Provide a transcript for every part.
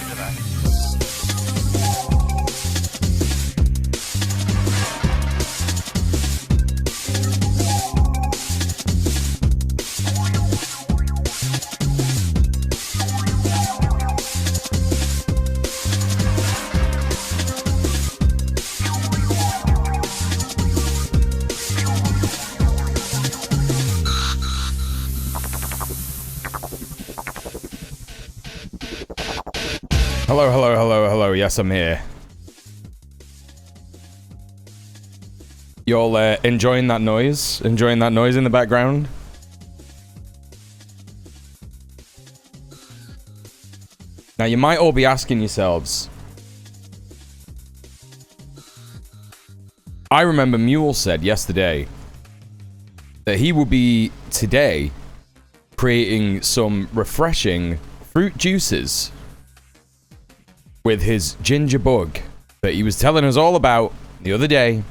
Roger that. Hello, hello, hello, hello. Yes, I'm here. Y'all enjoying that noise? Enjoying that noise in the background? Now, you might all be asking yourselves. I remember Mule said yesterday that he will be today creating some refreshing fruit juices with his ginger bug that he was telling us all about the other day.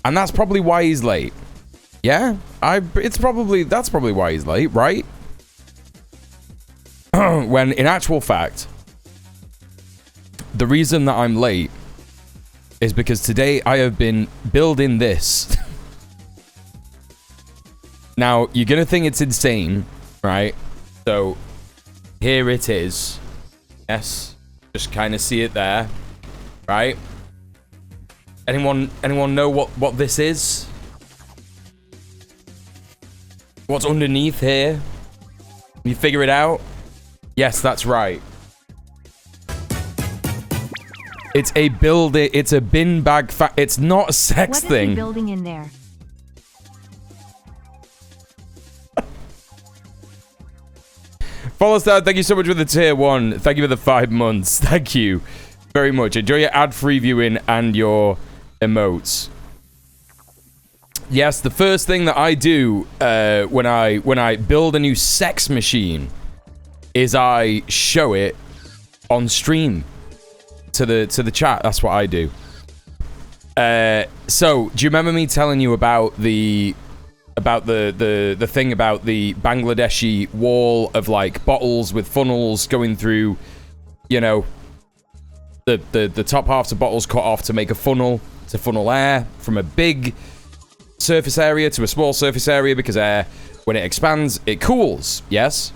And that's probably why he's late. Yeah? That's probably why he's late, right? When in actual fact, the reason that I'm late is because today I have been building this. Now, you're gonna think it's insane, right? So, here it is. Yes. Just kind of see it there, right? Anyone know what this is? What's underneath here? You figure it out? Yes, that's right. It's a it's a bin bag it's not a sex thing. What are you building in there? Follow Star, thank you so much for the tier 1. Thank you for the 5 months. Thank you very much. Enjoy your ad-free viewing and your emotes. Yes, the first thing that I do when I build a new sex machine is I show it on stream to the chat. That's what I do. So, do you remember me telling you about the thing about the Bangladeshi wall of like bottles with funnels going through, you know, the top halves of bottles cut off to make a funnel to funnel air from a big surface area to a small surface area because air, when it expands, it cools. Yes.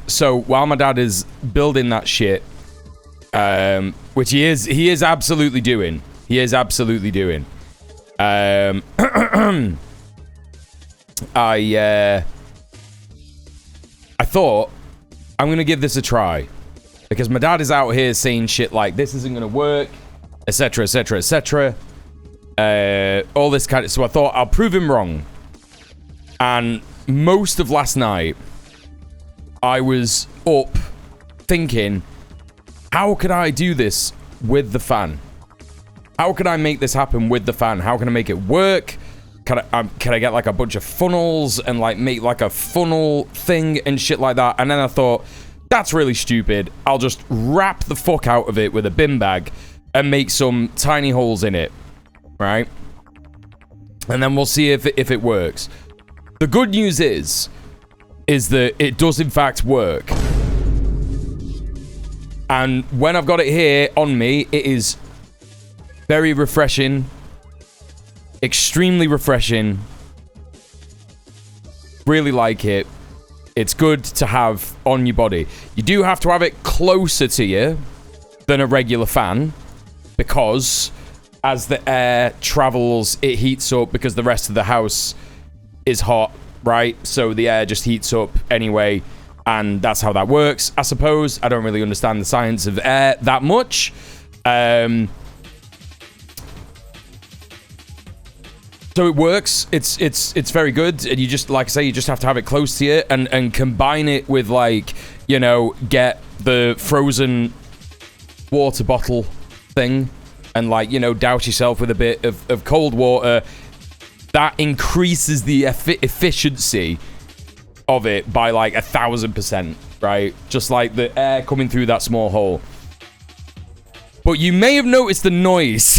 So while my dad is building that shit, which he is absolutely doing. He is absolutely doing. I thought I'm gonna give this a try because my dad is out here saying shit like this isn't gonna work, etc, etc, etc, all this kind of. So I thought I'll prove him wrong. And most of last night I was up thinking, how could I do this with the fan? How can I make this happen with the fan? How can I make it work? Can I get like a bunch of funnels and like make like a funnel thing and shit like that? And then I thought, that's really stupid. I'll just wrap the fuck out of it with a bin bag and make some tiny holes in it, right? And then we'll see if it works. The good news is that it does in fact work. And when I've got it here on me, it is very refreshing. Extremely refreshing. Really like it. It's good to have on your body. You do have to have it closer to you than a regular fan because as the air travels, it heats up because the rest of the house is hot, right? So the air just heats up anyway, and that's how that works, I suppose. I don't really understand the science of air that much. So it works. It's very good, and you just, like I say, you just have to have it close to you and combine it with, like, you know, get the frozen water bottle thing and, like, you know, douse yourself with a bit of cold water. That increases the efficiency of it by like 1,000%, right? Just like the air coming through that small hole. But you may have noticed the noise.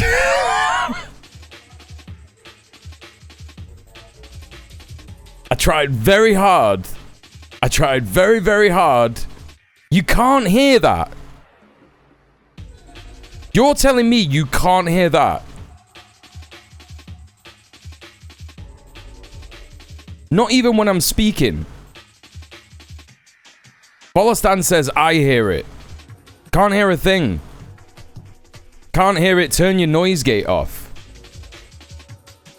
I tried very hard. I tried very, very hard You can't hear that. You're telling me you can't hear that? Not even when I'm speaking. Bolostan says I hear it. Can't hear a thing. Can't hear it. Turn your noise gate off.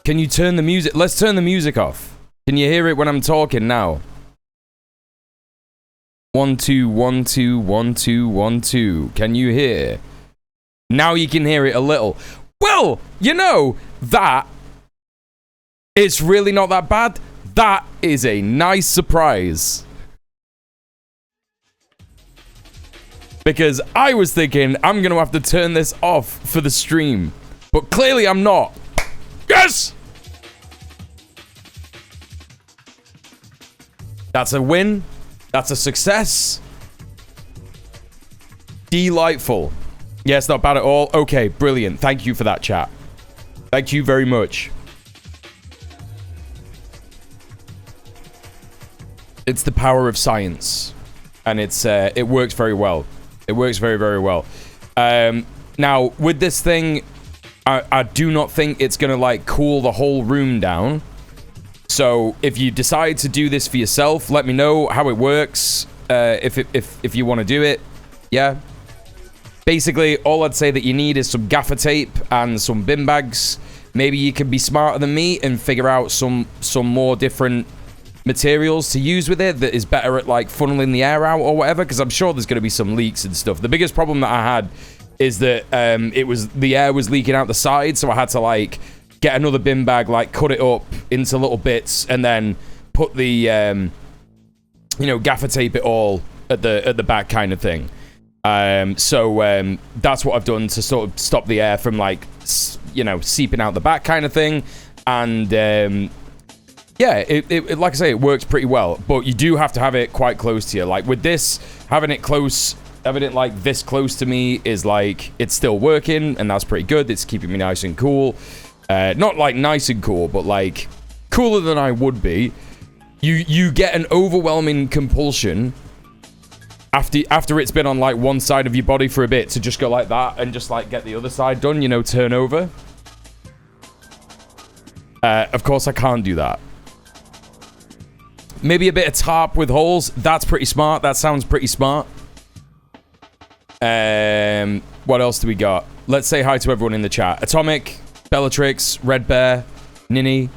Can you turn the music? Let's turn the music off. Can you hear it when I'm talking now? 1 2 1 2 1 2 1 2. Can you hear? Now you can hear it a little. Well, you know, that it's really not that bad. That is a nice surprise. Because I was thinking I'm going to have to turn this off for the stream. But clearly I'm not. Yes! That's a win. That's a success. Delightful. Yes, not bad at all. Okay, brilliant. Thank you for that, chat. Thank you very much. It's the power of science. And it works very well. It works very, very well. Now, with this thing, I do not think it's going to, like, cool the whole room down. So, if you decide to do this for yourself, let me know how it works. If you want to do it. Yeah. Basically, all I'd say that you need is some gaffer tape and some bin bags. Maybe you can be smarter than me and figure out some more different materials to use with it that is better at, like, funneling the air out or whatever, because I'm sure there's going to be some leaks and stuff. The biggest problem that I had is that the air was leaking out the side, so I had to, like, get another bin bag, like, cut it up into little bits and then put the you know, gaffer tape it all at the back kind of thing. So that's what I've done to sort of stop the air from, like, you know, seeping out the back kind of thing. And yeah, it like I say, it works pretty well, but you do have to have it quite close to you. Like with this, having it like this close to me is like, it's still working, and that's pretty good. It's keeping me nice and cool. Not like nice and cool, but like cooler than I would be. You get an overwhelming compulsion after it's been on like one side of your body for a bit to just go like that and just like get the other side done, you know, turn over. Of course I can't do that. Maybe a bit of tarp with holes. That's pretty smart. That sounds pretty smart. What else do we got? Let's say hi to everyone in the chat. Atomic, Bellatrix, Red Bear, Ninny,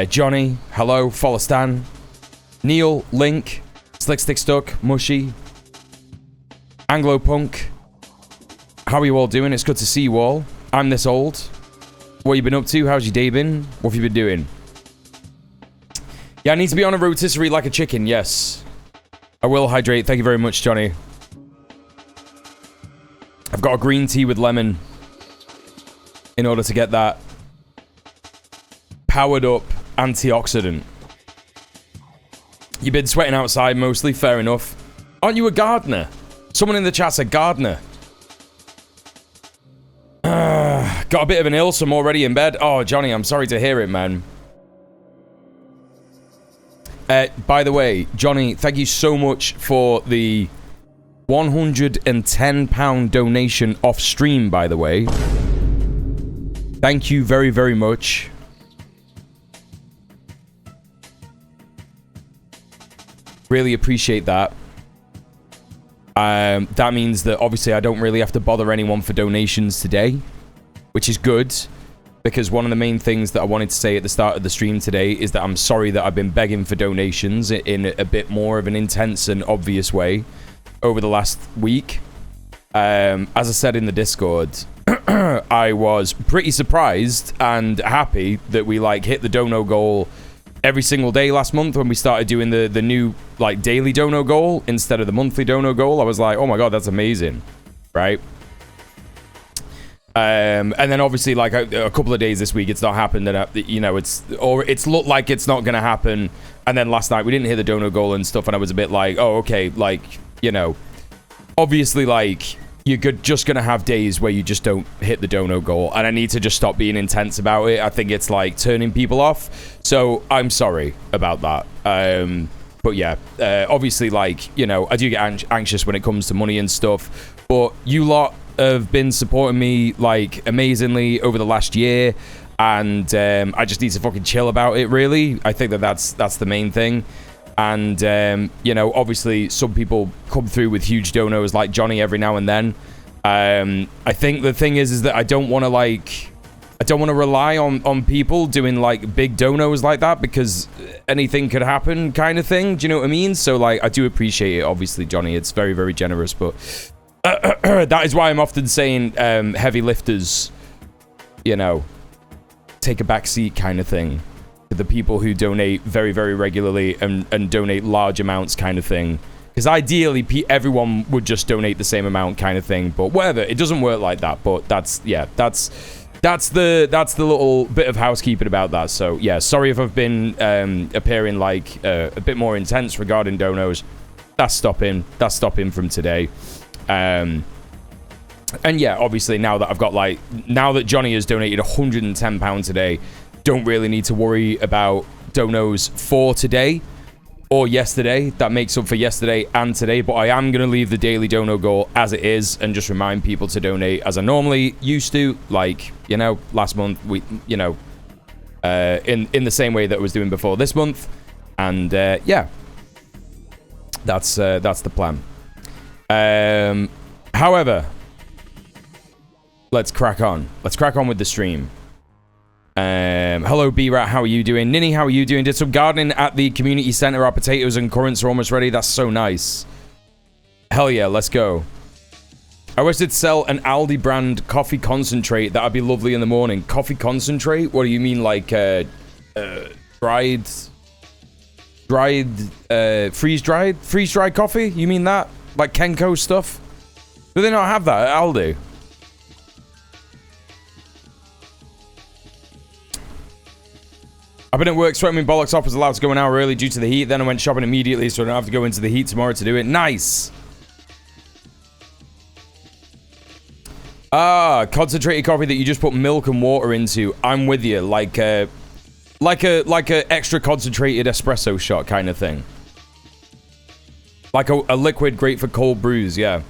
Johnny, hello, Follow Stan, Neil, Link, Slick Stick Stuck, Mushy, Anglo Punk. How are you all doing? It's good to see you all. I'm this old. What you been up to? How's your day been? What have you been doing? Yeah, I need to be on a rotisserie like a chicken. Yes. I will hydrate. Thank you very much, Johnny. I've got a green tea with lemon in order to get that powered up antioxidant. You've been sweating outside mostly. Fair enough. Aren't you a gardener? Someone in the chat's a gardener. Got a bit of an ill, so I'm already in bed. Oh, Johnny, I'm sorry to hear it, man. By the way, Johnny, thank you so much for the £110 donation off stream, by the way. Thank you very, very much. Really appreciate that. That means that obviously I don't really have to bother anyone for donations today, which is good, because one of the main things that I wanted to say at the start of the stream today is that I'm sorry that I've been begging for donations in a bit more of an intense and obvious way over the last week. As I said in the Discord, I was pretty surprised and happy that we like hit the dono goal every single day last month when we started doing the new like daily dono goal instead of the monthly dono goal. I was like, oh my god, that's amazing, right? And then obviously like a couple of days this week it's not happened, and you know, it's looked like it's not gonna happen, and then last night we didn't hit the dono goal and stuff, and I was a bit like, oh okay, like, you know, obviously like you're just gonna have days where you just don't hit the dono goal, and I need to just stop being intense about it. I think it's like turning people off, so I'm sorry about that. But yeah, obviously, like, you know, I do get anxious when it comes to money and stuff. But you lot have been supporting me, like, amazingly over the last year. And I just need to fucking chill about it, really. I think that's the main thing. And, you know, obviously, some people come through with huge donos like Johnny every now and then. I think the thing is that I don't want to, like... I don't want to rely on people doing, like, big donos like that because anything could happen kind of thing. Do you know what I mean? So, like, I do appreciate it, obviously, Johnny. It's very, very generous, but that is why I'm often saying heavy lifters, you know, take a back seat kind of thing. The people who donate very, very regularly and donate large amounts kind of thing. Because ideally, everyone would just donate the same amount kind of thing. But whatever, it doesn't work like that. But that's the little bit of housekeeping about that. So yeah, sorry if I've been appearing like a bit more intense regarding donos. That's stopping from today. And yeah, obviously now that Johnny has donated £110 today, don't really need to worry about donos for today or yesterday. That makes up for yesterday and today, but I am going to leave the daily dono goal as it is and just remind people to donate as I normally used to, like, you know, last month, you know, in the same way that I was doing before this month. And yeah, that's the plan. However, let's crack on with the stream. Hello B-Rat, how are you doing? Ninny, how are you doing? Did some gardening at the community center. Our potatoes and currants are almost ready. That's so nice. Hell yeah, let's go. I wish they'd sell an Aldi brand coffee concentrate. That'd be lovely in the morning. Coffee concentrate? What do you mean, like freeze-dried coffee? You mean that? Like Kenko stuff? Do they not have that at Aldi? I've been at work sweating my bollocks off, was allowed to go an hour early due to the heat. Then I went shopping immediately so I don't have to go into the heat tomorrow to do it. Nice! Ah, concentrated coffee that you just put milk and water into. I'm with you. Like a extra concentrated espresso shot kind of thing. Like a liquid great for cold brews, yeah.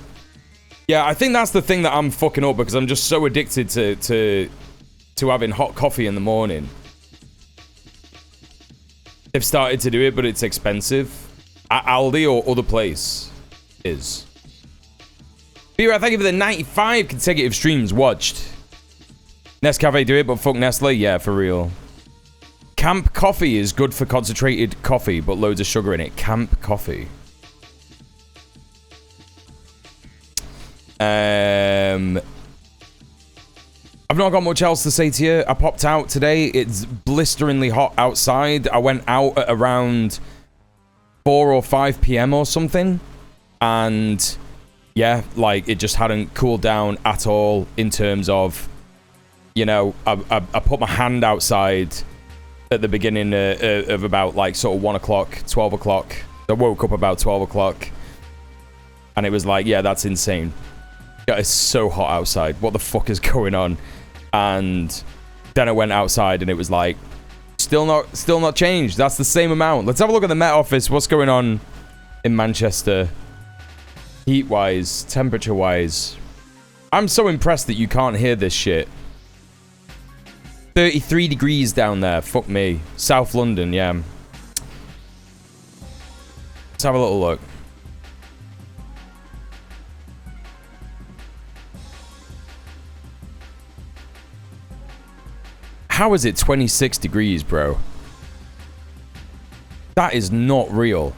Yeah, I think that's the thing that I'm fucking up because I'm just so addicted to having hot coffee in the morning. They've started to do it, but it's expensive. At Aldi or other place is. B-Rat, thank you for the 95 consecutive streams watched. Nescafe do it, but fuck Nestle. Yeah, for real. Camp coffee is good for concentrated coffee, but loads of sugar in it. Camp coffee. I've not got much else to say to you. I popped out today. It's blisteringly hot outside. I went out at around 4 or 5 p.m. or something. And yeah, like it just hadn't cooled down at all in terms of, you know, I put my hand outside at the beginning of about like sort of 1 o'clock, 12 o'clock. I woke up about 12 o'clock. And it was like, yeah, that's insane. It's so hot outside. What the fuck is going on? And then I went outside and it was like, still not changed. That's the same amount. Let's have a look at the Met Office. What's going on in Manchester? Heat-wise, temperature-wise. I'm so impressed that you can't hear this shit. 33 degrees down there. Fuck me. South London, yeah. Let's have a little look. How is it 26 degrees, bro? That is not real.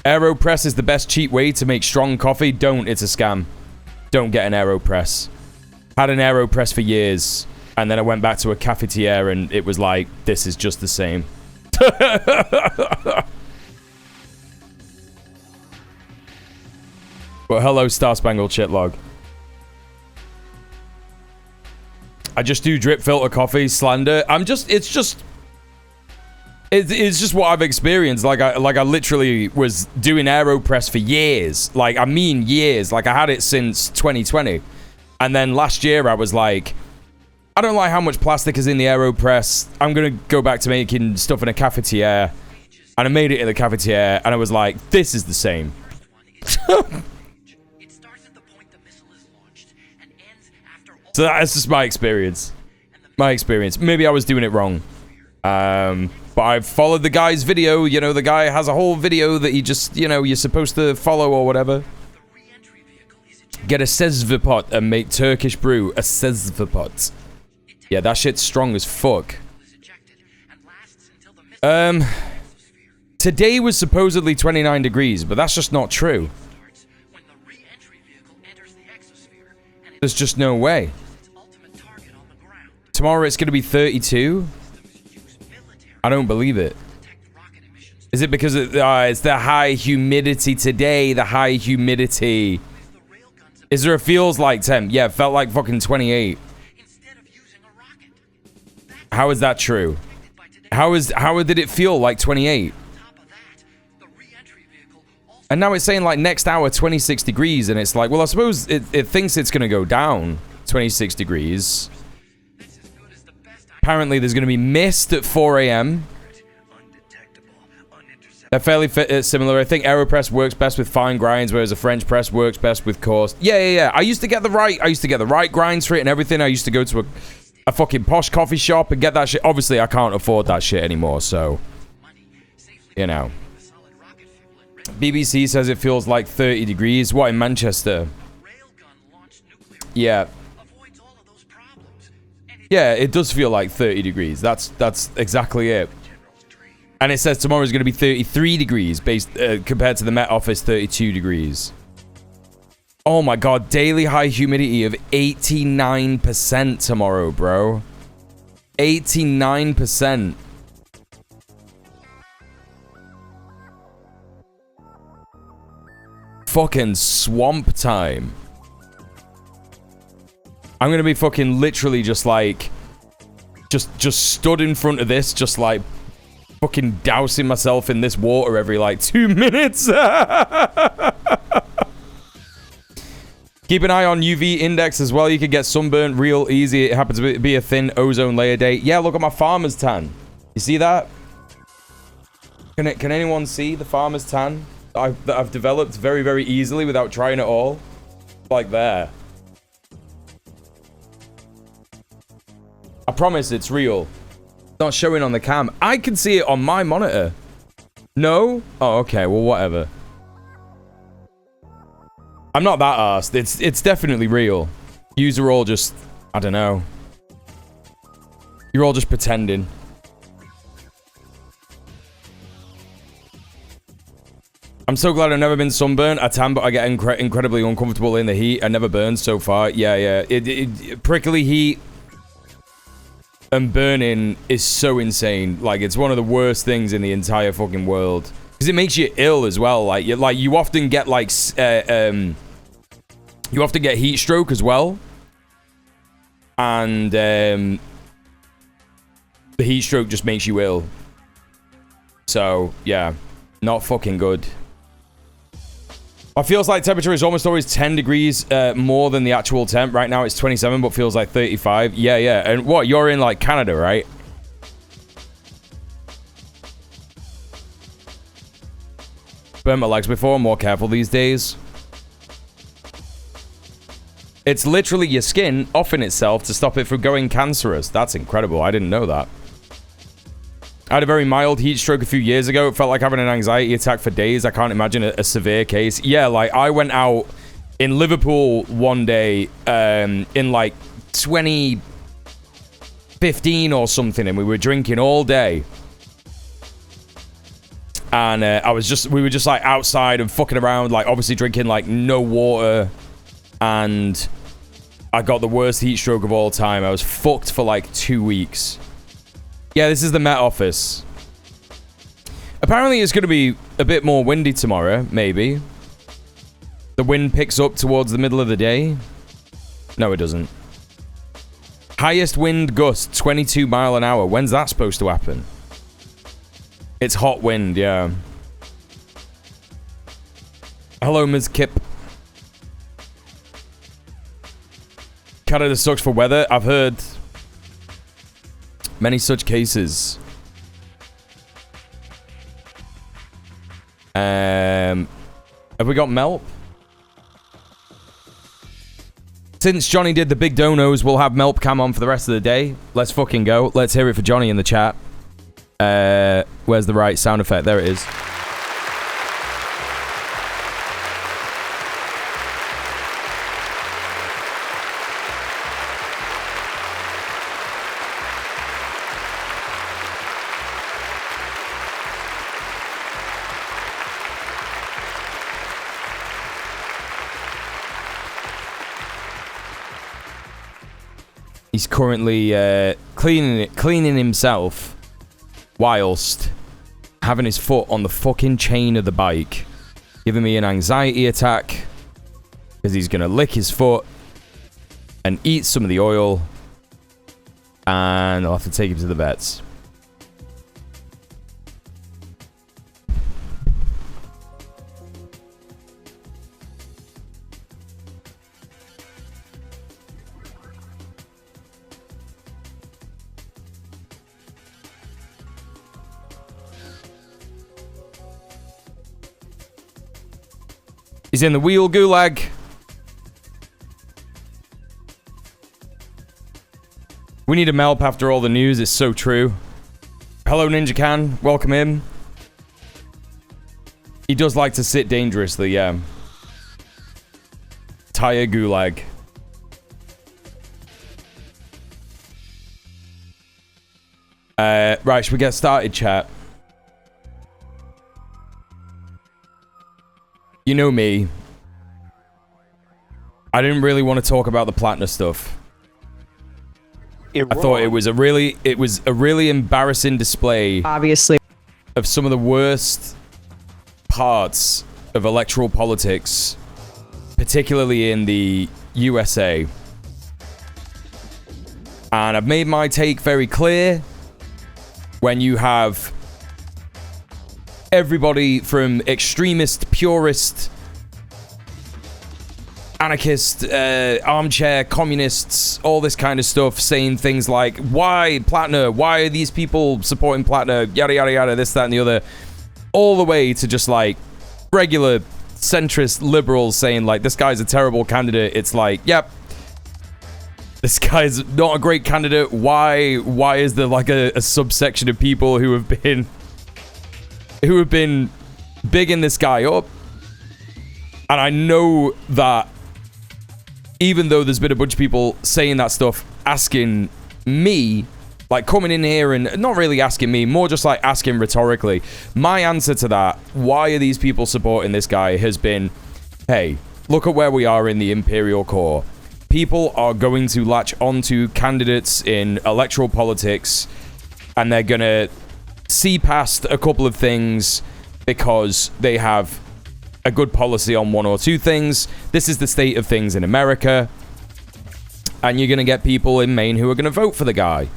AeroPress is the best cheap way to make strong coffee. Don't. It's a scam. Don't get an AeroPress. Had an AeroPress for years. And then I went back to a cafetiere and it was like, this is just the same. But hello, Star Spangled Shitlog. I just do drip filter coffee, slander. It's just what I've experienced. Like I literally was doing AeroPress for years. Like, I mean years. Like, I had it since 2020. And then last year I was like, I don't like how much plastic is in the AeroPress. I'm going to go back to making stuff in a cafetiere. And I made it in the cafetiere, and I was like, this is the same. So that's just my experience. My experience. Maybe I was doing it wrong. But I followed the guy's video. You know, the guy has a whole video that he just, you know, you're supposed to follow or whatever. Get a sezvipot and make Turkish brew. A sezvipot. Yeah, that shit's strong as fuck. Today was supposedly 29 degrees, but that's just not true. There's just no way. Tomorrow it's going to be 32? I don't believe it. Is it because it's the high humidity today? The high humidity. Is there a feels like temp? Yeah, it felt like fucking 28. How is that true? How did it feel like 28? And now it's saying like next hour 26 degrees, and it's like, well, I suppose it thinks it's gonna go down 26 degrees. Apparently there's gonna be mist at 4 a.m. They're fairly similar. I think AeroPress works best with fine grinds, whereas a French press works best with coarse. Yeah. I used to get the right grinds for it and everything. I used to go to a fucking posh coffee shop and get that shit. Obviously, I can't afford that shit anymore, so, you know. BBC says it feels like 30 degrees. What, in Manchester? Yeah. Yeah, it does feel like 30 degrees. That's exactly it. And it says tomorrow is going to be 33 degrees based compared to the Met Office 32 degrees. Oh my god, daily high humidity of 89% tomorrow, bro. 89%. Fucking swamp time. I'm gonna be fucking literally just like... Just stood in front of this, just like... Fucking dousing myself in this water every like 2 minutes. Keep an eye on UV index as well. You can get sunburnt real easy. It happens to be a thin ozone layer day. Yeah, look at my farmer's tan. You see that? Can anyone see the farmer's tan that I've developed very, very easily without trying at all? Like there. I promise it's real. It's not showing on the cam. I can see it on my monitor. No? Oh, okay. Well, whatever. I'm not that arsed. It's definitely real. Yous are all just... I don't know. You're all just pretending. I'm so glad I've never been sunburned. I tan, but I get incredibly uncomfortable in the heat. I never burned so far. Yeah. Prickly heat and burning is so insane. Like, it's one of the worst things in the entire fucking world. Because it makes you ill as well. Like, you often get, like... you often get heat stroke as well. And, the heat stroke just makes you ill. So, yeah. Not fucking good. It feels like temperature is almost always 10 degrees more than the actual temp. Right now it's 27, but feels like 35. Yeah. And what? You're in, like, Canada, right? Burnt my legs before. More careful these days. It's literally your skin offing itself to stop it from going cancerous. That's incredible. I didn't know that. I had a very mild heat stroke a few years ago. It felt like having an anxiety attack for days. I can't imagine a severe case. Yeah, like, I went out in Liverpool one day in, like, 2015 or something, and we were drinking all day. And we were just, like, outside and fucking around, like, obviously drinking, like, no water. And I got the worst heat stroke of all time. I was fucked for, like, 2 weeks. Yeah, this is the Met Office. Apparently, it's going to be a bit more windy tomorrow, maybe. The wind picks up towards the middle of the day. No, it doesn't. Highest wind gust, 22 mile an hour. When's that supposed to happen? It's hot wind, yeah. Hello, Ms. Kip. Canada sucks for weather. I've heard Many such cases. Have we got Melp? Since Johnny did the big donos, we'll have Melp cam on for the rest of the day. Let's fucking go. Let's hear it for Johnny in the chat. Where's the right sound effect? There it is. He's currently cleaning himself whilst having his foot on the fucking chain of the bike, giving me an anxiety attack because he's gonna lick his foot and eat some of the oil, and I'll have to take him to the vets. He's in the wheel gulag. We need a Melp after all the news. It's so true. Hello, Ninja Can. Welcome in. He does like to sit dangerously, yeah. Tire gulag. Right, should we get started, chat? You know me. I didn't really want to talk about the Platner stuff. I thought it was a really embarrassing display, obviously, of some of the worst parts of electoral politics, particularly in the USA. And I've made my take very clear. When you have everybody from extremist, purist, anarchist, armchair communists, all this kind of stuff, saying things like, why Platner? Why are these people supporting Platner? Yada, yada, yada, this, that, and the other. All the way to just, like, regular centrist liberals saying, like, this guy's a terrible candidate. It's like, yep, this guy's not a great candidate. Why is there, like, a subsection of people who have been bigging this guy up? And I know that even though there's been a bunch of people saying that stuff, asking me, like coming in here and not really asking me, more just like asking rhetorically, my answer to that, why are these people supporting this guy, has been, hey, look at where we are in the Imperial Core. People are going to latch onto candidates in electoral politics, and they're gonna see past a couple of things because they have a good policy on one or two things. This is the state of things in America, and you're gonna get people in Maine who are gonna vote for the guy,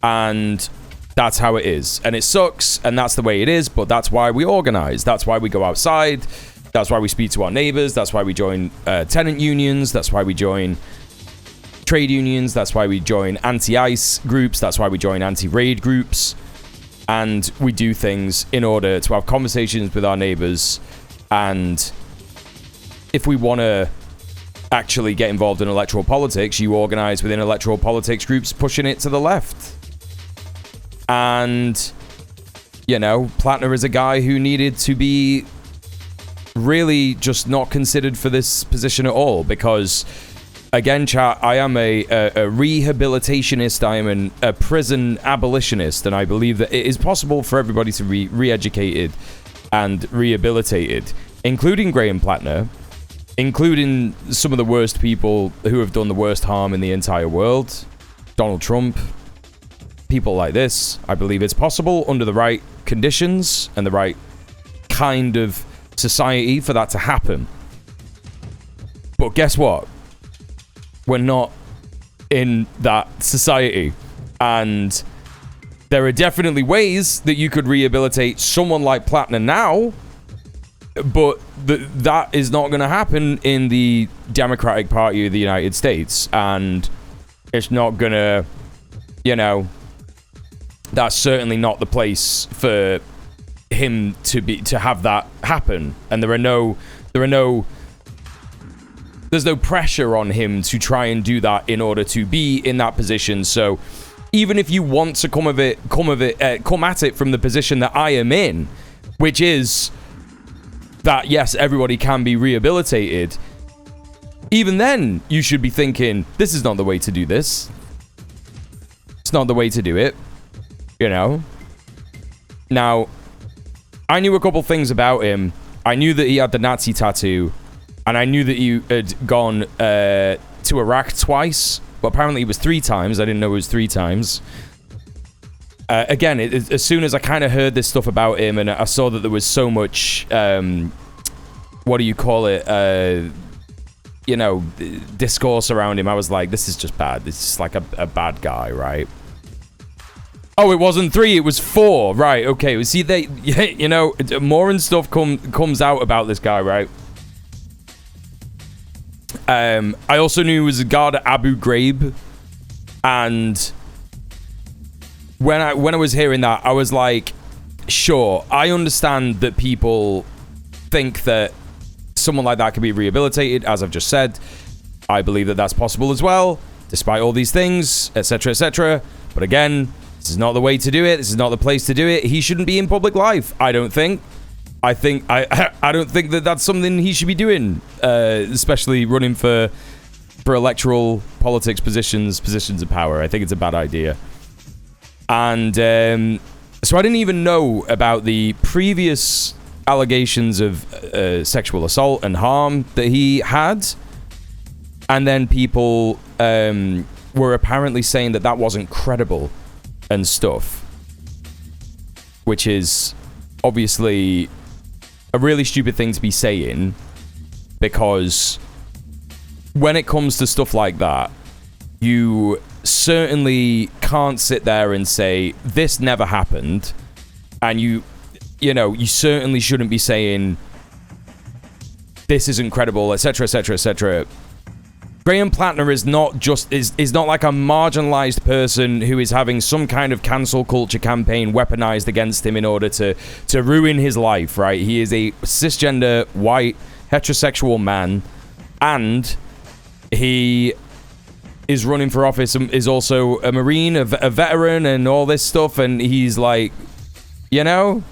and that's how it is, and it sucks, and that's the way it is, but that's why we organize. That's why we go outside. That's why we speak to our neighbors. That's why we join tenant unions. That's why we join trade unions. That's why we join anti-ICE groups. That's why we join anti-raid groups. And we do things in order to have conversations with our neighbors. And if we want to actually get involved in electoral politics, you organize within electoral politics groups pushing it to the left. And, you know, Platner is a guy who needed to be really just not considered for this position at all, because again, chat, I am a rehabilitationist. I am a prison abolitionist, and I believe that it is possible for everybody to be re-educated and rehabilitated, including Graham Platner, including some of the worst people who have done the worst harm in the entire world, Donald Trump, people like this. I believe it's possible under the right conditions and the right kind of society for that to happen. But guess what? We're not in that society, and there are definitely ways that you could rehabilitate someone like Platner now, but that is not going to happen in the Democratic Party of the United States, and it's not going to, you know, that's certainly not the place for him to have that happen. And there's no pressure on him to try and do that in order to be in that position. So even if you want to come at it from the position that I am in, which is that yes, everybody can be rehabilitated, even then you should be thinking, this is not the way to do this. It's not the way to do it, you know. Now, I knew a couple things about him. I knew that he had the Nazi tattoo, and I knew that he had gone to Iraq twice. But apparently it was 3 times. I didn't know it was 3 times. Again, as soon as I kind of heard this stuff about him, and I saw that there was so much, what do you call it? You know, discourse around him, I was like, this is just bad. This is like a bad guy, right? Oh, it wasn't 3, it was 4. Right, okay. See, you know, more and stuff comes out about this guy, right? I also knew he was a guard at Abu Ghraib, and when I was hearing that, I was like, sure, I understand that people think that someone like that can be rehabilitated, as I've just said. I believe that that's possible as well, despite all these things, etc., etc. But again, this is not the way to do it. This is not the place to do it. He shouldn't be in public life, I don't think. I don't think that that's something he should be doing, especially running for electoral politics positions of power. I think it's a bad idea. And so I didn't even know about the previous allegations of sexual assault and harm that he had. And then people were apparently saying that that wasn't credible and stuff, which is obviously a really stupid thing to be saying, because when it comes to stuff like that, you certainly can't sit there and say this never happened, and you know, you certainly shouldn't be saying this isn't credible, etc., etc., etc. Graham Platner is not just is not like a marginalized person who is having some kind of cancel culture campaign weaponized against him in order to ruin his life, right? He is a cisgender, white, heterosexual man, and he is running for office and is also a Marine, a veteran, and all this stuff, and he's like, you know,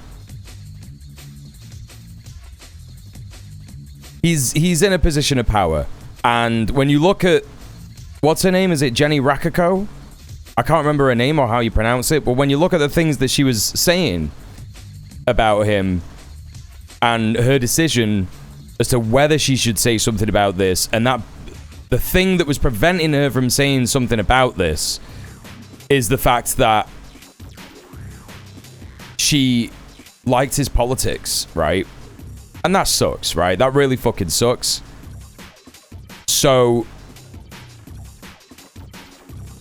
he's in a position of power. And when you look at, what's her name? Is it Jenny Rakako? I can't remember her name or how you pronounce it, but when you look at the things that she was saying about him and her decision as to whether she should say something about this, and that the thing that was preventing her from saying something about this is the fact that she liked his politics, right? And that sucks, right? That really fucking sucks. So,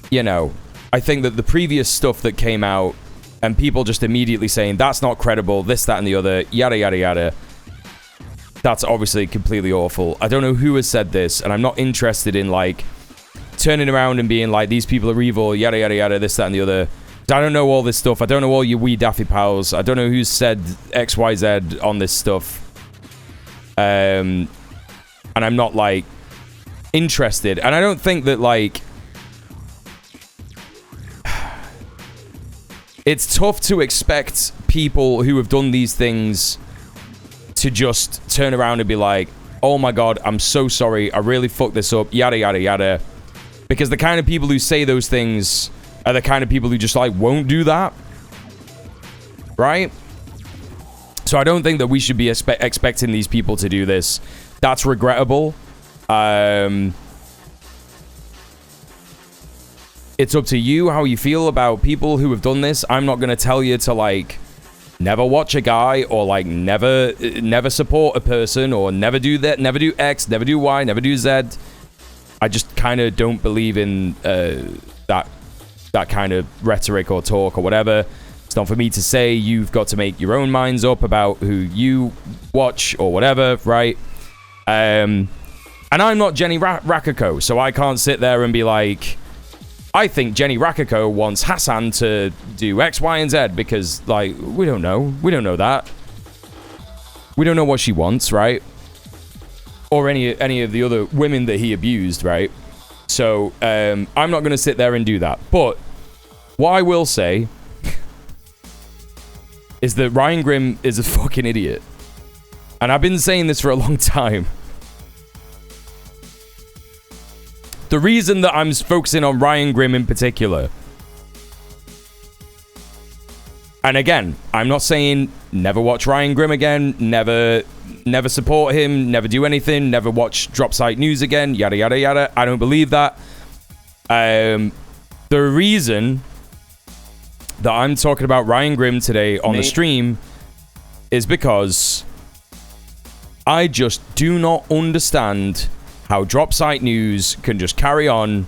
you know, I think that the previous stuff that came out and people just immediately saying that's not credible, this, that, and the other, yada, yada, yada, that's obviously completely awful. I don't know who has said this, and I'm not interested in, like, turning around and being like, these people are evil, yada, yada, yada, this, that, and the other. I don't know all this stuff. I don't know all your wee daffy pals. I don't know who's said XYZ on this stuff. And I'm not, like, interested. And I don't think that, like, it's tough to expect people who have done these things to just turn around and be like, oh my god, I'm so sorry, I really fucked this up, yada yada yada. Because the kind of people who say those things are the kind of people who just, like, won't do that, right? So I don't think that we should be expecting these people to do this. That's regrettable. It's up to you how you feel about people who have done this. I'm not going to tell you to, like, never watch a guy, or, like, never support a person, or never do that, never do X, never do Y, never do Z. I just kind of don't believe in that kind of rhetoric or talk or whatever. It's not for me to say. You've got to make your own minds up about who you watch or whatever, right? And I'm not Jenny Rakako, so I can't sit there and be like, I think Jenny Rakiko wants Hassan to do X, Y, and Z because, like, we don't know. We don't know that. We don't know what she wants, right? Or any of the other women that he abused, right? So, I'm not going to sit there and do that. But what I will say is that Ryan Grimm is a fucking idiot. And I've been saying this for a long time. The reason that I'm focusing on Ryan Grimm in particular, and again, I'm not saying never watch Ryan Grimm again, never support him, never do anything, never watch Drop Site News again, yada, yada, yada. I don't believe that. The reason that I'm talking about Ryan Grimm today on the stream is because I just do not understand how Drop Site News can just carry on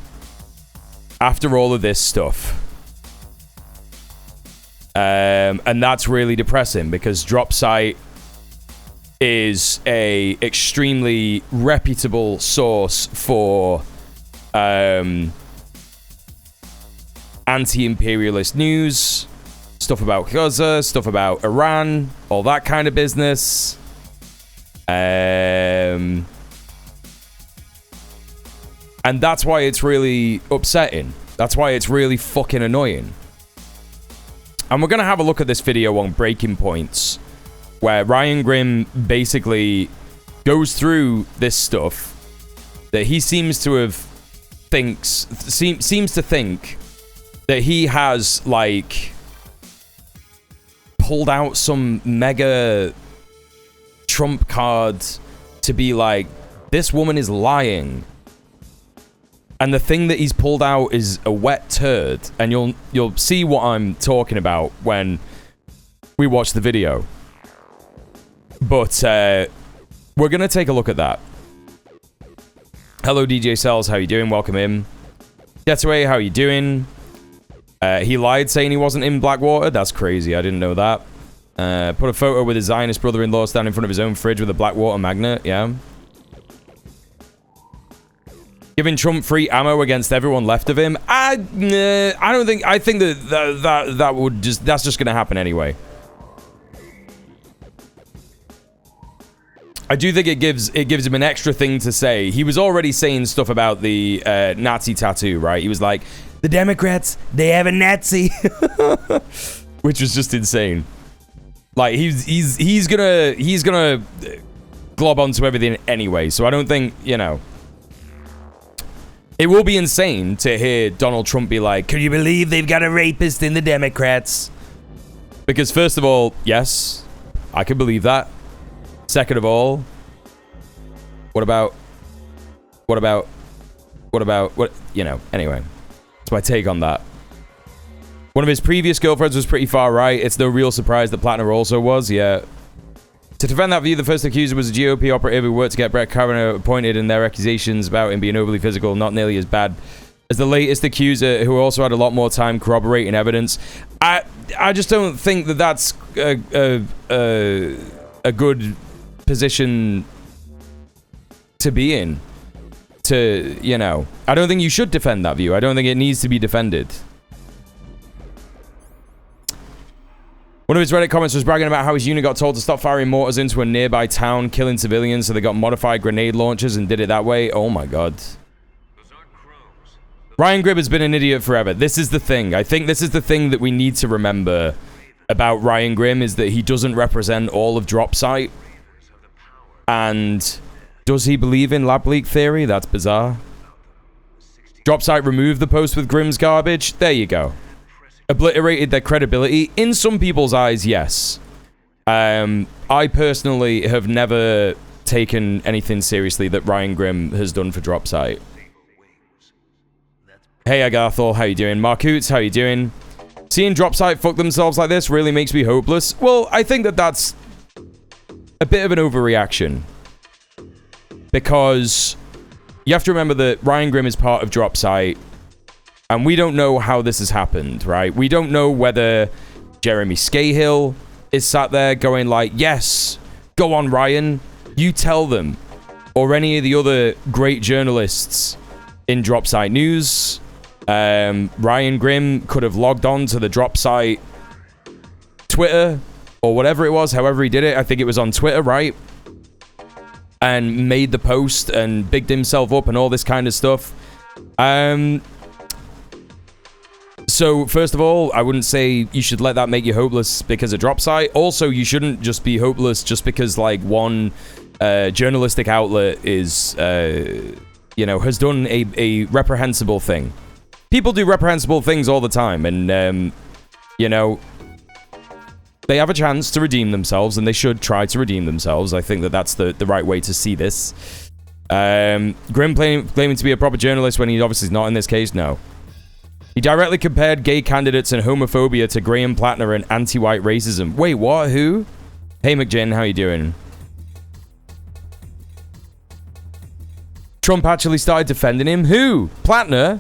after all of this stuff. And that's really depressing because Drop Site is a extremely reputable source for anti-imperialist news, stuff about Gaza, stuff about Iran, all that kind of business. And that's why it's really upsetting. That's why it's really fucking annoying. And we're going to have a look at this video on Breaking Points, where Ryan Grimm basically goes through this stuff that he seems to have seems to think that he has, like, pulled out some mega trump card to be like, this woman is lying. And the thing that he's pulled out is a wet turd. And you'll see what I'm talking about when we watch the video. But we're going to take a look at that. Hello, DJ Cells. How you doing? Welcome in. Getaway, how you doing? He lied saying he wasn't in Blackwater. That's crazy. I didn't know that. Put a photo with his Zionist brother-in-law standing in front of his own fridge with a Blackwater magnet. Yeah. Giving Trump free ammo against everyone left of him. I don't think. I think that would just. That's just going to happen anyway. I do think it gives him an extra thing to say. He was already saying stuff about the Nazi tattoo, right? He was like, the Democrats, they have a Nazi, which was just insane. Like he's gonna glob onto everything anyway. So I don't think, you know. It will be insane to hear Donald Trump be like, can you believe they've got a rapist in the Democrats? Because first of all, yes, I can believe that. Second of all, what, you know, anyway. That's my take on that. One of his previous girlfriends was pretty far right. It's no real surprise that Platner also was, yeah. To defend that view, the first accuser was a GOP operative who worked to get Brett Kavanaugh appointed, and their accusations about him being overly physical not nearly as bad as the latest accuser, who also had a lot more time corroborating evidence. I just don't think that that's a good position to be in. To, you know, I don't think you should defend that view. I don't think it needs to be defended. One of his Reddit comments was bragging about how his unit got told to stop firing mortars into a nearby town, killing civilians, so they got modified grenade launchers and did it that way. Oh my god. Ryan Grimm has been an idiot forever. This is the thing. I think this is the thing that we need to remember about Ryan Grimm, is that he doesn't represent all of Drop Site. And does he believe in lab leak theory? That's bizarre. Drop Site removed the post with Grimm's garbage. There you go. Obliterated their credibility. In some people's eyes, yes. I personally have never taken anything seriously that Ryan Grimm has done for Drop Site. Hey, Agathor, how you doing? Marcoots, how you doing? Seeing Drop Site fuck themselves like this really makes me hopeless. Well, I think that that's a bit of an overreaction. Because you have to remember that Ryan Grimm is part of Drop Site. And we don't know how this has happened, right? We don't know whether Jeremy Scahill is sat there going like, yes, go on, Ryan, you tell them. Or any of the other great journalists in Drop Site News. Ryan Grimm could have logged on to the drop site Twitter or whatever it was, however he did it. I think it was on Twitter, right? And made the post and bigged himself up and all this kind of stuff. So, first of all, I wouldn't say you should let that make you hopeless because of drop site. Also, you shouldn't just be hopeless just because, like, one journalistic outlet is, you know, has done a reprehensible thing. People do reprehensible things all the time, and, you know, they have a chance to redeem themselves, and they should try to redeem themselves. I think that that's the right way to see this. Grimm claiming to be a proper journalist when he obviously is not in this case, no. He directly compared gay candidates and homophobia to Graham Platner and anti-white racism. Wait, what? Who? Hey, McGinn, how you doing? Trump actually started defending him? Who? Platner?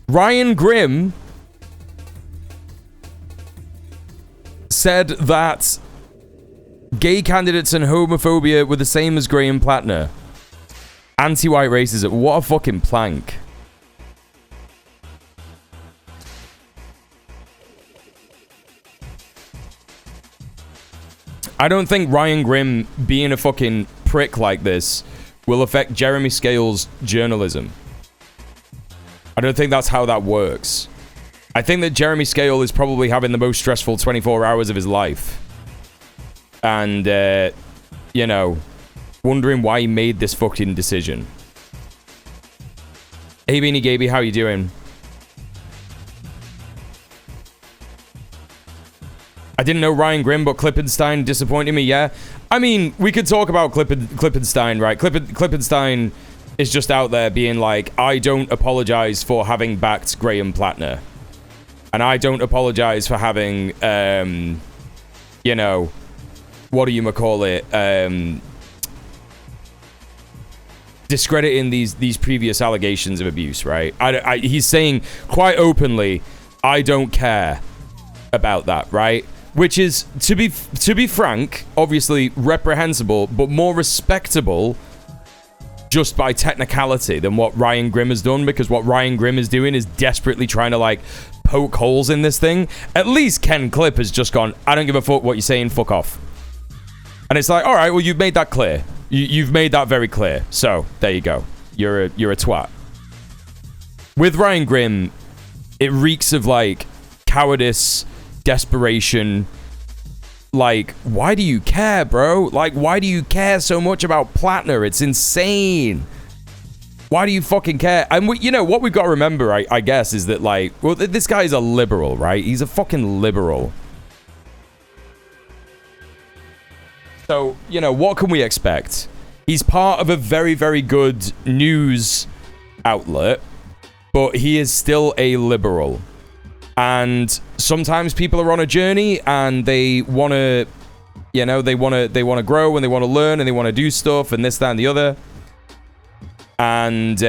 Ryan Grimm said that gay candidates and homophobia were the same as Graham Platner. Anti-white racism. What a fucking plank. I don't think Ryan Grimm being a fucking prick like this will affect Jeremy Scales' journalism. I don't think that's how that works. I think that Jeremy Scale is probably having the most stressful 24 hours of his life. And, you know, wondering why he made this fucking decision. Hey, Beanie Gaby, how you doing? I didn't know Ryan Grimm, but Klippenstein disappointed me, yeah? I mean, we could talk about Klippenstein, right? Klippenstein is just out there being like, I don't apologize for having backed Graham Platner. And I don't apologize for having, you know, what do you call it? Discrediting these previous allegations of abuse, right? He's saying quite openly, I don't care about that, right? Which is, to be frank, obviously reprehensible, but more respectable just by technicality than what Ryan Grimm has done, because what Ryan Grimm is doing is desperately trying to, like, poke holes in this thing. At least Ken Clip has just gone, I don't give a fuck what you're saying, fuck off. And it's like, all right, well, you've made that clear. You've made that very clear. So, there you go. You're a twat. With Ryan Grimm, it reeks of, like, cowardice, desperation. Like, why do you care, bro? Like, why do you care so much about Platner? It's insane. Why do you fucking care? And, you know, what we've got to remember, I guess, is that, like, well, this guy's a liberal, right? He's a fucking liberal. So, you know, what can we expect? He's part of a very, very good news outlet, but he is still a liberal. And sometimes people are on a journey and they want to, you know, they want to grow and they want to learn and they want to do stuff and this, that, and the other. And,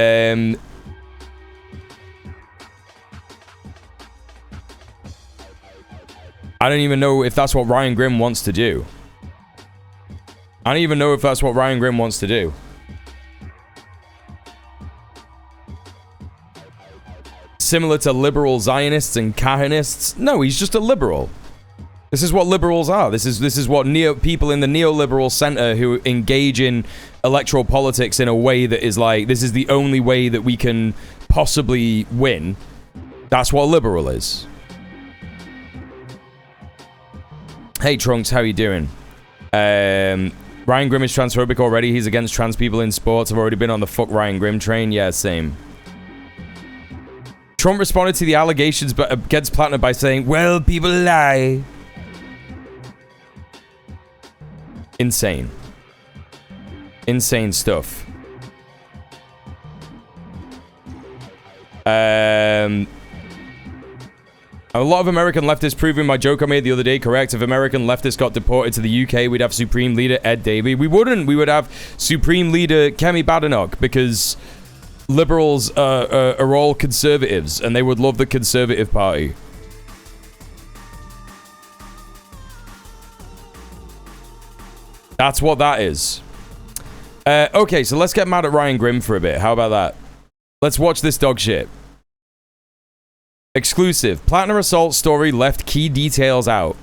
I don't even know if that's what Ryan Grimm wants to do. I don't even know if that's what Ryan Grimm wants to do. Similar to liberal Zionists and Kahanists. No, he's just a liberal. This is what liberals are. This is what people in the neoliberal center who engage in electoral politics in a way that is like, this is the only way that we can possibly win. That's what a liberal is. Hey Trunks, how you doing? Ryan Grimm is transphobic already. He's against trans people in sports. I've already been on the fuck Ryan Grimm train. Yeah, same. Trump responded to the allegations against Platner by saying, well, people lie. Insane. Insane stuff. A lot of American leftists proving my joke I made the other day correct. If American leftists got deported to the UK, we'd have Supreme Leader Ed Davey. We wouldn't. We would have Supreme Leader Kemi Badenoch, because liberals are all conservatives, and they would love the Conservative Party. That's what that is. Okay, so let's get mad at Ryan Grimm for a bit. How about that? Let's watch this dog shit. Exclusive. Platner assault story left key details out.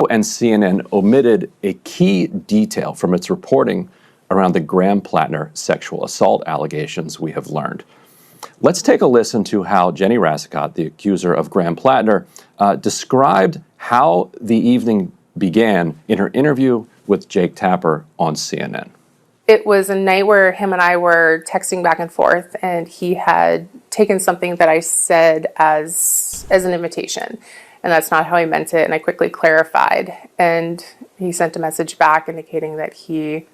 And CNN omitted a key detail from its reporting around the Graham Platner sexual assault allegations we have learned. Let's take a listen to how Jenny Rasicott, the accuser of Graham Platner, described how the evening began in her interview with Jake Tapper on CNN. It was a night where him and I were texting back and forth, and he had taken something that I said as an invitation, and that's not how I meant it, and I quickly clarified, and he sent a message back indicating that he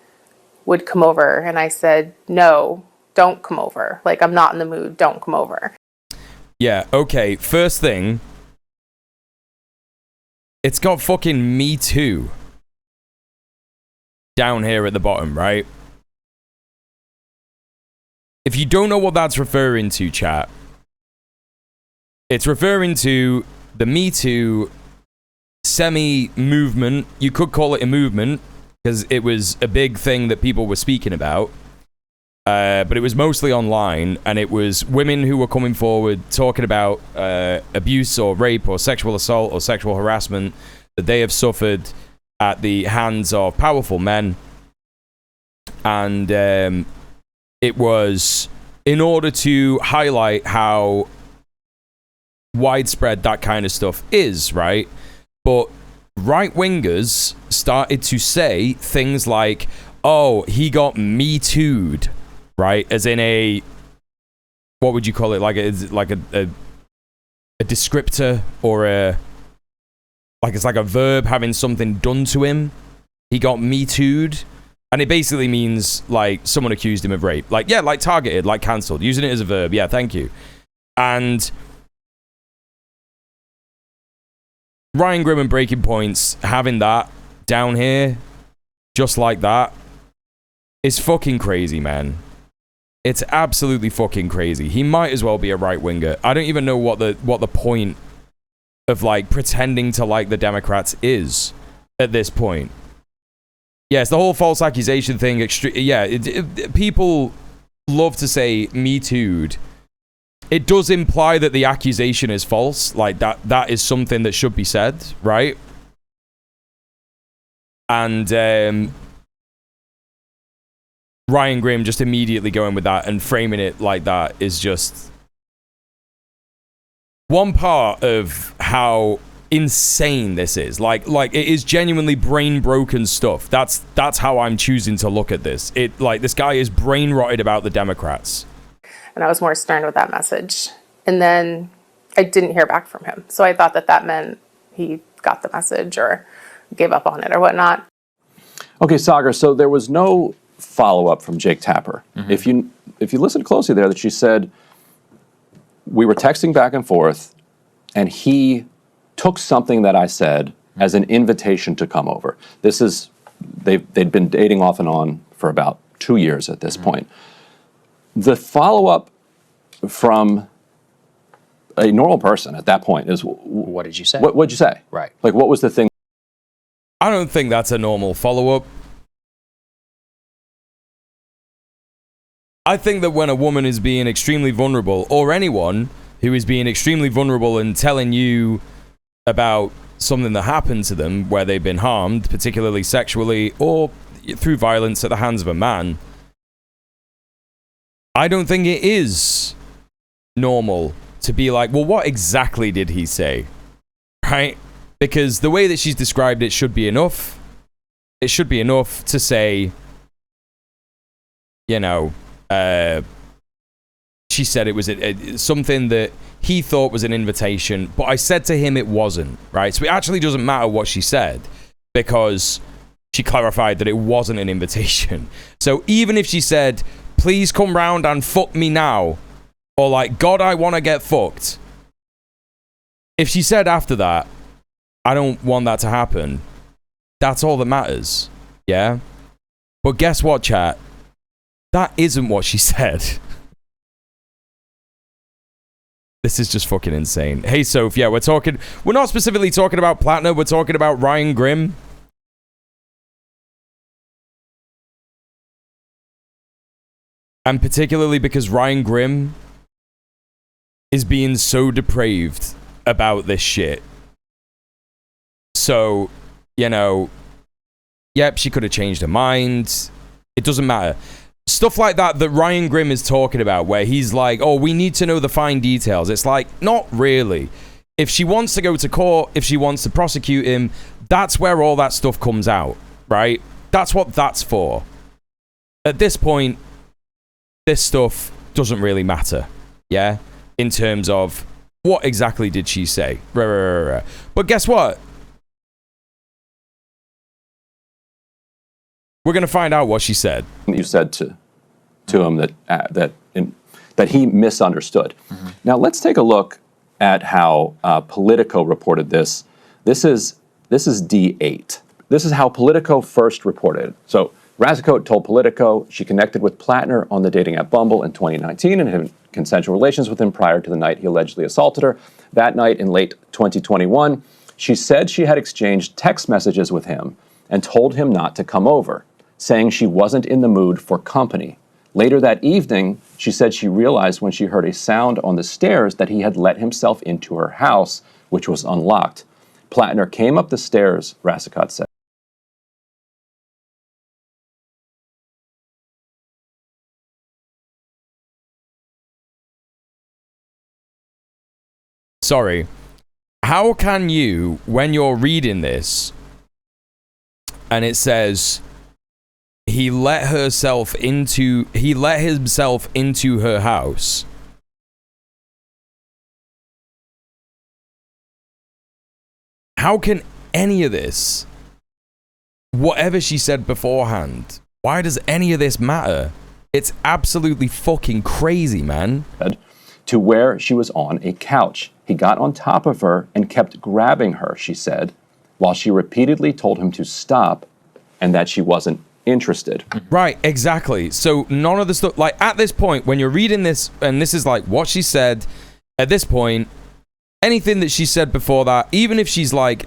would come over, and I said, no, don't come over. Like, I'm not in the mood, don't come over. Yeah, okay, first thing, it's got fucking Me Too down here at the bottom, right? If you don't know what that's referring to, chat, it's referring to the Me Too semi-movement. You could call it a movement, because it was a big thing that people were speaking about. But it was mostly online, and it was women who were coming forward talking about abuse or rape or sexual assault or sexual harassment that they have suffered at the hands of powerful men. And it was in order to highlight how widespread that kind of stuff is, right? But right-wingers started to say things like, oh, he got Me Too'd, right? As in a, what would you call it? Like a descriptor, or it's like a verb having something done to him. He got Me Too'd. And it basically means, like, someone accused him of rape. Like, yeah, like targeted, like cancelled. Using it as a verb. Yeah, thank you. And Ryan Grimm and Breaking Points having that down here, just like that, is fucking crazy, man. It's absolutely fucking crazy. He might as well be a right-winger. I don't even know what the point of, like, pretending to like the Democrats is at this point. Yes, the whole false accusation thing. People love to say Me Too'd. It does imply that the accusation is false. Like, that is something that should be said, right? And Ryan Grimm just immediately going with that and framing it like that is just one part of how insane this is. Like it is genuinely brain broken stuff. That's how I'm choosing to look at this. This guy is brain rotted about the Democrats. And I was more stern with that message. And then I didn't hear back from him. So I thought that meant he got the message or gave up on it or whatnot. Okay, Sagar, so there was no follow-up from Jake Tapper. Mm-hmm. If you listen closely there, that she said, we were texting back and forth, and he took something that I said as an invitation to come over. They'd been dating off and on for about 2 years at this point. The follow-up from a normal person at that point is, what did you say? What'd you say? Right. Like, what was the thing? I don't think that's a normal follow-up. I think that when a woman is being extremely vulnerable, or anyone who is being extremely vulnerable and telling you about something that happened to them where they've been harmed, particularly sexually or through violence at the hands of a man, I don't think it is normal to be like, well, what exactly did he say? Right? Because the way that she's described it should be enough. It should be enough to say, she said it was something that he thought was an invitation, but I said to him it wasn't, right? So it actually doesn't matter what she said, because she clarified that it wasn't an invitation. So even if she said, please come round and fuck me now, or like, God, I want to get fucked, if she said after that, I don't want that to happen, that's all that matters, yeah? But guess what, chat? That isn't what she said. This is just fucking insane. Hey, Soph, yeah, we're not specifically talking about Platner, we're talking about Ryan Grimm. And particularly because Ryan Grimm is being so depraved about this shit. So, you know, yep, she could have changed her mind. It doesn't matter. Stuff like that Ryan Grimm is talking about, where he's like, oh, we need to know the fine details. It's like, not really. If she wants to go to court, if she wants to prosecute him, that's where all that stuff comes out, right? That's what that's for. At this point, this stuff doesn't really matter, yeah? In terms of what exactly did she say. But guess what? We're going to find out what she said. You said to him that he misunderstood. Now let's take a look at how Politico reported this. This is D8. This is how Politico first reported. So Razacote told Politico she connected with Platner on the dating app Bumble in 2019 and had consensual relations with him prior to the night he allegedly assaulted her. That night in late 2021, she said she had exchanged text messages with him and told him not to come over, saying she wasn't in the mood for company. Later that evening, she said she realized when she heard a sound on the stairs that he had let himself into her house, which was unlocked. Platner came up the stairs, Razacote said. Sorry. How can you, when you're reading this, and it says he let himself into her house. How can any of this, whatever she said beforehand, why does any of this matter? It's absolutely fucking crazy, man. To where she was on a couch. He got on top of her and kept grabbing her, she said, while she repeatedly told him to stop and that she wasn't interested. Right, exactly. So none of the stuff, like at this point, when you're reading this, and this is like what she said, at this point, anything that she said before that, even if she's like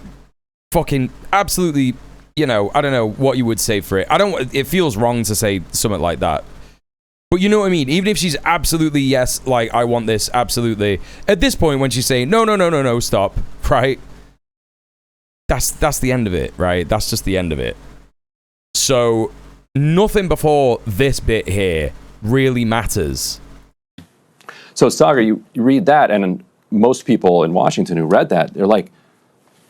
fucking absolutely, you know, I don't know what you would say for it. It feels wrong to say something like that. But you know what I mean? Even if she's absolutely, yes, like, I want this, absolutely. At this point, when she's saying, no, stop, right? That's the end of it, right? That's just the end of it. So, nothing before this bit here really matters. So, Sagar, you read that, and most people in Washington who read that, they're like,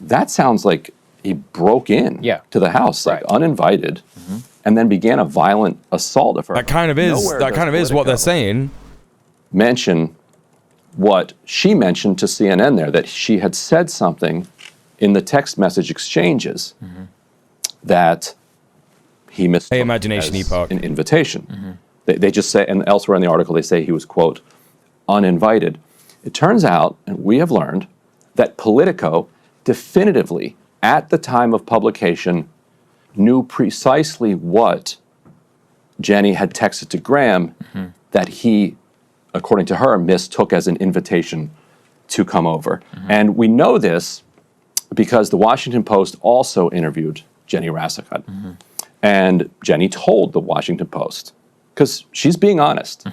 that sounds like he broke in to the house, like uninvited. And then began a violent assault of her. That kind of is what they're saying. Mention what she mentioned to CNN there, that she had said something in the text message exchanges that he mistook imagination as epoch. an invitation. They just say, and elsewhere in the article they say he was, quote, uninvited. It turns out, and we have learned, that Politico definitively, at the time of publication, knew precisely what Jenny had texted to Graham that he, according to her, mistook as an invitation to come over. And we know this because the Washington Post also interviewed Jenny Razacote. And Jenny told the Washington Post, because she's being honest.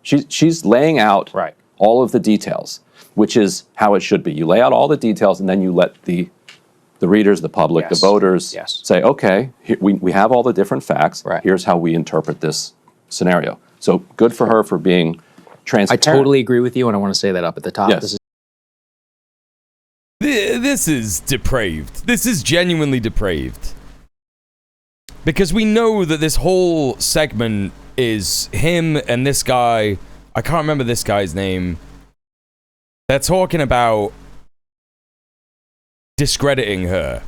She's laying out all of the details, which is how it should be. You lay out all the details and then you let the readers, the public, the voters say, okay, here, we have all the different facts. Here's how we interpret this scenario. So good for her for being transparent. I totally agree with you, and I want to say that up at the top. Yes. This is depraved. This is genuinely depraved. Because we know that this whole segment is him and this guy. I can't remember this guy's name. They're talking about discrediting her.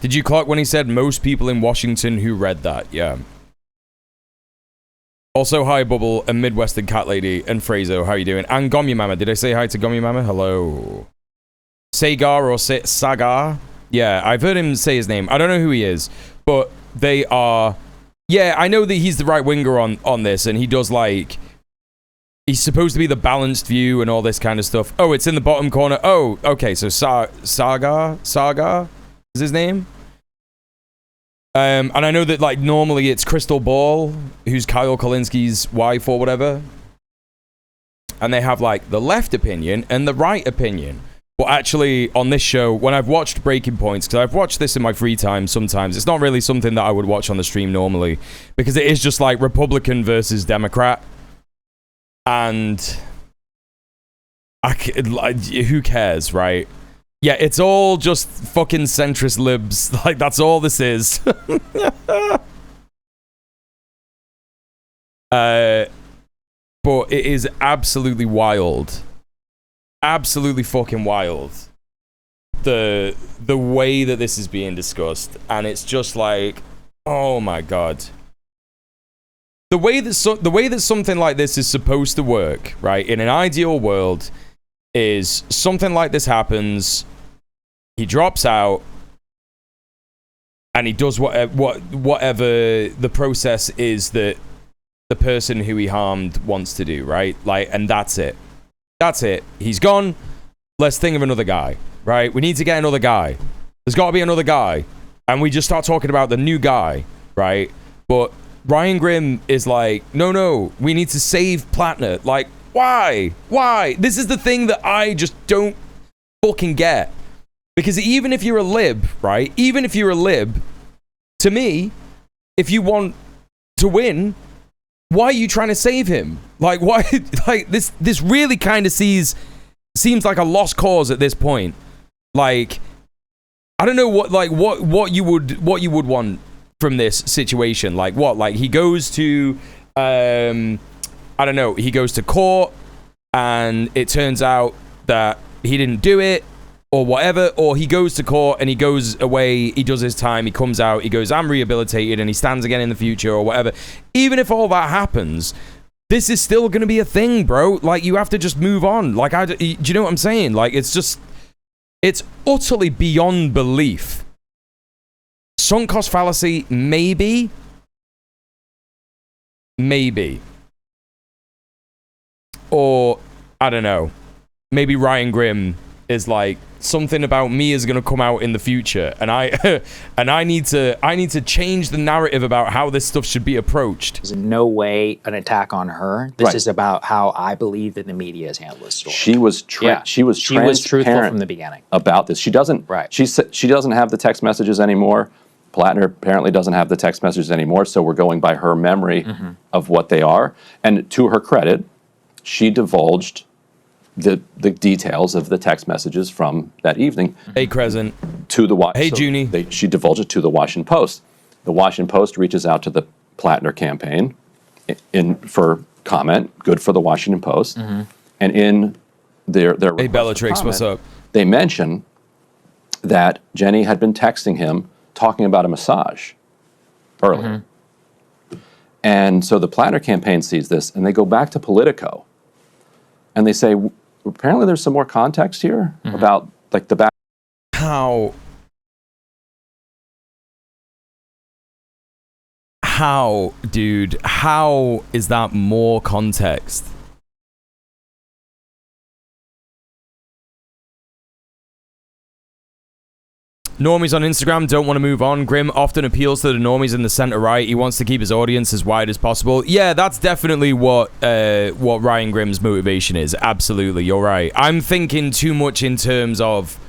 Did you clock when he said most people in Washington who read that? Yeah. Also, hi, Bubble, and Midwestern Cat Lady, and Frazo, how you doing? And Gommy Mama. Did I say hi to Gommy Mama? Hello. Sagar or Sagar? Yeah, I've heard him say his name. I don't know who he is, but they are... Yeah, I know that he's the right winger on this, and he does, like... He's supposed to be the balanced view and all this kind of stuff. Oh, it's in the bottom corner. Oh, okay, so Sagar is his name? And I know that, like, normally it's Crystal Ball, who's Kyle Kalinski's wife or whatever. And they have, like, the left opinion and the right opinion. But actually, on this show, when I've watched Breaking Points, because I've watched this in my free time sometimes, it's not really something that I would watch on the stream normally. Because it is just, like, Republican versus Democrat. And who cares, right? Yeah, it's all just fucking centrist libs. Like, that's all this is. But it is absolutely wild. Absolutely fucking wild. The way that this is being discussed. And it's just like, oh my god. The way that something like this is supposed to work, right? In an ideal world, is something like this happens, he drops out, and he does whatever the process is that the person who he harmed wants to do, right? Like, and that's it. That's it. He's gone. Let's think of another guy, right? We need to get another guy. There's got to be another guy. And we just start talking about the new guy, right? But Ryan Grimm is like, no, we need to save Platner. Like, why? This is the thing that I just don't fucking get. Because even if you're a lib, right? Even if you're a lib, to me, if you want to win, why are you trying to save him? Like, why? Like, this really kind of seems like a lost cause at this point. Like, I don't know what you would want from this situation. Like, what? Like, he goes to I don't know, he goes to court and it turns out that he didn't do it or whatever, or he goes to court and he goes away, he does his time, he comes out, he goes, I'm rehabilitated, and he stands again in the future or whatever. Even if all that happens, this is still going to be a thing, bro. Like, you have to just move on. Like, do you know what I'm saying? Like, it's utterly beyond belief. Sunk cost fallacy, maybe. Or, I don't know, maybe Ryan Grimm is like, something about me is going to come out in the future, and I need to change the narrative about how this stuff should be approached. There's in no way an attack on her. This is about how I believe that the media has handled this story. She was truthful from the beginning about this. She doesn't. Right. She doesn't have the text messages anymore. Platner apparently doesn't have the text messages anymore, so we're going by her memory of what they are. And to her credit, she divulged the details of the text messages from that evening. Hey, Crescent. To the Hey, Junie. She divulged it to the Washington Post. The Washington Post reaches out to the Platner campaign for comment. Good for the Washington Post. And in their Hey, Bellatrix, what's up? They mention that Jenny had been texting him talking about a massage earlier. And so the Platner campaign sees this, and they go back to Politico, and they say, apparently there's some more context here about, like, the back. How, dude? How is that more context? Normies on Instagram don't want to move on. Grimm often appeals to the normies in the center right. He wants to keep his audience as wide as possible. Yeah, that's definitely what Ryan Grimm's motivation is. Absolutely, you're right. I'm thinking too much in terms of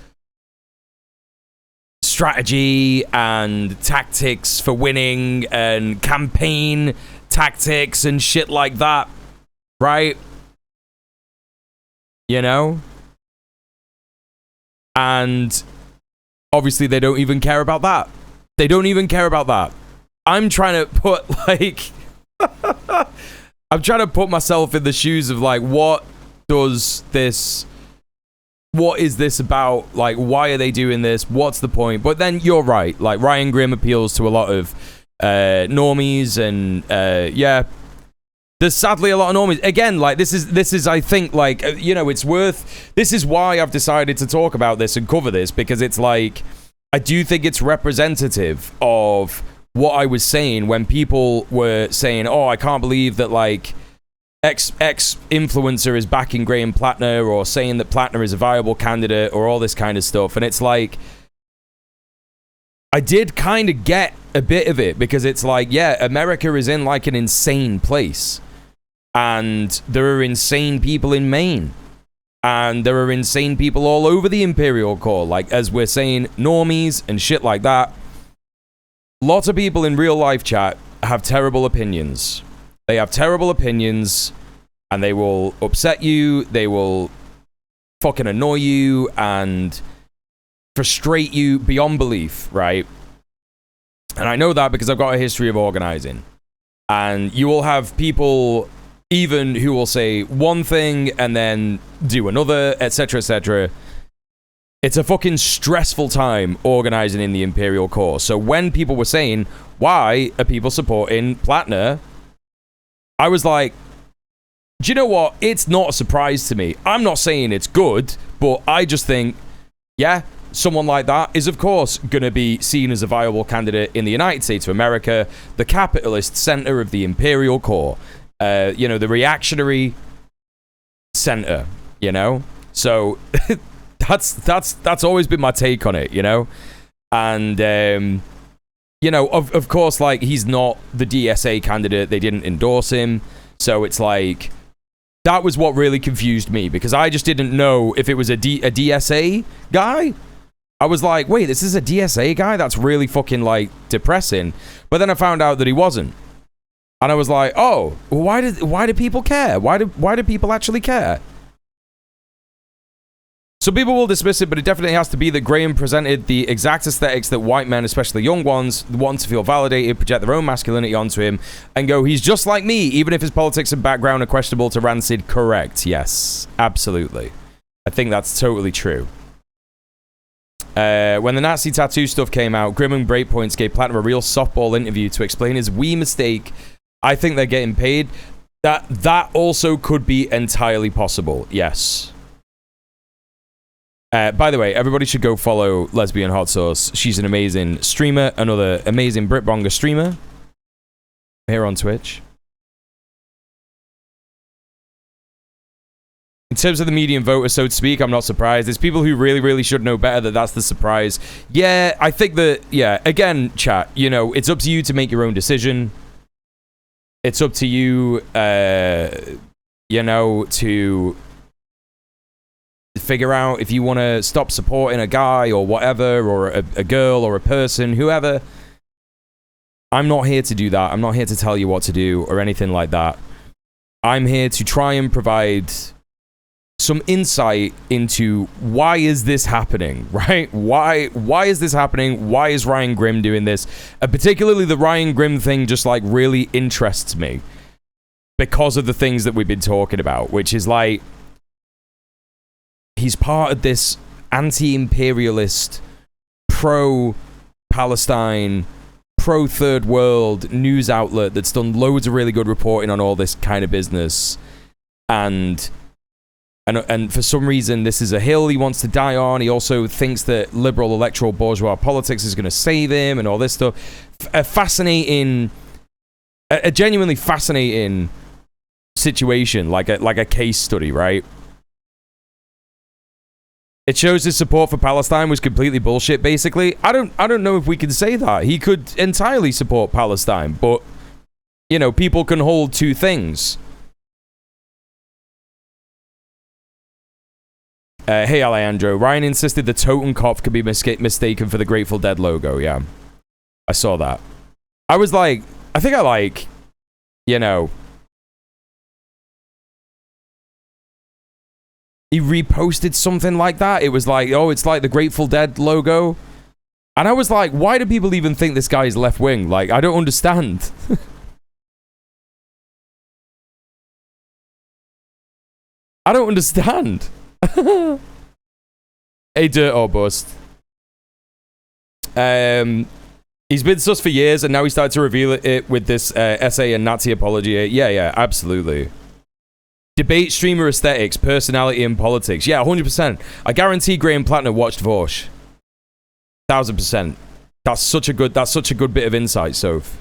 strategy and tactics for winning and campaign tactics and shit like that, right? You know? And obviously, they don't even care about that. They don't even care about that. I'm trying to put, like... I'm trying to put myself in the shoes of, like, what is this about? Like, why are they doing this? What's the point? But then you're right. Like, Ryan Grimm appeals to a lot of normies, and, yeah... There's sadly a lot of normies. Again, like, this is, I think, like, you know, it's worth... This is why I've decided to talk about this and cover this, because it's like, I do think it's representative of what I was saying when people were saying, oh, I can't believe that, like, X influencer is backing Graham Platner, or saying that Platner is a viable candidate, or all this kind of stuff. And it's like, I did kind of get a bit of it, because it's like, yeah, America is in like an insane place. And there are insane people in Maine. And there are insane people all over the Imperial Core. Like, as we're saying, normies and shit like that. Lots of people in real life chat have terrible opinions. They have terrible opinions, and they will upset you. They will fucking annoy you and frustrate you beyond belief, right? And I know that because I've got a history of organizing. And you will have people even who will say one thing and then do another, etc., etc. It's a fucking stressful time organizing in the Imperial Core. So when people were saying, why are people supporting Platner? I was like, do you know what? It's not a surprise to me. I'm not saying it's good, but I just think, yeah, someone like that is, of course, going to be seen as a viable candidate in the United States of America, the capitalist center of the Imperial Core. You know, the reactionary center, you know? So that's always been my take on it, you know? And, you know, of course, like, he's not the DSA candidate. They didn't endorse him. So it's like, that was what really confused me, because I just didn't know if it was a DSA guy. I was like, wait, this is a DSA guy? That's really fucking, like, depressing. But then I found out that he wasn't. And I was like, oh, why do people care? Why do people actually care? So people will dismiss it, but it definitely has to be that Graham presented the exact aesthetics that white men, especially young ones, want to feel validated, project their own masculinity onto him, and go, he's just like me, even if his politics and background are questionable to rancid. Correct. Yes, absolutely. I think that's totally true. When the Nazi tattoo stuff came out, Grim and Breakpoints gave Platner a real softball interview to explain his wee mistake. I think they're getting paid. That also could be entirely possible. Yes. By the way, everybody should go follow Lesbian Hot Sauce. She's an amazing streamer, another amazing Britbonger streamer here on Twitch. In terms of the median voter, so to speak, I'm not surprised. There's people who really, really should know better that's the surprise. Yeah, I think that, yeah, again, chat, you know, it's up to you to make your own decision. It's up to you, you know, to figure out if you want to stop supporting a guy or whatever, or a girl or a person, whoever. I'm not here to do that. I'm not here to tell you what to do or anything like that. I'm here to try and provide some insight into why is this happening, right? Why is this happening? Why is Ryan Grimm doing this? Particularly the Ryan Grimm thing just, like, really interests me because of the things that we've been talking about, which is like, he's part of this anti-imperialist, pro-Palestine, pro-third world news outlet that's done loads of really good reporting on all this kind of business. And for some reason, this is a hill he wants to die on. He also thinks that liberal electoral bourgeois politics is going to save him and all this stuff. A genuinely fascinating situation, like a case study, right? It shows his support for Palestine was completely bullshit, basically. I don't know if we can say that. He could entirely support Palestine, but, you know, people can hold two things. Hey, Alejandro. Ryan insisted the Totenkopf could be mistaken for the Grateful Dead logo. Yeah. I saw that. I was like, I think I like, you know, he reposted something like that. It was like, oh, it's like the Grateful Dead logo. And I was like, why do people even think this guy is left wing? Like, I don't understand. I don't understand. Hey, dirt or bust. He's been sus for years, and now he started to reveal it with this essay and Nazi apology. Yeah, absolutely. Debate streamer aesthetics, personality, and politics. Yeah, 100%. I guarantee Graham Platner watched Vosh. 1000%. That's such a good bit of insight, Soph.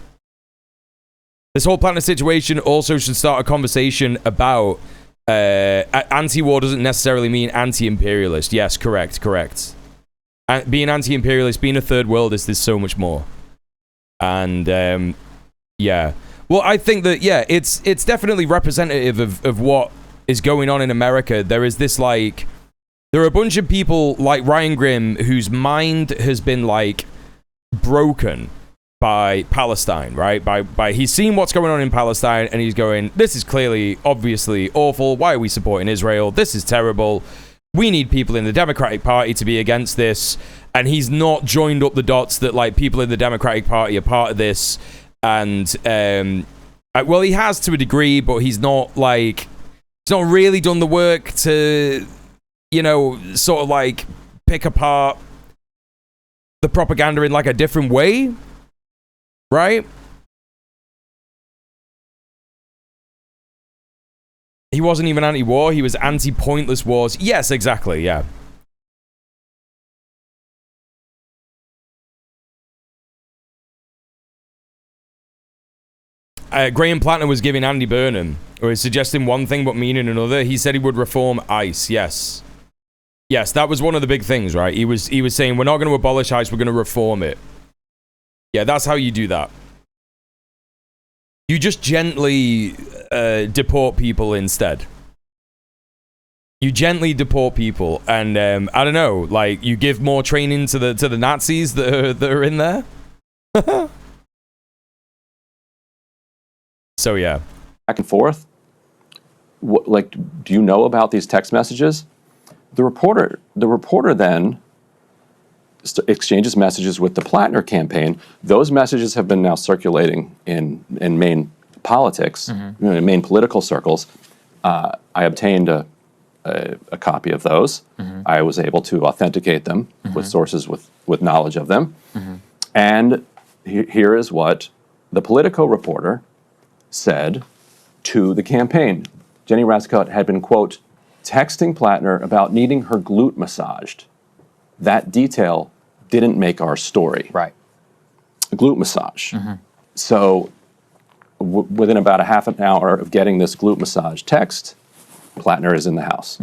This whole Platner situation also should start a conversation about anti-war doesn't necessarily mean anti-imperialist. Yes, correct. Being anti-imperialist, being a third worldist is so much more. And yeah, well, I think that it's definitely representative of what is going on in America. There is this like, there are a bunch of people like Ryan Grimm whose mind has been like broken by Palestine, right? By he's seen what's going on in Palestine and he's going, this is clearly, obviously awful. Why are we supporting Israel? This is terrible. We need people in the Democratic Party to be against this. And he's not joined up the dots that like people in the Democratic Party are part of this. And well, he has to a degree, but he's not like, he's not really done the work to, you know, sort of like pick apart the propaganda in like a different way. Right? He wasn't even anti-war, he was anti-pointless wars. Yes, exactly, yeah. Graham Platner was giving Andy Burnham, or was suggesting one thing but meaning another. He said he would reform ICE, yes. Yes, that was one of the big things, right? He was saying, we're not going to abolish ICE, we're going to reform it. Yeah, that's how you do that. You just gently deport people instead. You gently deport people, and I don't know, like you give more training to the Nazis that are in there. So yeah, back and forth. Like, do you know about these text messages? The reporter then exchanges messages with the Platner campaign. Those messages have been now circulating in Maine politics, in Maine political circles. I obtained a copy of those. I was able to authenticate them with sources with knowledge of them. And here is what the Politico reporter said to the campaign. Jenny Rascott had been, quote, texting Platner about needing her glute massaged. That detail didn't make our story. Right. Glute massage. So within about a half an hour of getting this glute massage text, Platner is in the house.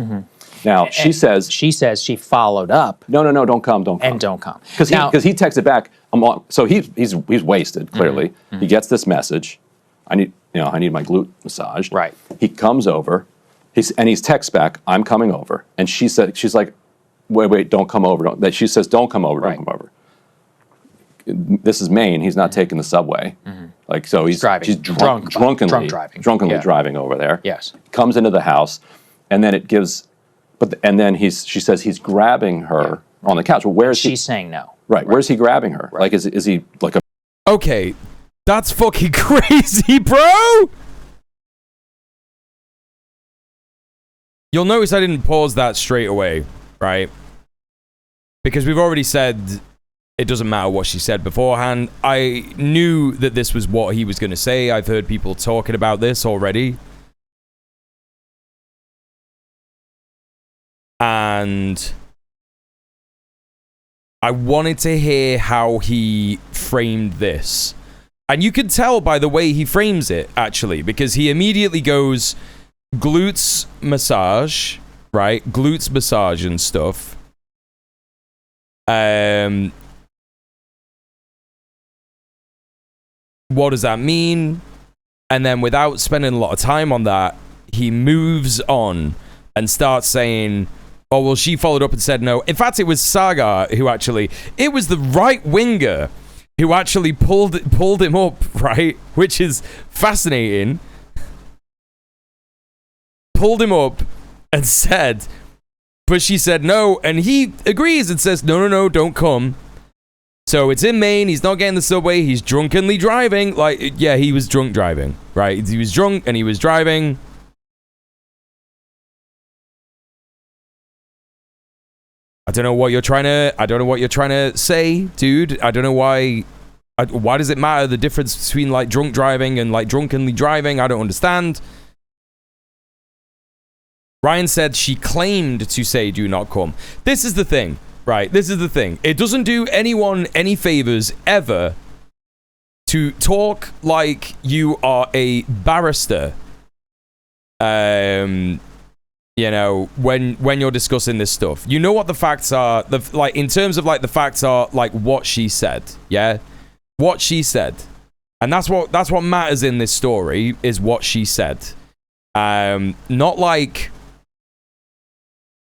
Now, she says she followed up. No, don't come. And don't come. Because he texted back, so he's wasted, clearly. He gets this message. I need my glute massaged. Right. He comes over, he's texts back, I'm coming over. And she's like, wait, don't come over. She says, don't come over, don't come over. This is Maine, he's not taking the subway. Like, so he's driving. She's drunkenly driving over there. Yes. Comes into the house, and then it gives, she says he's grabbing her on the couch. Well, where is She's saying no. Right. Where's he grabbing her? Like, is he like a... Okay, that's fucking crazy, bro! You'll notice I didn't pause that straight away, right? Because we've already said it doesn't matter what she said beforehand. I knew that this was what he was going to say. I've heard people talking about this already. And I wanted to hear how he framed this. And you can tell by the way he frames it, actually, because he immediately goes glutes massage, right? Glutes massage and stuff. What does that mean? And then without spending a lot of time on that, he moves on and starts saying, oh, well, she followed up and said no. In fact, it was Sagar who actually, it was the right winger who actually pulled him up, right? Which is fascinating. Pulled him up and said, but she said no, and he agrees and says, no, don't come. So it's in Maine, he's not getting the subway, he's drunkenly driving. Like, yeah, he was drunk driving, right? He was drunk and he was driving. I don't know what you're trying to say, dude. I don't know why does it matter, the difference between like drunk driving and like drunkenly driving? I don't understand. Ryan said she claimed to say do not come. This is the thing, right? This is the thing. It doesn't do anyone any favors ever to talk like you are a barrister. You know, when you're discussing this stuff, you know what the facts are. Like in terms of like the facts are like what she said. Yeah, what she said. And that's what matters in this story, is what she said. Not like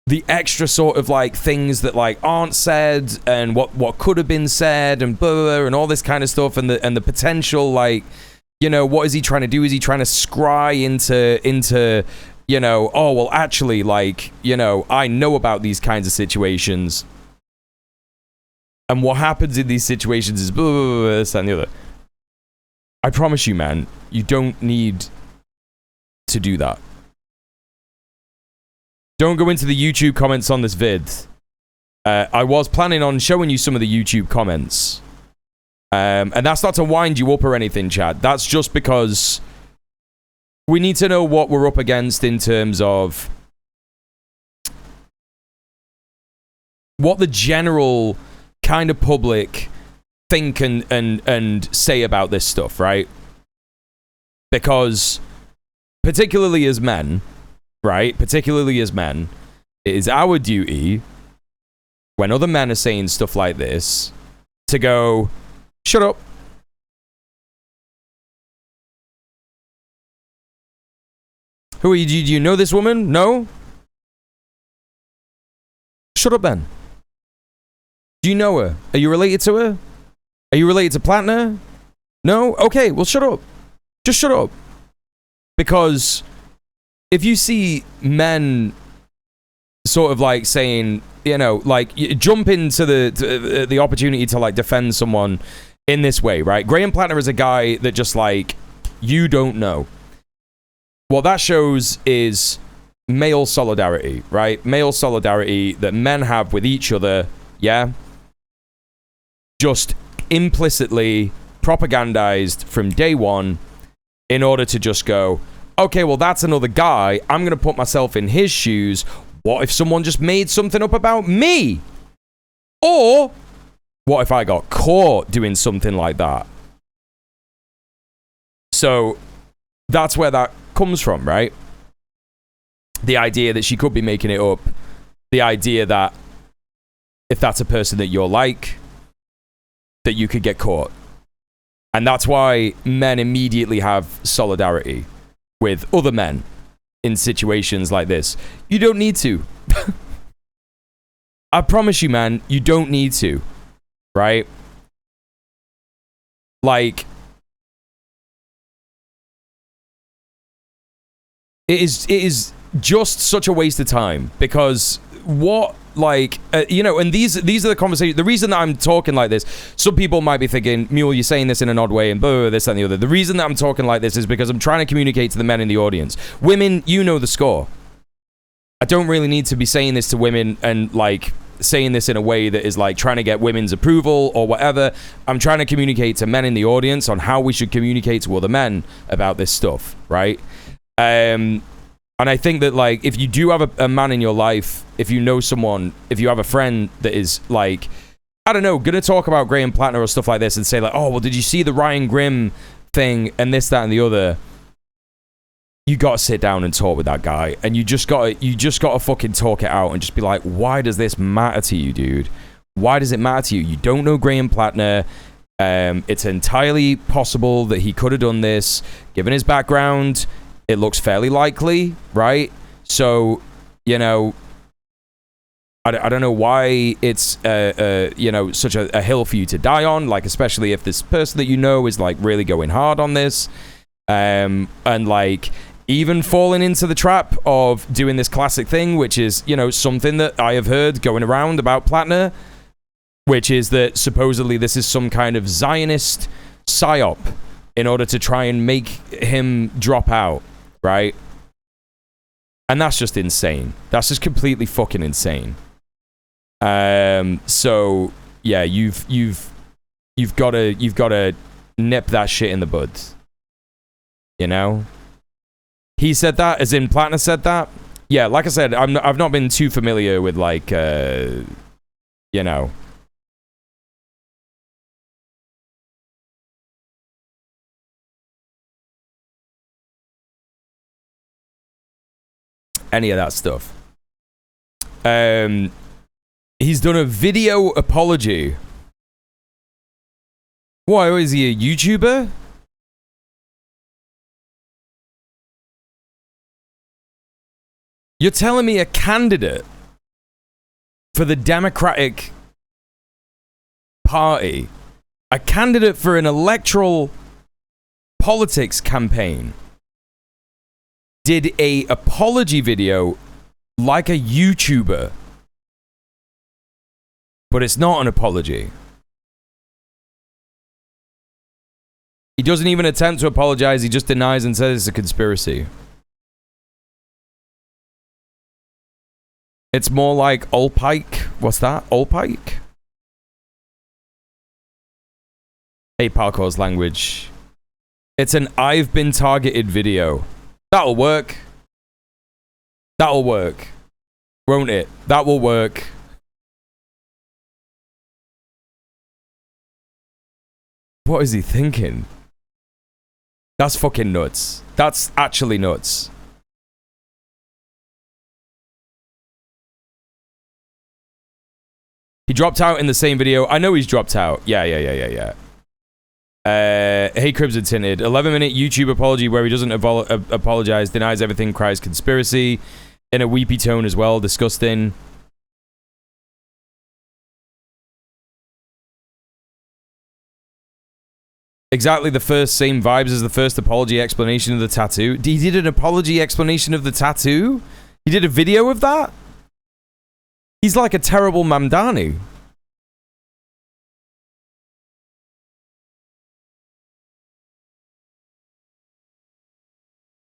the extra sort of like things that like aren't said and what could have been said and blah, blah, blah, and all this kind of stuff, and the potential, like, you know, what is he trying to do? Is he trying to scry into you know, oh well, actually, like, you know, I know about these kinds of situations, and what happens in these situations is blah, blah, blah, blah, this and the other. I promise you, man, you don't need to do that. Don't go into the YouTube comments on this vid. I was planning on showing you some of the YouTube comments. And that's not to wind you up or anything, Chad. That's just because we need to know what we're up against in terms of what the general kind of public think and say about this stuff, right? Because particularly as men, right? Particularly as men, it is our duty, when other men are saying stuff like this, to go, shut up. Who are you? Do you know this woman? No? Shut up then. Do you know her? Are you related to her? Are you related to Platner? No? Okay, well shut up. Just shut up. Because if you see men sort of like saying, you know, like jump into the opportunity to like defend someone in this way, right? Graham Platner is a guy that just like, you don't know. What that shows is male solidarity, right? Male solidarity that men have with each other, yeah? Just implicitly propagandized from day one in order to just go, okay, well, that's another guy. I'm going to put myself in his shoes. What if someone just made something up about me? Or what if I got caught doing something like that? So that's where that comes from, right? The idea that she could be making it up. The idea that if that's a person that you're like, that you could get caught. And that's why men immediately have solidarity with other men in situations like this. You don't need to. I promise you, man, you don't need to. Right? Like, it is just such a waste of time, because what, like, you know, and these are the conversations. The reason that I'm talking like this, some people might be thinking, Mule, you're saying this in an odd way, and blah, this and the other. The reason that I'm talking like this is because I'm trying to communicate to the men in the audience. Women, you know the score. I don't really need to be saying this to women and, like, saying this in a way that is, like, trying to get women's approval or whatever. I'm trying to communicate to men in the audience on how we should communicate to other men about this stuff, right? And I think that, like, if you do have a man in your life, if you know someone, if you have a friend that is, like, I don't know, gonna talk about Graham Platner or stuff like this and say, like, oh, well, did you see the Ryan Grimm thing and this, that, and the other? You gotta sit down and talk with that guy, and you just gotta fucking talk it out and just be like, why does this matter to you, dude? Why does it matter to you? You don't know Graham Platner. It's entirely possible that he could have done this, given his background. It looks fairly likely, right? So, you know, I don't know why it's, you know, such a hill for you to die on, like, especially if this person that you know is, like, really going hard on this. And, like, even falling into the trap of doing this classic thing, which is, you know, something that I have heard going around about Platner, which is that supposedly this is some kind of Zionist psyop in order to try and make him drop out. Right? And that's just insane. That's just completely fucking insane. So yeah, you've got to nip that shit in the bud. You know? He said that, as in Platner said that. Yeah, like I said, I've not been too familiar with, like, you know, any of that stuff. He's done a video apology Why, is he a YouTuber? You're telling me a candidate for the Democratic Party, a candidate for an electoral politics campaign, did a apology video like a YouTuber, but it's not an apology. He doesn't even attempt to apologize, he just denies and says it's a conspiracy. It's more like Olpike. What's that? Olpike? Hey, parkour's language. It's an I've been targeted video. That'll work. That'll work. Won't it? That will work. What is he thinking? That's fucking nuts. That's actually nuts. He dropped out in the same video. I know he's dropped out. Yeah. Hey, Cribs and Tinted. 11-minute YouTube apology where he doesn't apologize, denies everything, cries conspiracy. In a weepy tone as well. Disgusting. Exactly the same vibes as the first apology explanation of the tattoo. He did an apology explanation of the tattoo? He did a video of that? He's like a terrible Mamdani.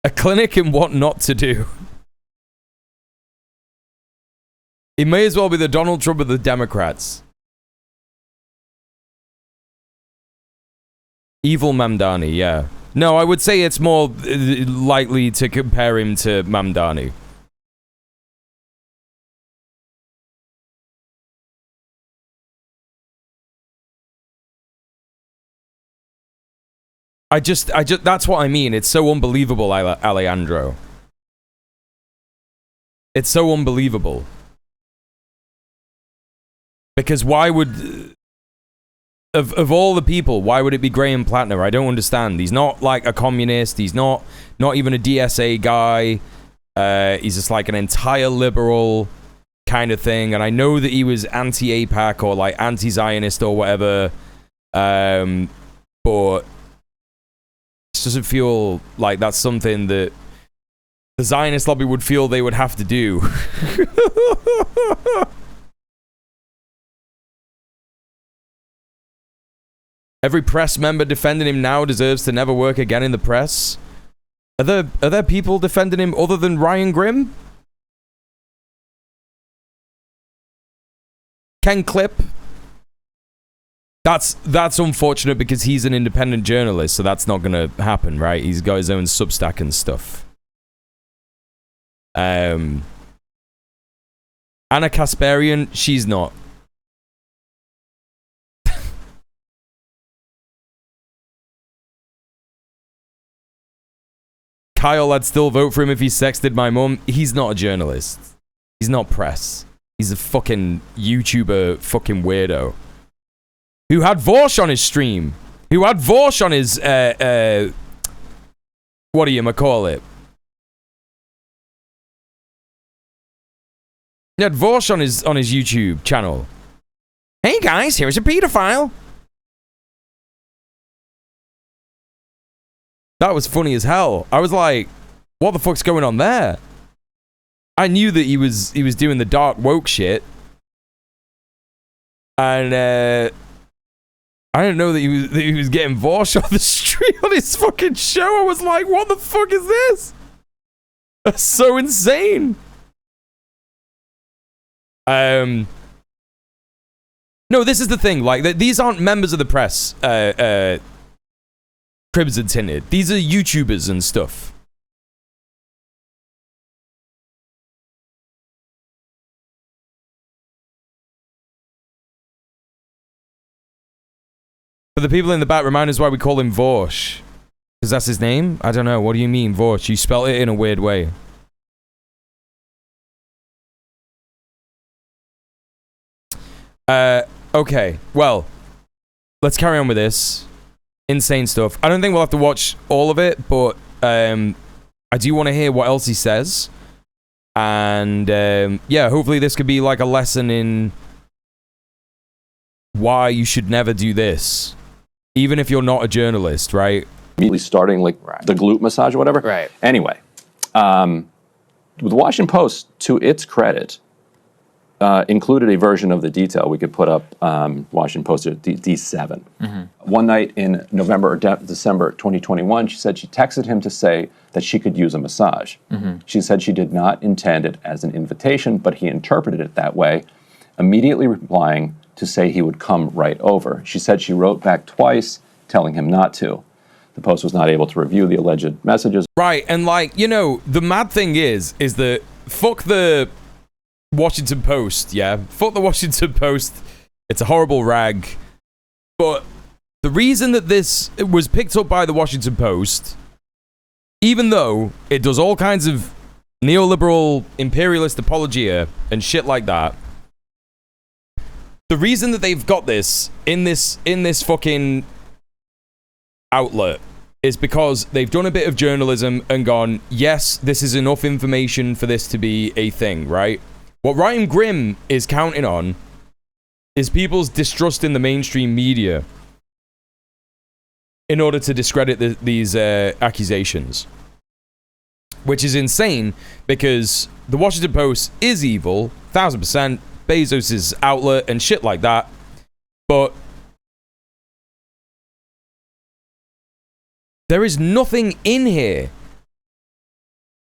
A clinic in what not to do. He may as well be the Donald Trump of the Democrats. Evil Mamdani, yeah. No, I would say it's more likely to compare him to Mamdani. I just, that's what I mean. It's so unbelievable, Alejandro. It's so unbelievable. Because why would, of all the people, why would it be Graham Platner? I don't understand. He's not like a communist. He's not even a DSA guy. He's just like an entire liberal kind of thing. And I know that he was anti-APAC or like anti-Zionist or whatever. But it doesn't feel like that's something that the Zionist lobby would feel they would have to do. Every press member defending him now deserves to never work again in the press. Are there people defending him other than Ryan Grimm? Ken Clip? That's unfortunate because he's an independent journalist, so that's not gonna happen, right? He's got his own Substack and stuff. Anna Kasparian, she's not. Kyle, I'd still vote for him if he sexted my mum. He's not a journalist. He's not press. He's a fucking YouTuber fucking weirdo. Who had Vorsh on his stream. Who had Vorsh on his, what do you call it? He had Vorsh on his YouTube channel. Hey guys, here's a pedophile. That was funny as hell. I was like, what the fuck's going on there? I knew that he was doing the dark woke shit. And I didn't know that he was getting Vorsh on the street on his fucking show. I was like, what the fuck is this? That's so insane. No, this is the thing. Like, these aren't members of the press. Cribs and Tinted. These are YouTubers and stuff. For the people in the back, remind us why we call him Vorsh. Because that's his name? I don't know. What do you mean, Vorsh? You spell it in a weird way. Okay. Well, let's carry on with this. Insane stuff. I don't think we'll have to watch all of it, but I do want to hear what else he says. And yeah, hopefully this could be like a lesson in why you should never do this, even if you're not a journalist, right? Immediately starting like the glute massage or whatever. Right. Anyway, with the Washington Post, to its credit, included a version of the detail. We could put up Washington Post at D7. One night in November or December 2021, she said she texted him to say that she could use a massage. She said she did not intend it as an invitation, but he interpreted it that way, immediately replying to say he would come right over. She said she wrote back twice, telling him not to. The Post was not able to review the alleged messages. Right, and like, you know, the mad thing is that fuck the Washington Post, yeah? Fuck the Washington Post. It's a horrible rag. But the reason that this was picked up by the Washington Post, even though it does all kinds of neoliberal imperialist apologia and shit like that, the reason that they've got this in this fucking outlet is because they've done a bit of journalism and gone, yes, this is enough information for this to be a thing, right? What Ryan Grimm is counting on is people's distrust in the mainstream media in order to discredit these accusations. Which is insane, because the Washington Post is evil, 1000%, Bezos' outlet and shit like that, but there is nothing in here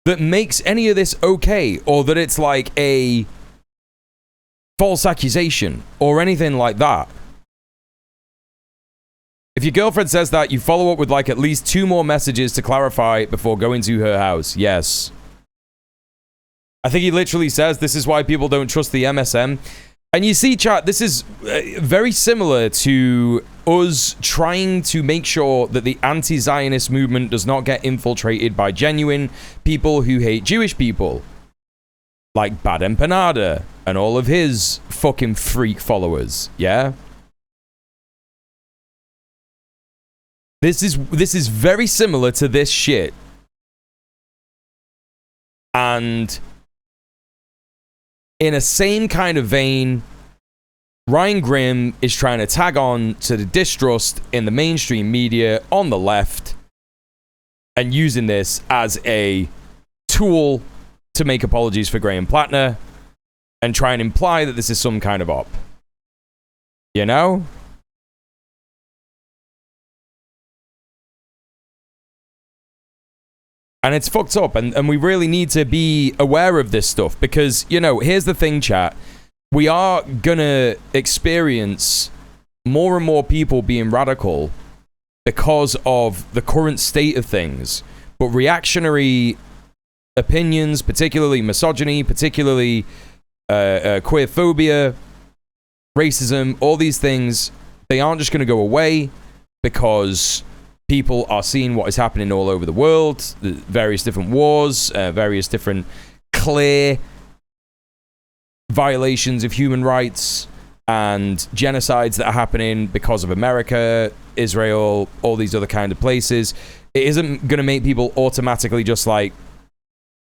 that makes any of this okay, or that it's like a false accusation or anything like that. If your girlfriend says that, you follow up with like at least 2 more messages to clarify before going to her house. Yes. I think he literally says this is why people don't trust the MSM. And you see, chat, this is very similar to us trying to make sure that the anti-Zionist movement does not get infiltrated by genuine people who hate Jewish people. Like Bad Empanada and all of his fucking freak followers, yeah? This is very similar to this shit. And in a same kind of vein, Ryan Grimm is trying to tag on to the distrust in the mainstream media on the left and using this as a tool to make apologies for Graham Platner and try and imply that this is some kind of op. You know? And it's fucked up, and we really need to be aware of this stuff, because, you know, here's the thing, chat. We are gonna experience more and more people being radical because of the current state of things. But reactionary opinions, particularly misogyny, particularly queerphobia, racism, all these things, they aren't just gonna go away because people are seeing what is happening all over the world, the various different wars, various different clear violations of human rights and genocides that are happening because of America, Israel, all these other kind of places. It isn't going to make people automatically just like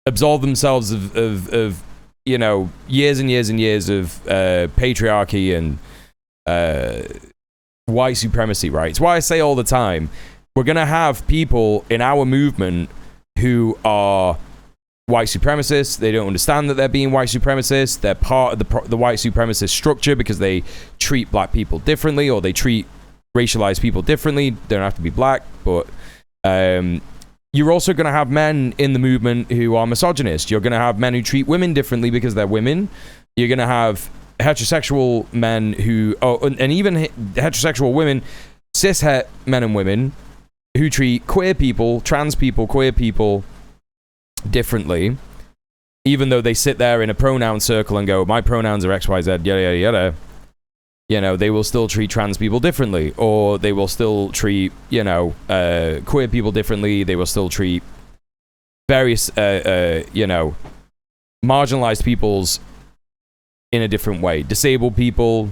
absolve themselves of you know, years and years and years of patriarchy and white supremacy, right? It's why I say all the time, we're going to have people in our movement who are white supremacists. They don't understand that they're being white supremacists. They're part of the white supremacist structure because they treat black people differently, or they treat racialized people differently. They don't have to be black, but you're also going to have men in the movement who are misogynist. You're going to have men who treat women differently because they're women. You're going to have heterosexual men who, and even heterosexual women, cis-het men and women, who treat queer people, trans people, queer people differently, even though they sit there in a pronoun circle and go, my pronouns are XYZ, yada, yada, yada. You know, they will still treat trans people differently, or they will still treat, you know, queer people differently. They will still treat various, you know, marginalized peoples in a different way, disabled people,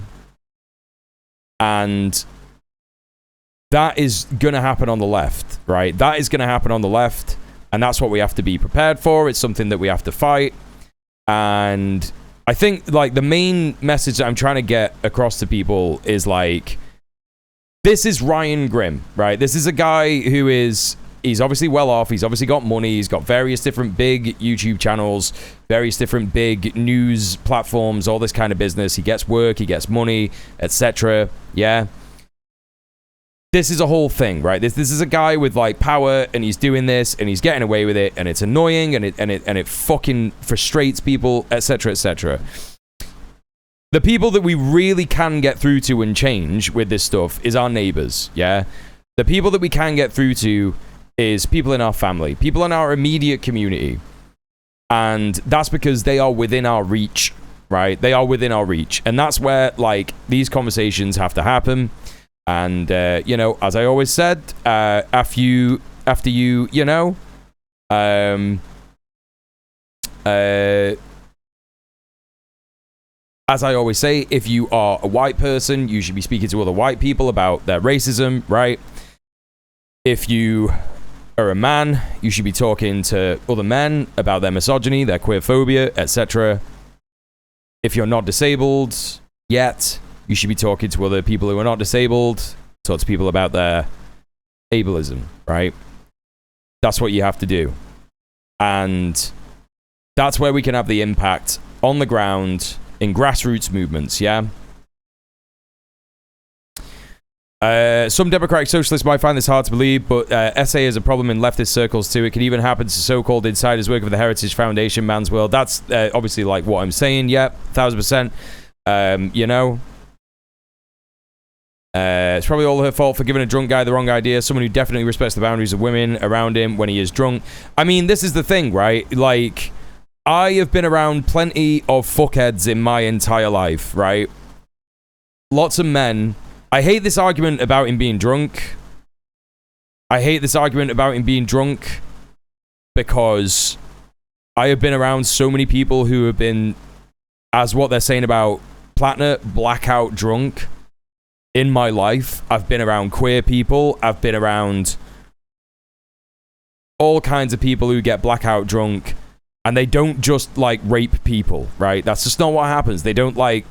and that is going to happen on the left, right? That is going to happen on the left, and that's what we have to be prepared for. It's something that we have to fight. And I think, like, the main message that I'm trying to get across to people is, like, this is Ryan Grimm, right? This is a guy who is, he's obviously well off. He's obviously got money. He's got various different big YouTube channels, various different big news platforms, all this kind of business. He gets work, he gets money, etc. Yeah. This is a whole thing, right? This is a guy with, like, power, and he's doing this, and he's getting away with it, and it's annoying, and it fucking frustrates people, etc., etc. The people that we really can get through to and change with this stuff is our neighbors, yeah? The people that we can get through to is people in our family, people in our immediate community. And that's because they are within our reach, right? They are within our reach. And that's where, like, these conversations have to happen. And, you know, as I always said, after you, you know, as I always say, if you are a white person, you should be speaking to other white people about their racism, right? If you are a man, you should be talking to other men about their misogyny, their queerphobia, etc. If you're not disabled yet, you should be talking to other people who are not disabled, talk to people about their ableism, right? That's what you have to do. And that's where we can have the impact on the ground in grassroots movements, yeah? Some Democratic Socialists might find this hard to believe, but SA is a problem in leftist circles too. It can even happen to so-called insiders working for the Heritage Foundation, man's world. That's obviously like what I'm saying, yeah, 1000%. You know? It's probably all her fault for giving a drunk guy the wrong idea. Someone who definitely respects the boundaries of women around him when he is drunk. I mean, this is the thing, right? Like, I have been around plenty of fuckheads in my entire life, right? Lots of men. I hate this argument about him being drunk. I hate this argument about him being drunk because I have been around so many people who have been, as what they're saying about Platner, blackout drunk in my life. I've been around queer people. I've been around all kinds of people who get blackout drunk. And they don't just, like, rape people, right? That's just not what happens. They don't, like,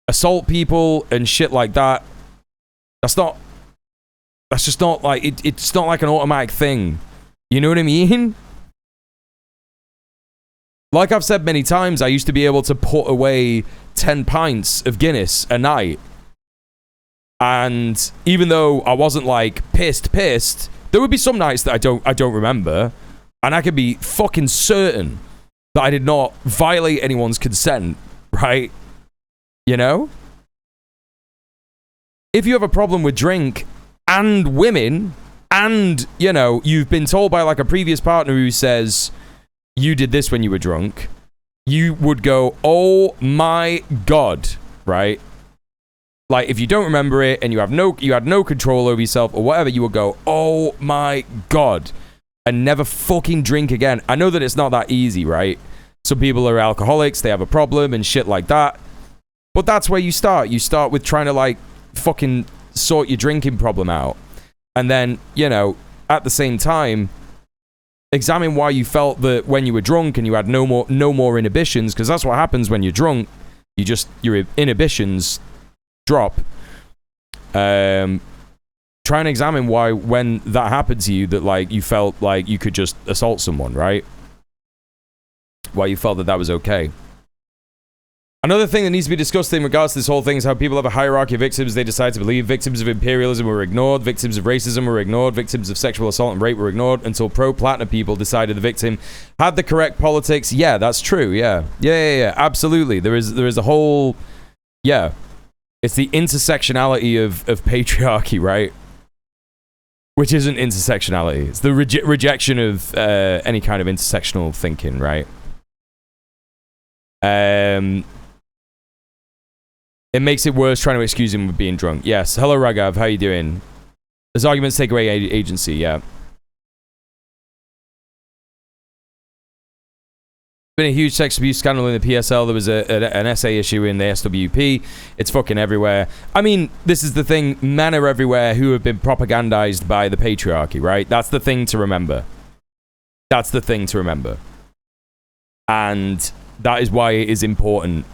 assault people and shit like that. That's just not, like, it's not like an automatic thing. You know what I mean? Like I've said many times, I used to be able to put away 10 pints of Guinness a night. And even though I wasn't, like, pissed, there would be some nights that I don't remember. And I could be fucking certain that I did not violate anyone's consent, right? You know? If you have a problem with drink and women, and, you know, you've been told by, like, a previous partner who says, you did this when you were drunk, you would go, oh my God, right? Like, if you don't remember it and you had no control over yourself or whatever, you would go, oh my God. And never fucking drink again. I know that it's not that easy, right? Some people are alcoholics, they have a problem and shit like that. But that's where you start. You start with trying to, like, fucking sort your drinking problem out. And then, you know, at the same time, examine why you felt that when you were drunk and you had no more inhibitions, because that's what happens when you're drunk. Your inhibitions drop. Try and examine why, when that happened to you, that, like, you felt like you could just assault someone, right? Why you felt that that was okay. Another thing that needs to be discussed in regards to this whole thing is how people have a hierarchy of victims they decide to believe. Victims of imperialism were ignored. Victims of racism were ignored. Victims of sexual assault and rape were ignored until pro-Platner people decided the victim had the correct politics. Yeah, that's true. Yeah. Absolutely. There is a whole... Yeah. It's the intersectionality of patriarchy, right? Which isn't intersectionality. It's the rejection of any kind of intersectional thinking, right? It makes it worse trying to excuse him with being drunk. Yes. Hello, Ragav. How you doing? Those arguments take away agency, yeah. Been a huge sex abuse scandal in the PSL. There was an essay issue in the SWP. It's fucking everywhere. I mean, this is the thing. Men are everywhere who have been propagandized by the patriarchy, right? That's the thing to remember. That's the thing to remember. And that is why it is important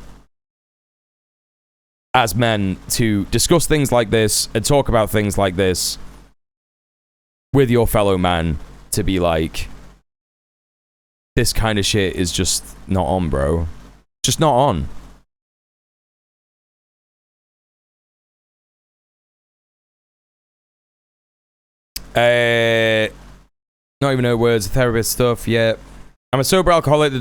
as men to discuss things like this and talk about things like this with your fellow man, to be like, this kind of shit is just not on, bro. Just not on. Not even know words. Therapist stuff. Yeah. I'm a sober alcoholic.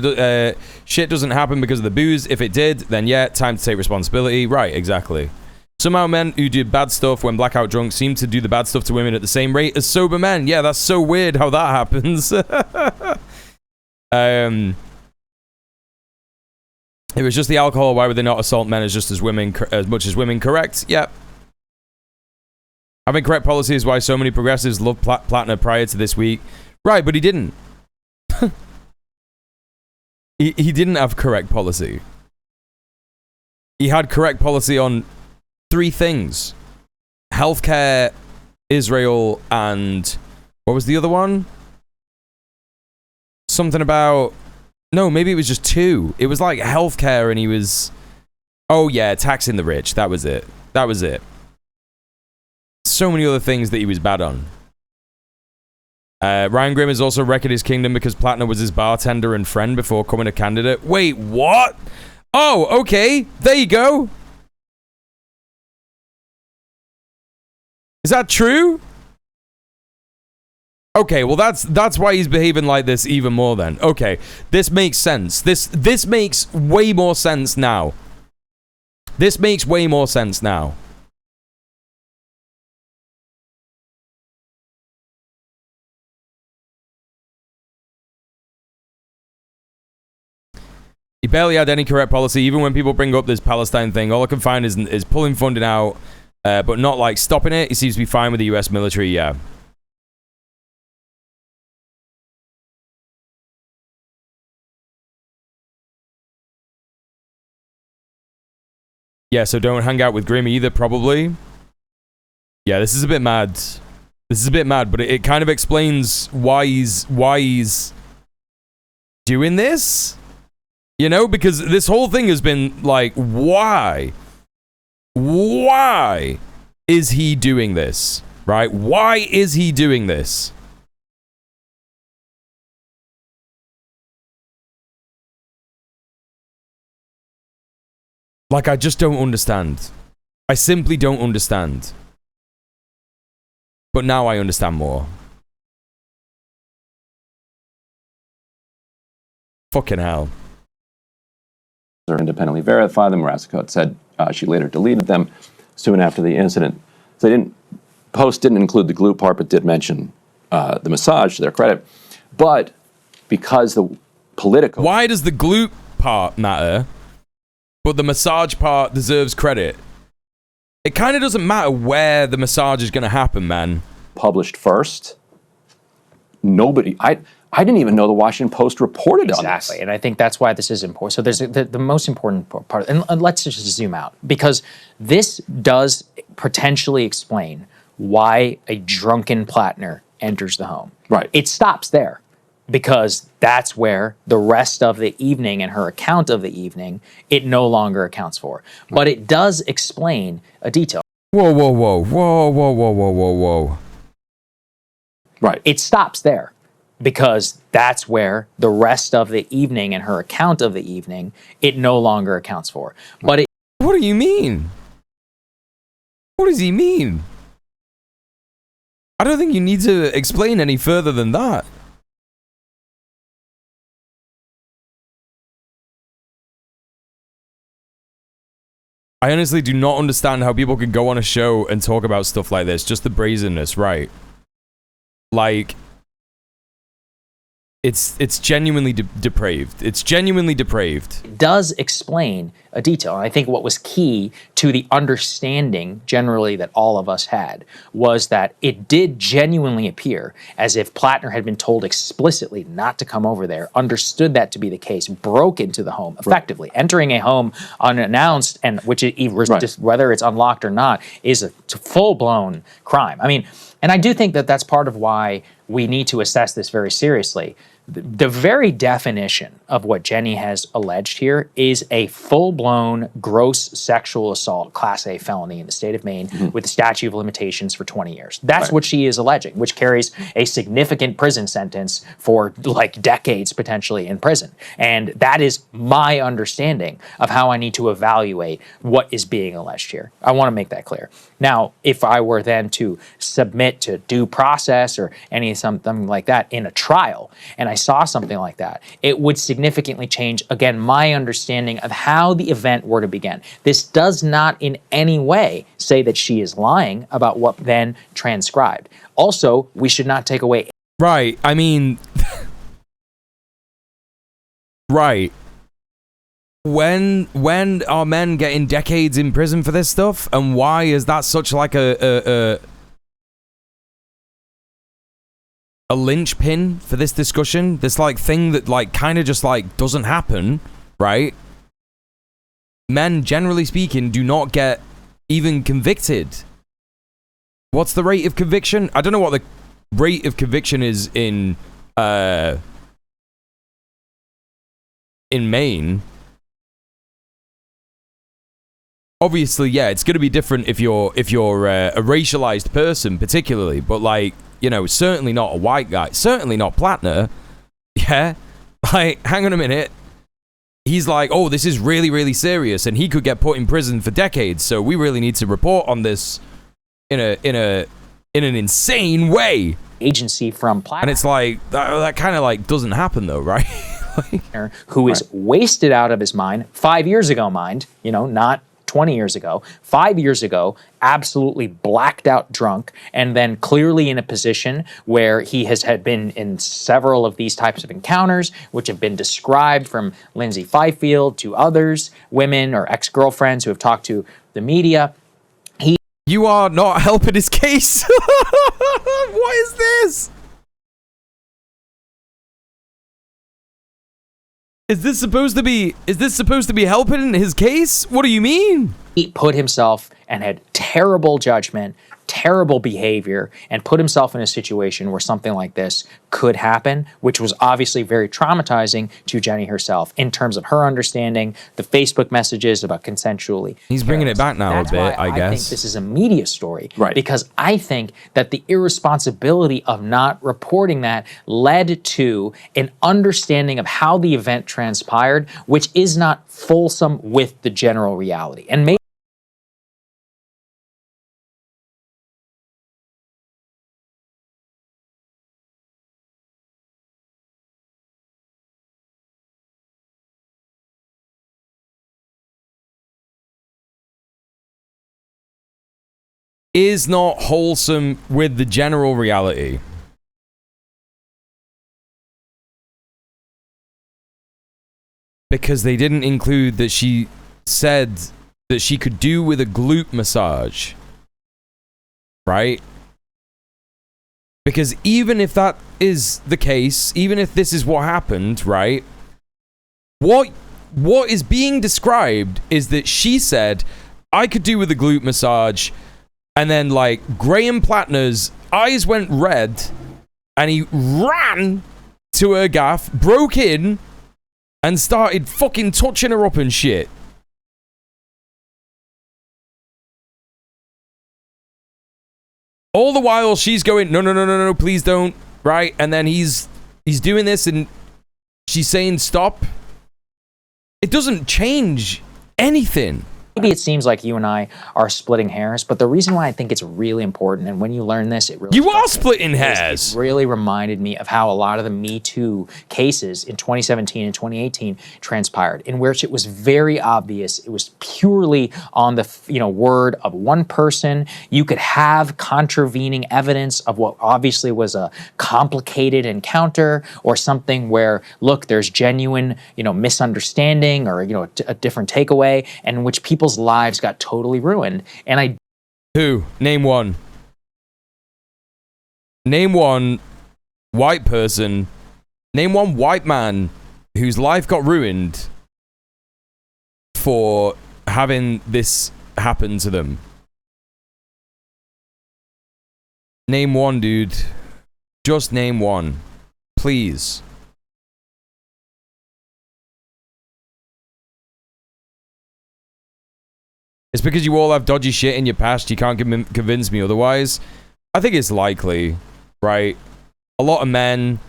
Shit doesn't happen because of the booze. If it did, then yeah, time to take responsibility. Right, exactly. Somehow men who do bad stuff when blackout drunk seem to do the bad stuff to women at the same rate as sober men. Yeah, that's so weird how that happens. If it was just the alcohol, why would they not assault men as just as women, as much as women? Correct. Yep. Having correct policy is why so many progressives loved Platner prior to this week. Right, but he didn't. he didn't have correct policy. He had correct policy on 3 things: healthcare, Israel, and what was the other one? Something about, no, maybe it was just 2. It was like healthcare, and he was, oh yeah, taxing the rich. That was it. That was it. So many other things that he was bad on. Ryan Grimm has also wrecked his kingdom because Platner was his bartender and friend before coming a candidate. Wait, what? Oh, okay. There you go. Is that true? Okay, well that's why he's behaving like this even more then. Okay, this makes sense. This makes way more sense now. This makes way more sense now. He barely had any correct policy. Even when people bring up this Palestine thing, all I can find is pulling funding out, but not like stopping it. He seems to be fine with the US military, yeah. Yeah, so don't hang out with Grimm either, probably. Yeah, this is a bit mad. This is a bit mad, but it kind of explains why he's doing this. You know, because this whole thing has been like, why? Why is he doing this? Right? Why is he doing this? Like, I just don't understand. I simply don't understand. But now I understand more. Fucking hell. Independently verify them. Marasco said she later deleted them soon after the incident. So they didn't, post didn't include the glute part, but did mention the massage to their credit. But because the political... Why does the glute part matter, but the massage part deserves credit? It kind of doesn't matter where the massage is going to happen, man. Published first. Nobody... I didn't even know the Washington Post reported on this. Exactly, and I think that's why this is important. So there's the most important part, and let's just zoom out, because this does potentially explain why a drunken Platner enters the home. Right. It stops there, because that's where the rest of the evening and her account of the evening, it no longer accounts for. But it does explain a detail. Whoa, whoa, whoa, whoa, whoa, whoa, whoa, whoa, whoa. Right. It stops there, because that's where the rest of the evening and her account of the evening, it no longer accounts for. But it... What do you mean? What does he mean? I don't think you need to explain any further than that. I honestly do not understand how people can go on a show and talk about stuff like this. Just the brazenness, right? Like... it's genuinely depraved. It's genuinely depraved. It does explain a detail. And I think what was key to the understanding generally that all of us had was that it did genuinely appear as if Platner had been told explicitly not to come over there, understood that to be the case, broke into the home effectively. Entering a home unannounced, and which just whether it's unlocked or not, is a full-blown crime. I mean, and I do think that that's part of why we need to assess this very seriously. The very definition of what Jenny has alleged here is a full-blown gross sexual assault, Class A felony in the state of Maine with a statute of limitations for 20 years. That's what she is alleging, which carries a significant prison sentence for like decades potentially in prison. And that is my understanding of how I need to evaluate what is being alleged here. I want to make that clear. Now, if I were then to submit to due process or something like that in a trial, and I saw something like that, it would significantly change, again, my understanding of how the event were to begin. This does not in any way say that she is lying about what then transcribed. Also, we should not take away... Right, I mean... right. When are men getting decades in prison for this stuff? And why is that such like a linchpin for this discussion? This like thing that like kind of just like doesn't happen, right? Men, generally speaking, do not get even convicted. What's the rate of conviction? I don't know what the rate of conviction is in Maine. Obviously, yeah, it's going to be different if you're a racialized person, particularly. But like, you know, certainly not a white guy. Certainly not Platner. Yeah, like, hang on a minute. He's like, oh, this is really, really serious, and he could get put in prison for decades. So we really need to report on this in an insane way. Agency from Platner. And it's like that kind of like doesn't happen though, right? Who is wasted out of his mind 5 years ago, mind, you know, not 20 years ago, 5 years ago, absolutely blacked out drunk, and then clearly in a position where he had been in several of these types of encounters, which have been described from Lindsay Fifield to others, women or ex-girlfriends who have talked to the media. You are not helping his case. What is this? Is this supposed to be helping his case? What do you mean? He put himself and had terrible judgment, terrible behavior, and put himself in a situation where something like this could happen, which was obviously very traumatizing to Jenny herself in terms of her understanding the Facebook messages about consensually. He's bringing it back now a bit, I guess. I think this is a media story, right? Because I think that the irresponsibility of not reporting that led to an understanding of how the event transpired, which is not fulsome with the general reality. And maybe is not wholesome with the general reality. Because they didn't include that she said that she could do with a glute massage. Right? Because even if that is the case, even if this is what happened, right? What is being described is that she said, I could do with a glute massage. And then, like, Graham Platner's eyes went red, and he ran to her gaff, broke in, and started fucking touching her up and shit. All the while, she's going, no, please don't, right? And then he's doing this, and she's saying stop. It doesn't change anything. Maybe it seems like you and I are splitting hairs, but the reason why I think it's really important, and when you learn this, it really You are struck me, splitting is hairs. it really reminded me of how a lot of the Me Too cases in 2017 and 2018 transpired, in which it was very obvious it was purely on the word of one person. You could have contravening evidence of what obviously was a complicated encounter or something where, look, there's genuine misunderstanding or a different takeaway, and in which people's lives got totally ruined. And I Who? Name one. Name one white person. Name one white man whose life got ruined for having this happen to them. Name one, dude. Just name one. Please. It's because you all have dodgy shit in your past. You can't convince me otherwise. I think it's likely, right? A lot of men,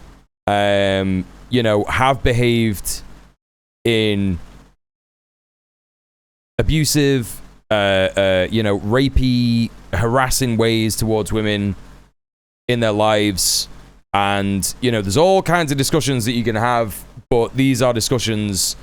have behaved in abusive, rapey, harassing ways towards women in their lives. And, there's all kinds of discussions that you can have, but these are discussions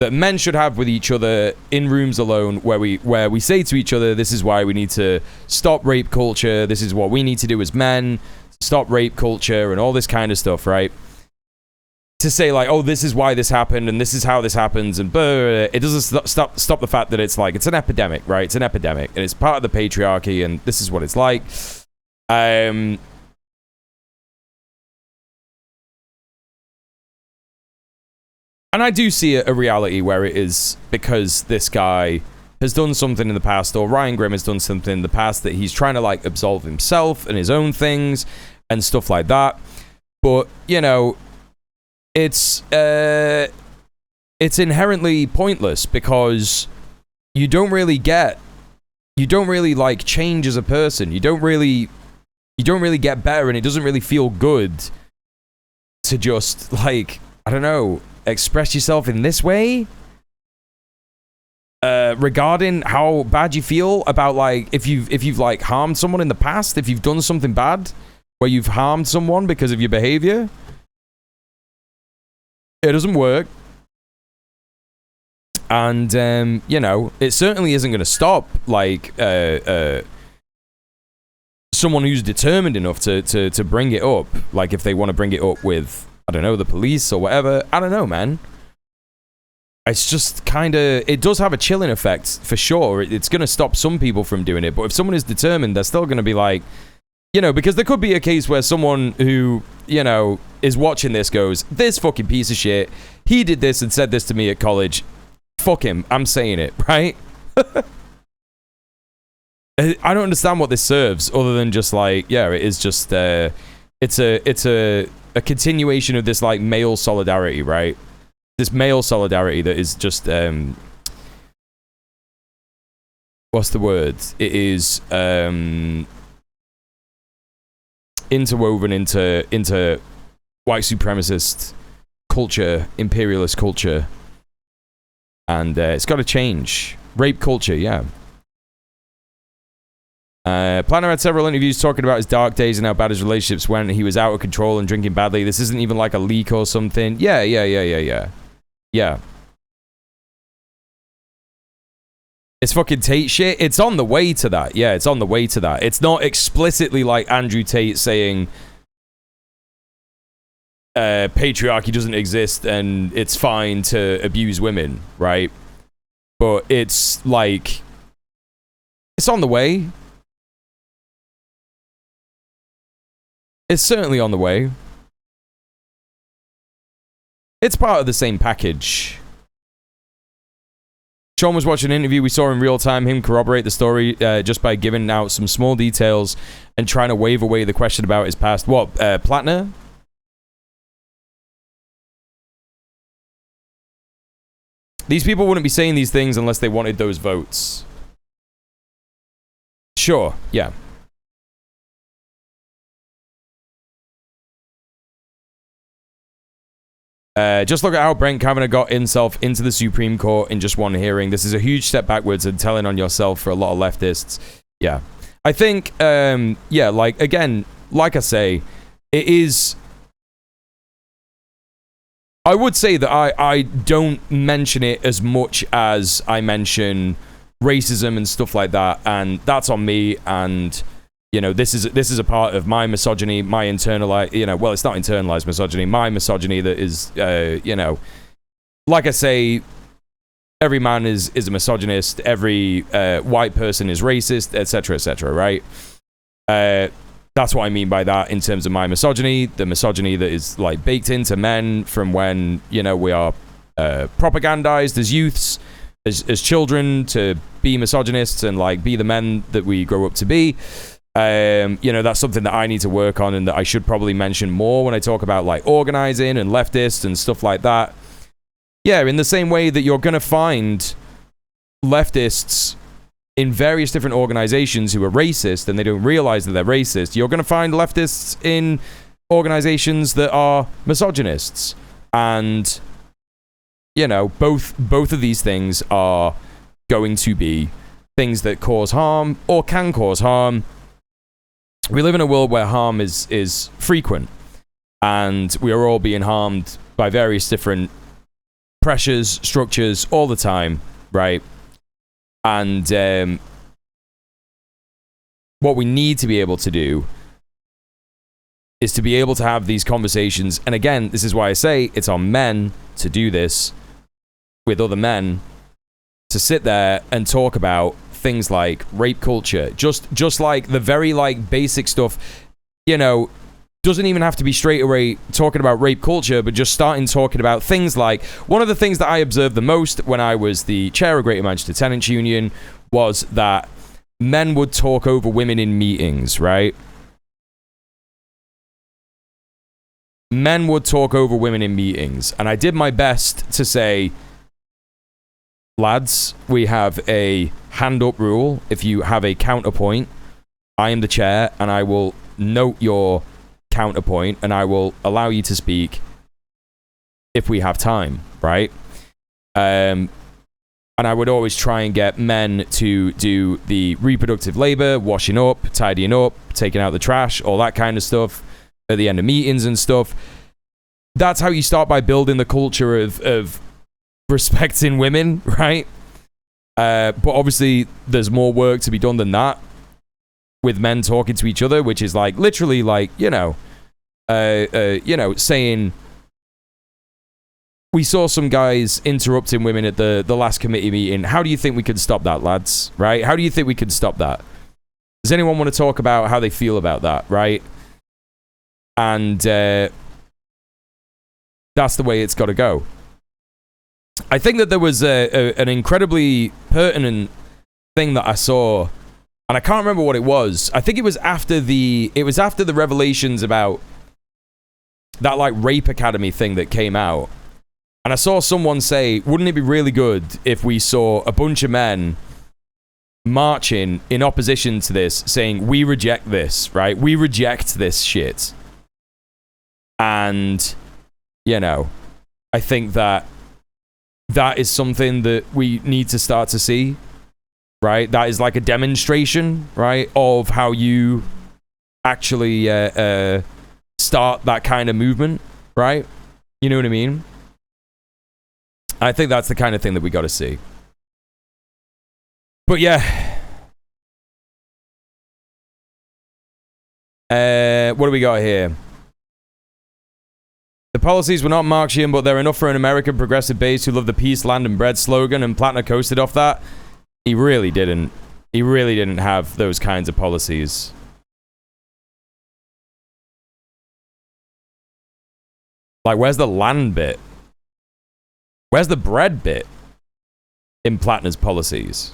that men should have with each other in rooms alone, where we say to each other, this is why we need to stop rape culture, this is what we need to do as men, stop rape culture, and all this kind of stuff, right? To say like, oh, this is why this happened, and this is how this happens, and blah, blah, blah, it doesn't stop the fact that it's like, it's an epidemic, right? It's an epidemic, and it's part of the patriarchy, and this is what it's like. And I do see a reality where it is because this guy has done something in the past, or Ryan Grimm has done something in the past, that he's trying to like absolve himself and his own things and stuff like that. But, it's inherently pointless because you don't really like change as a person. You don't really get better, and it doesn't really feel good to just like, I don't know, express yourself in this way regarding how bad you feel about like if you've like harmed someone in the past, if you've done something bad where you've harmed someone because of your behavior. It doesn't work. And it certainly isn't going to stop like someone who's determined enough to bring it up, like if they want to bring it up with, I don't know, the police or whatever. I don't know, man. It's just kind of, it does have a chilling effect for sure. It's going to stop some people from doing it. But if someone is determined, they're still going to be like, because there could be a case where someone who, is watching this goes, this fucking piece of shit, he did this and said this to me at college. Fuck him. I'm saying it, right? I don't understand what this serves other than just like, yeah, it is just, it's a continuation of this like male solidarity, right? This male solidarity that is just, what's the word? It is interwoven into white supremacist culture, imperialist culture, and it's got to change. Rape culture, yeah. Platner had several interviews talking about his dark days and how bad his relationships went. He was out of control and drinking badly. This isn't even like a leak or something. Yeah. It's fucking Tate shit. It's on the way to that. Yeah, it's on the way to that. It's not explicitly like Andrew Tate saying patriarchy doesn't exist and it's fine to abuse women, right? But it's like, it's on the way. It's certainly on the way. It's part of the same package. Sean was watching an interview we saw in real time, him corroborate the story just by giving out some small details and trying to wave away the question about his past. What, Platner? These people wouldn't be saying these things unless they wanted those votes. Sure, yeah. Just look at how Brent Kavanaugh got himself into the Supreme Court in just one hearing. This is a huge step backwards and telling on yourself for a lot of leftists. Yeah. I think, yeah, like, again, like I say, it is... I would say that I don't mention it as much as I mention racism and stuff like that, and that's on me, and... You know, this is a part of my misogyny, my internalized, you know, well, it's not internalized misogyny, my misogyny that is, you know, like I say, every man is a misogynist, every white person is racist, etc., right? That's what I mean by that in terms of my misogyny, the misogyny that is, like, baked into men from when, you know, we are propagandized as youths, as children, to be misogynists and, like, be the men that we grow up to be. You know, that's something that I need to work on and that I should probably mention more when I talk about, like, organizing and leftists and stuff like that. Yeah, in the same way that you're going to find leftists in various different organizations who are racist and they don't realize that they're racist, you're going to find leftists in organizations that are misogynists. And, you know, both of these things are going to be things that cause harm or can cause harm. We live in a world where harm is frequent, and we are all being harmed by various different pressures, structures, all the time, right? And what we need to be able to do is to be able to have these conversations. And again, this is why I say it's on men to do this with other men, to sit there and talk about things like rape culture, just like the very, like, basic stuff, you know, doesn't even have to be straight away talking about rape culture, but just starting talking about things like, one of the things that I observed the most when I was the chair of Greater Manchester Tenants Union was that men would talk over women in meetings, right? Men would talk over women in meetings, and I did my best to say, lads, we have a hand up rule. If you have a counterpoint, I am the chair and I will note your counterpoint and I will allow you to speak if we have time, right? And I would always try and get men to do the reproductive labor, washing up, tidying up, taking out the trash, all that kind of stuff at the end of meetings and stuff. That's how you start by building the culture of respecting women, right? But obviously there's more work to be done than that with men talking to each other, which is like literally like, you know, saying, we saw some guys interrupting women at the last committee meeting. How do you think we could stop that, lads? Right? How do you think we could stop that? Does anyone want to talk about how they feel about that, right? And that's the way it's got to go. I think that there was an incredibly pertinent thing that I saw, and I can't remember what it was. I think it was after the revelations about that, like, rape academy thing that came out. And I saw someone say, wouldn't it be really good if we saw a bunch of men marching in opposition to this, saying, we reject this, right? We reject this shit. And, you know, I think that is something that we need to start to see, right? That is like a demonstration, right, of how you actually start that kind of movement, right? You know what I mean? I think that's the kind of thing that we got to see. But yeah. What do we got here? The policies were not Marxian, but they're enough for an American progressive base who love the peace, land, and bread slogan, and Platner coasted off that. He really didn't. He really didn't have those kinds of policies. Like, where's the land bit? Where's the bread bit in Platner's policies?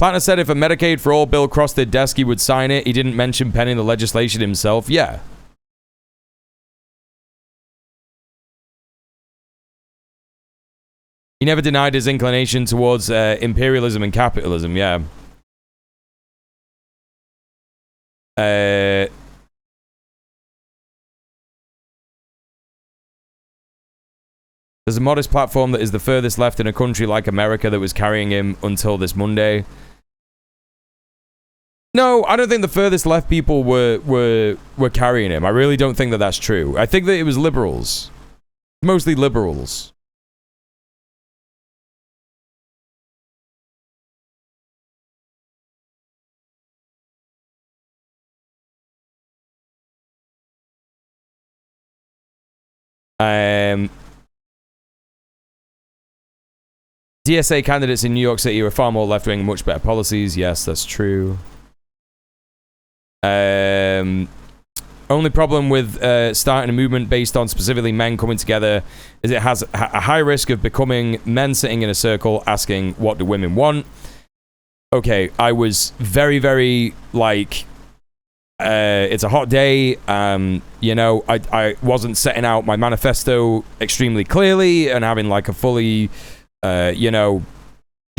Platner said if a Medicaid for all bill crossed their desk, he would sign it. He didn't mention penning the legislation himself. Yeah. He never denied his inclination towards imperialism and capitalism, yeah. There's a modest platform that is the furthest left in a country like America that was carrying him until this Monday. No, I don't think the furthest left people were carrying him. I really don't think that that's true. I think that it was liberals. Mostly liberals. DSA candidates in New York City are far more left-wing and much better policies. Yes, that's true. Only problem with starting a movement based on specifically men coming together is it has a high risk of becoming men sitting in a circle asking, what do women want? Okay, I was very, very, like, it's a hot day. You know, I wasn't setting out my manifesto extremely clearly and having, like, a fully, you know,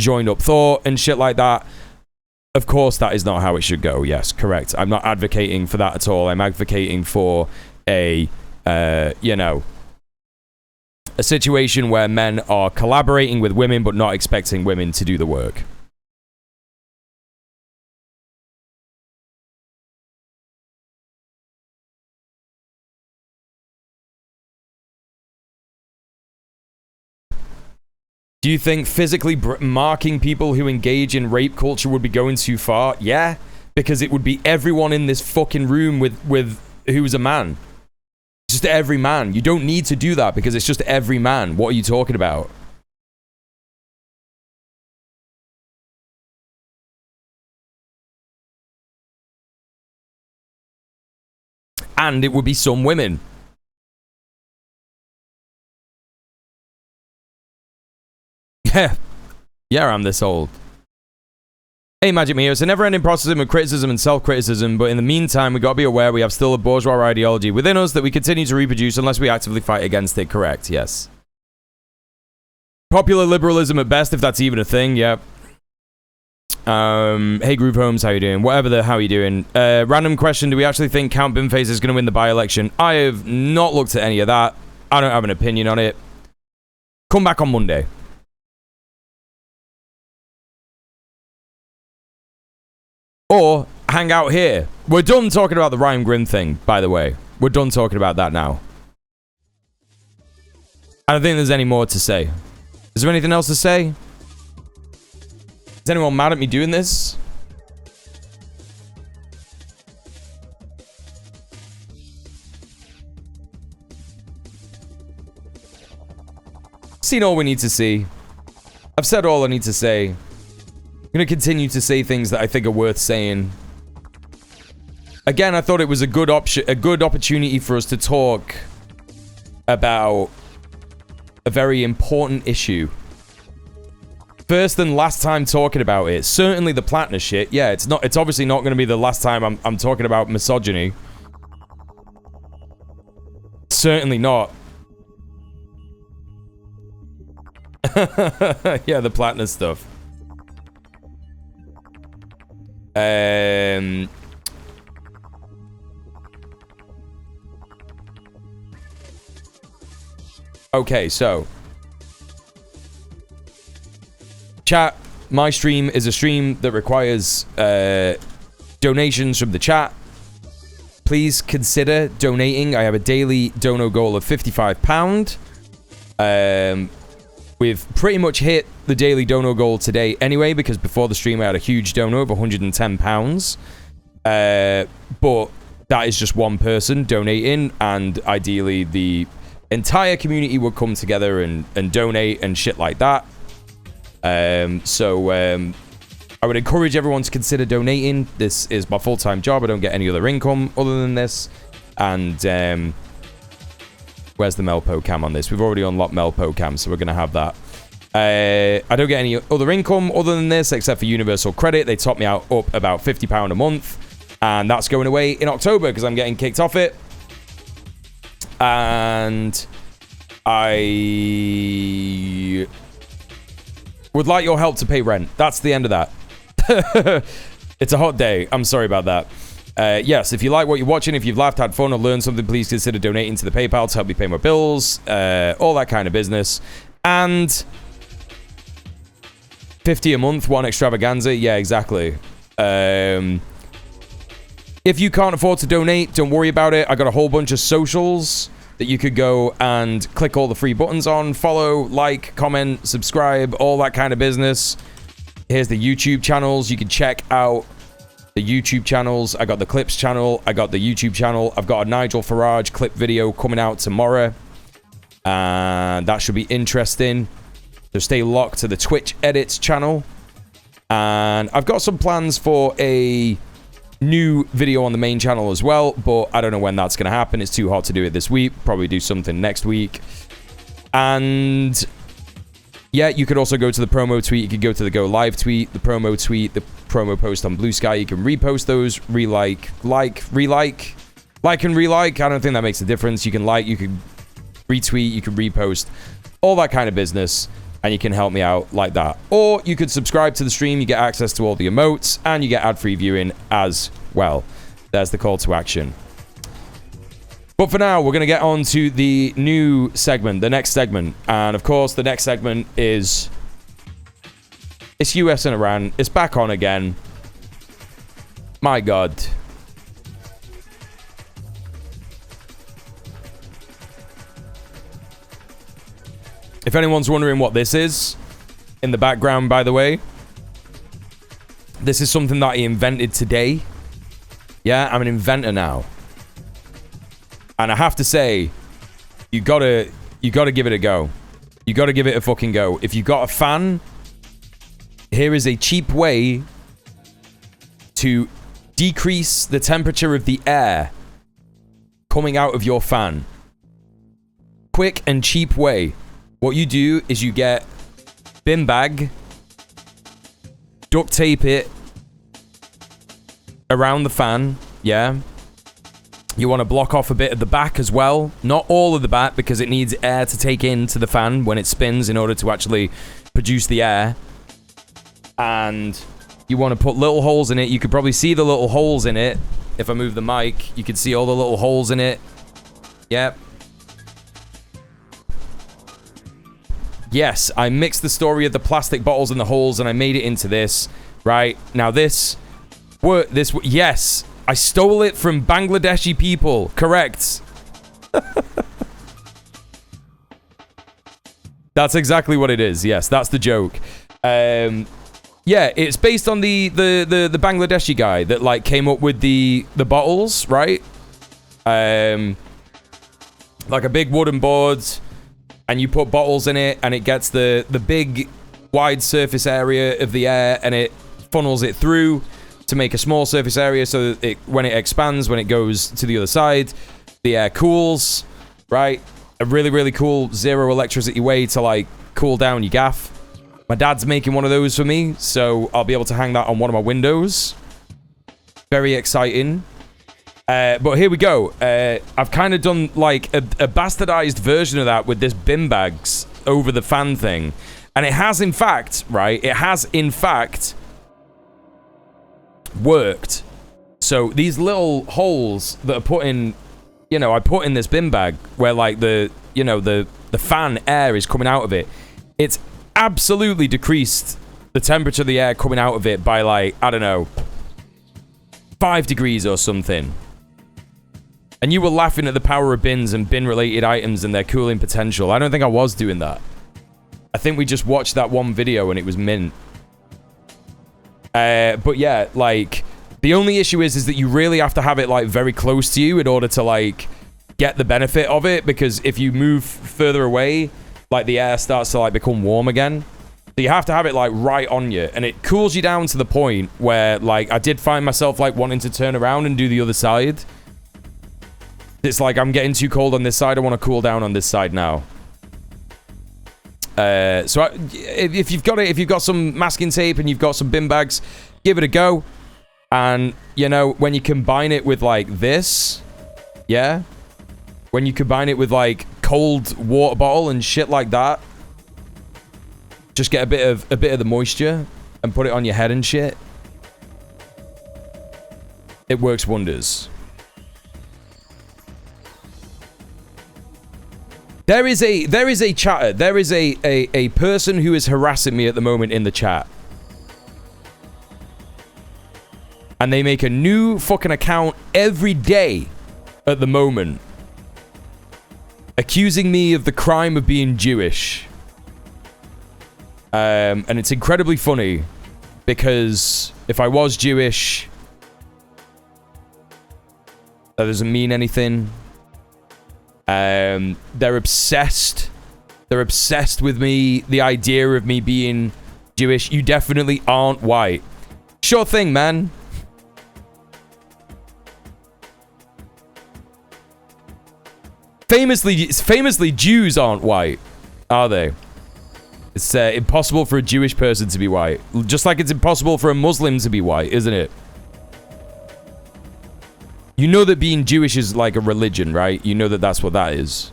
joined up thought and shit like that. Of course, that is not how it should go. Yes, correct. I'm not advocating for that at all. I'm advocating for a, you know, a situation where men are collaborating with women but not expecting women to do the work. Do you think physically marking people who engage in rape culture would be going too far? Yeah, because it would be everyone in this fucking room with who's a man. Just every man. You don't need to do that because it's just every man. What are you talking about? And it would be some women. Yeah, I'm this old. Hey, Magic Mio, it's a never-ending process of criticism and self-criticism, but in the meantime, we gotta be aware we have still a bourgeois ideology within us that we continue to reproduce unless we actively fight against it. Correct, yes. Popular liberalism at best, if that's even a thing, yep. Hey, Groove Holmes, how you doing? Whatever the how you doing. Random question, do we actually think Count Binface is gonna win the by-election? I have not looked at any of that. I don't have an opinion on it. Come back on Monday. Or hang out here. We're done talking about the Ryan Grimm thing, by the way. We're done talking about that now. I don't think there's any more to say. Is there anything else to say? Is anyone mad at me doing this? Seen all we need to see. I've said all I need to say. I'm going to continue to say things that I think are worth saying. Again, I thought it was a good opportunity for us to talk about a very important issue. First and last time talking about it. Certainly the Platner shit. Yeah, it's obviously not going to be the last time I'm talking about misogyny. Certainly not. Yeah, the Platner stuff. Okay, so chat, my stream is a stream that requires donations from the chat. Please consider donating. I have a daily dono goal of £55. We've pretty much hit the daily dono goal today anyway, because before the stream I had a huge dono of £110. But that is just one person donating, and ideally the entire community would come together and donate and shit like that. So I would encourage everyone to consider donating. This is my full-time job. I don't get any other income other than this. And where's the Melpo cam on this? We've already unlocked Melpo cam, so we're going to have that. I don't get any other income other than this, except for Universal Credit. They top me out up about £50 a month. And that's going away in October because I'm getting kicked off it. And I would like your help to pay rent. That's the end of that. It's a hot day. I'm sorry about that. Yes, if you like what you're watching, if you've laughed, had fun, or learned something, please consider donating to the PayPal to help me pay my bills, all that kind of business. And 50 a month, one extravaganza. Yeah, exactly. If you can't afford to donate, don't worry about it. I got a whole bunch of socials that you could go and click all the free buttons on. Follow, like, comment, subscribe, all that kind of business. Here's the YouTube channels. You can check out the YouTube channels. I got the Clips channel. I got the YouTube channel. I've got a Nigel Farage clip video coming out tomorrow. And that should be interesting. So stay locked to the Twitch Edits channel. And I've got some plans for a new video on the main channel as well, but I don't know when that's going to happen. It's too hot to do it this week. Probably do something next week. And yeah, you could also go to the promo tweet. You could go to the Go Live tweet, the promo tweet, the promo post on Blue Sky. You can repost those, like and relike. I don't think that makes a difference. You can like, you can retweet, you can repost, all that kind of business, and you can help me out like that. Or you could subscribe to the stream. You get access to all the emotes, and you get ad-free viewing as well. There's the call to action. But for now, we're going to get on to the new segment, the next segment. And of course, the next segment is... it's US and Iran. It's back on again. My God. If anyone's wondering what this is, in the background, by the way, this is something that he invented today. Yeah, I'm an inventor now. And I have to say, you gotta give it a go. You gotta give it a fucking go. If you got a fan, here is a cheap way to decrease the temperature of the air coming out of your fan. Quick and cheap way. What you do is you get bin bag, duct tape it around the fan, yeah? You want to block off a bit of the back as well. Not all of the back, because it needs air to take into the fan when it spins in order to actually produce the air. And you want to put little holes in it. You could probably see the little holes in it. If I move the mic, you can see all the little holes in it. Yep. Yes, I mixed the story of the plastic bottles and the holes, and I made it into this. Right now, yes, I stole it from Bangladeshi people. Correct. That's exactly what it is. Yes, that's the joke. Yeah, it's based on the Bangladeshi guy that like came up with the bottles, right? Like a big wooden board. And you put bottles in it, and it gets the big, wide surface area of the air, and it funnels it through to make a small surface area, so that when it expands, when it goes to the other side, the air cools, right? A really, really cool zero electricity way to, like, cool down your gaff. My dad's making one of those for me, so I'll be able to hang that on one of my windows. Very exciting. But here we go. I've kind of done like a bastardized version of that with this bin bags over the fan thing. And it has in fact, right? It has in fact worked. So these little holes that are put in, you know, I put in this bin bag where like the fan air is coming out of it. It's absolutely decreased the temperature of the air coming out of it by like, I don't know, 5 degrees or something. And you were laughing at the power of bins and bin-related items and their cooling potential. I don't think I was doing that. I think we just watched that one video and it was mint. But yeah, like, the only issue is that you really have to have it, like, very close to you in order to, like, get the benefit of it. Because if you move further away, like, the air starts to, like, become warm again. So you have to have it, like, right on you. And it cools you down to the point where, like, I did find myself, like, wanting to turn around and do the other side. It's like, I'm getting too cold on this side. I want to cool down on this side now. If you've got some masking tape and you've got some bin bags, give it a go. And, you know, when you combine it with, like, this, yeah? When you combine it with, like, cold water bottle and shit like that, just get a bit of the moisture and put it on your head and shit. It works wonders. There is a chatter. There is a person who is harassing me at the moment in the chat. And they make a new fucking account every day at the moment, accusing me of the crime of being Jewish. And it's incredibly funny because if I was Jewish, that doesn't mean anything. They're obsessed. They're obsessed with me, the idea of me being Jewish. You definitely aren't white. Sure thing, man. Famously, Jews aren't white, are they? It's impossible for a Jewish person to be white. Just like it's impossible for a Muslim to be white, isn't it? You know that being Jewish is like a religion, right? You know that that's what that is.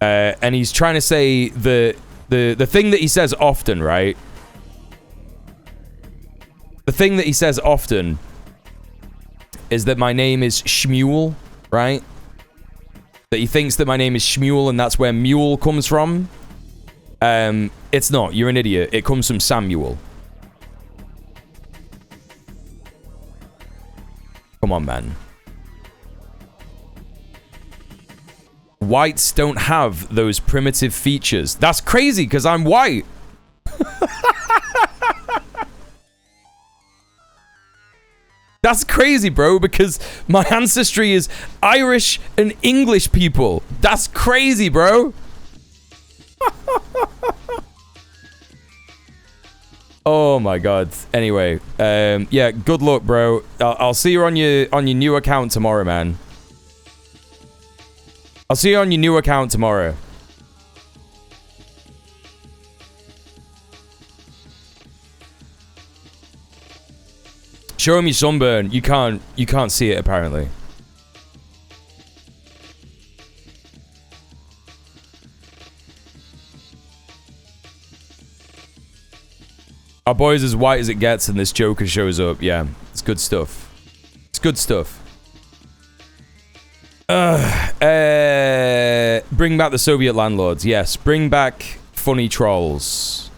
And he's trying to say the thing that he says often, right? The thing that he says often is that my name is Shmuel, right? That he thinks that my name is Shmuel and that's where mule comes from. It's not. You're an idiot. It comes from Samuel. Come on, man. Whites don't have those primitive features. That's crazy because I'm white. That's crazy, bro, because my ancestry is Irish and English people. That's crazy, bro. Oh my god. Anyway, yeah, good luck, bro. I'll see you on your new account tomorrow, man. I'll see you on your new account tomorrow. Show him your sunburn. You can't see it apparently. Our boy's as white as it gets and this Joker shows up. Yeah, it's good stuff. It's good stuff. Bring back the Soviet landlords. Yes, bring back funny trolls.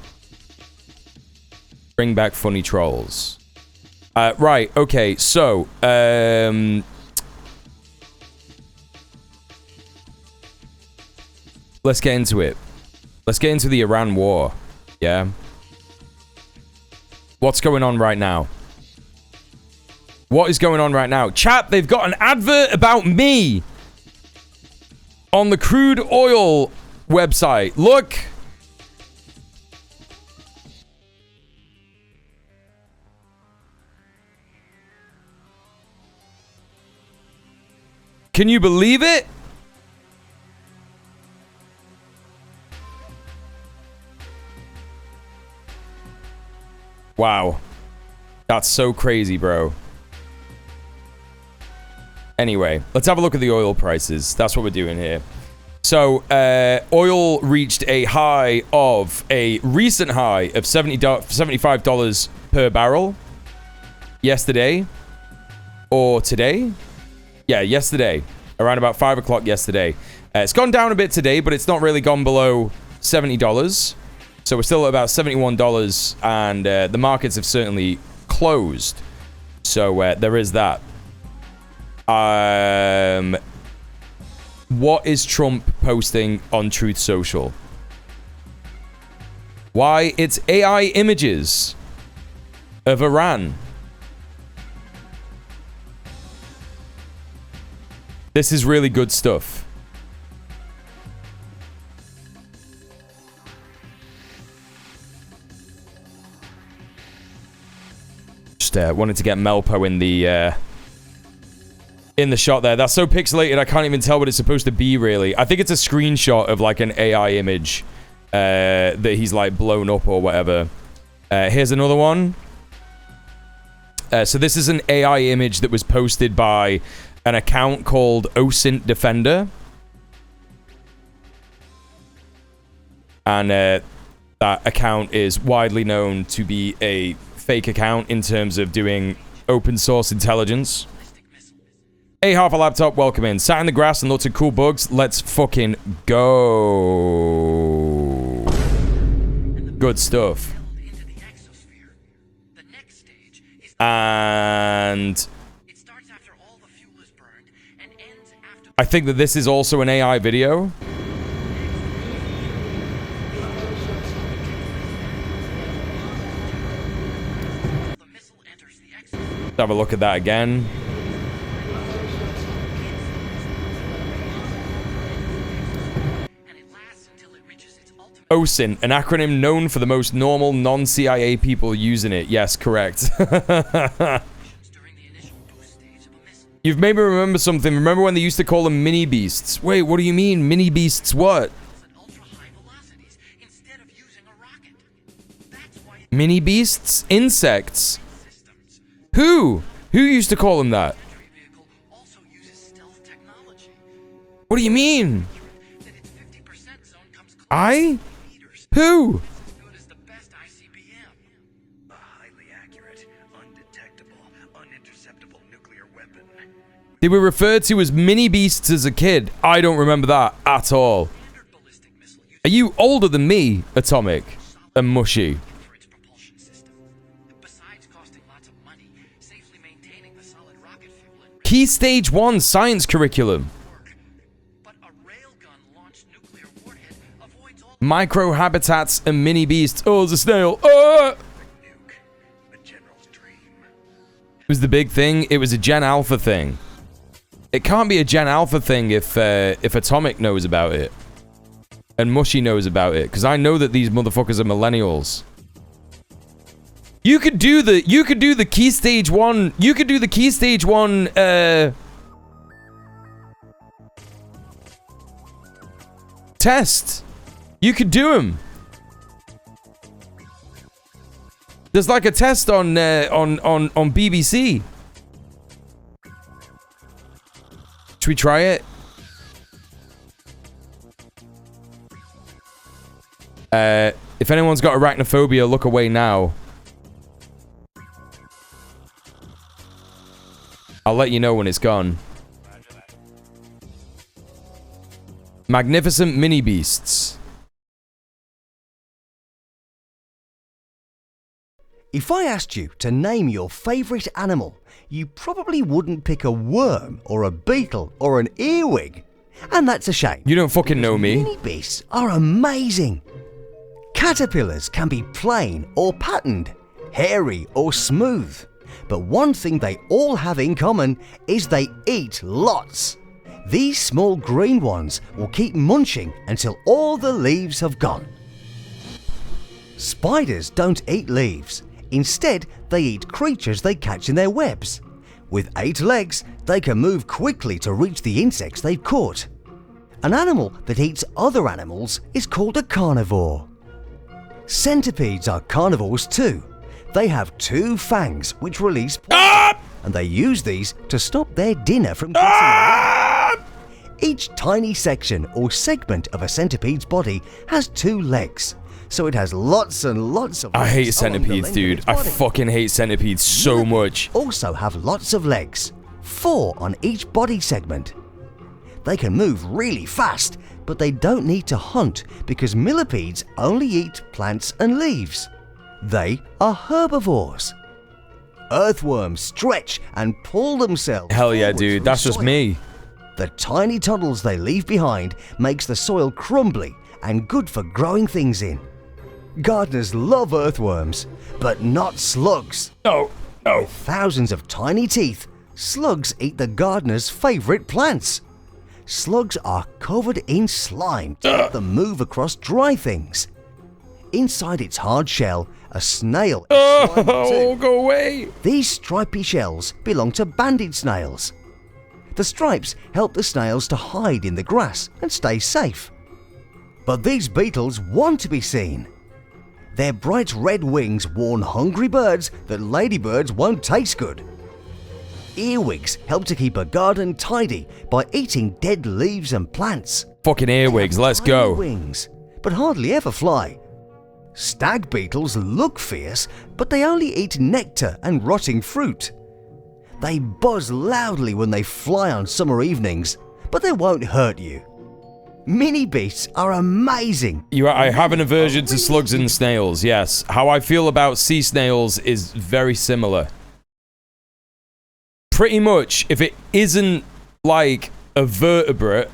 Bring back funny trolls. Right, okay, so, let's get into it. Let's get into the Iran war, yeah? What's going on right now? What is going on right now? Chat, they've got an advert about me on the crude oil website. Look. Can you believe it? Wow. That's so crazy, bro. Anyway, let's have a look at the oil prices. That's what we're doing here. So, oil reached a recent high of $75 per barrel yesterday. Or today? Yeah, yesterday. Around about 5 o'clock yesterday. It's gone down a bit today, but it's not really gone below $70. So we're still at about $71, and the markets have certainly closed. So there is that. What is Trump posting on Truth Social? Why, it's AI images of Iran. This is really good stuff. Just wanted to get Melpo in the shot there. That's so pixelated, I can't even tell what it's supposed to be, really. I think it's a screenshot of, like, an AI image that he's, like, blown up or whatever. Here's another one. So this is an AI image that was posted by an account called OSINT Defender. And that account is widely known to be a fake account in terms of doing open source intelligence. Hey, half a laptop, welcome in. Sat in the grass and lots of cool bugs. Let's fucking go. Good stuff. And I think that this is also an AI video. Let's have a look at that again. OSINT, an acronym known for the most normal non-CIA people using it. Yes, correct. You've made me remember something. Remember when they used to call them mini beasts? Wait, what do you mean? Mini beasts what? Mini beasts? Insects? Who? Who used to call them that? What do you mean? I? Who? They were referred to as mini beasts as a kid. I don't remember that at all. Are you older than me, Atomic and Mushy? Key Stage 1 science curriculum. Microhabitats and mini beasts. Oh, there's a snail. It was the big thing. It was a Gen Alpha thing. It can't be a Gen Alpha thing if Atomic knows about it and Mushy knows about it, because I know that these motherfuckers are millennials. You could do the Key Stage 1. You could do the Key Stage 1 test. You could do them. There's like a test on BBC. Should we try it? If anyone's got arachnophobia, look away now. I'll let you know when it's gone. Magnificent mini beasts. If I asked you to name your favourite animal, you probably wouldn't pick a worm or a beetle or an earwig. And that's a shame. You don't fucking know me. Mini beasts are amazing. Caterpillars can be plain or patterned, hairy or smooth. But one thing they all have in common is they eat lots. These small green ones will keep munching until all the leaves have gone. Spiders don't eat leaves. Instead, they eat creatures they catch in their webs. With 8 legs, they can move quickly to reach the insects they've caught. An animal that eats other animals is called a carnivore. Centipedes are carnivores too. They have 2 fangs which release poison, and they use these to stop their dinner from getting away. Each tiny section or segment of a centipede's body has 2 legs. So it has lots and lots of I hate legs along the centipedes, length of dude. its I body. fucking hate centipedes so much. Also have lots of legs, 4 on each body segment. They can move really fast, but they don't need to hunt because millipedes only eat plants and leaves. They are herbivores. Earthworms stretch and pull themselves. Hell yeah, forward dude. through That's just soil. me. The tiny tunnels they leave behind makes the soil crumbly and good for growing things in. Gardeners love earthworms, but not slugs. No, no. With thousands of tiny teeth, slugs eat the gardener's favorite plants. Slugs are covered in slime to help them move across dry things. Inside its hard shell, a snail is slimy Oh, too. go away. These stripy shells belong to banded snails. The stripes help the snails to hide in the grass and stay safe. But these beetles want to be seen. Their bright red wings warn hungry birds that ladybirds won't taste good. Earwigs help to keep a garden tidy by eating dead leaves and plants. Fucking earwigs, let's Tiny go. Wings, but hardly ever fly. Stag beetles look fierce, but they only eat nectar and rotting fruit. They buzz loudly when they fly on summer evenings, but they won't hurt you. Mini beasts are amazing. I have an aversion to slugs and snails, yes. How I feel about sea snails is very similar. Pretty much, if it isn't like a vertebrate...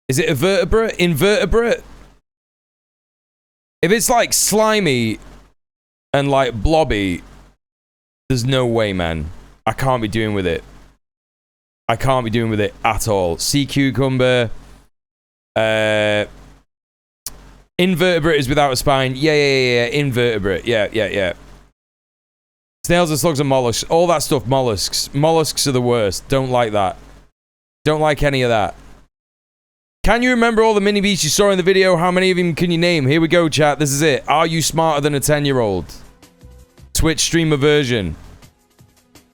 Is it a vertebrate? Invertebrate? If it's like slimy and like blobby, there's no way, man. I can't be doing with it. I can't be doing with it at all. Sea cucumber. Invertebrate is without a spine. Yeah. Invertebrate. Yeah. Snails and slugs and mollusks. All that stuff, mollusks. Mollusks are the worst. Don't like that. Don't like any of that. Can you remember all the mini beasts you saw in the video? How many of them can you name? Here we go, chat. This is it. Are you smarter than a 10-year-old? Twitch streamer version.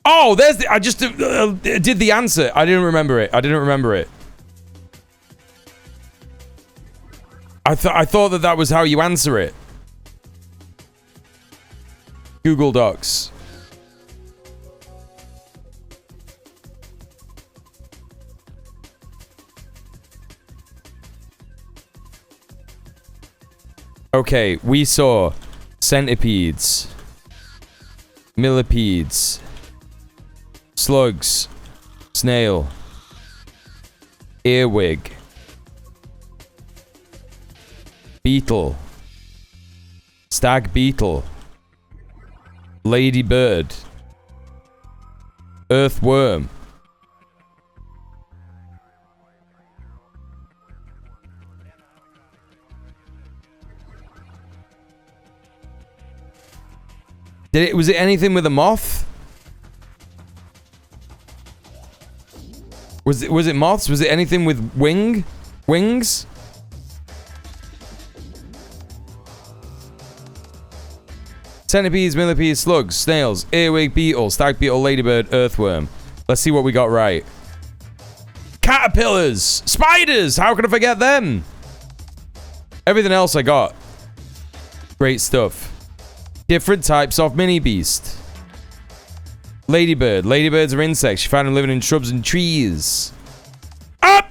Oh, there's the... I just did the answer. I didn't remember it. I thought that was how you answer it. Google Docs. Okay, we saw centipedes, millipedes, slugs, snail, earwig, beetle, stag beetle, ladybird, earthworm. Was it anything with a moth? Was it moths? Was it anything with wings? Centipedes, millipedes, slugs, snails, earwig, beetle, stag beetle, ladybird, earthworm. Let's see what we got right. Caterpillars! Spiders! How could I forget them? Everything else I got. Great stuff. Different types of mini beast. Ladybird. Ladybirds are insects. You find them living in shrubs and trees. Up!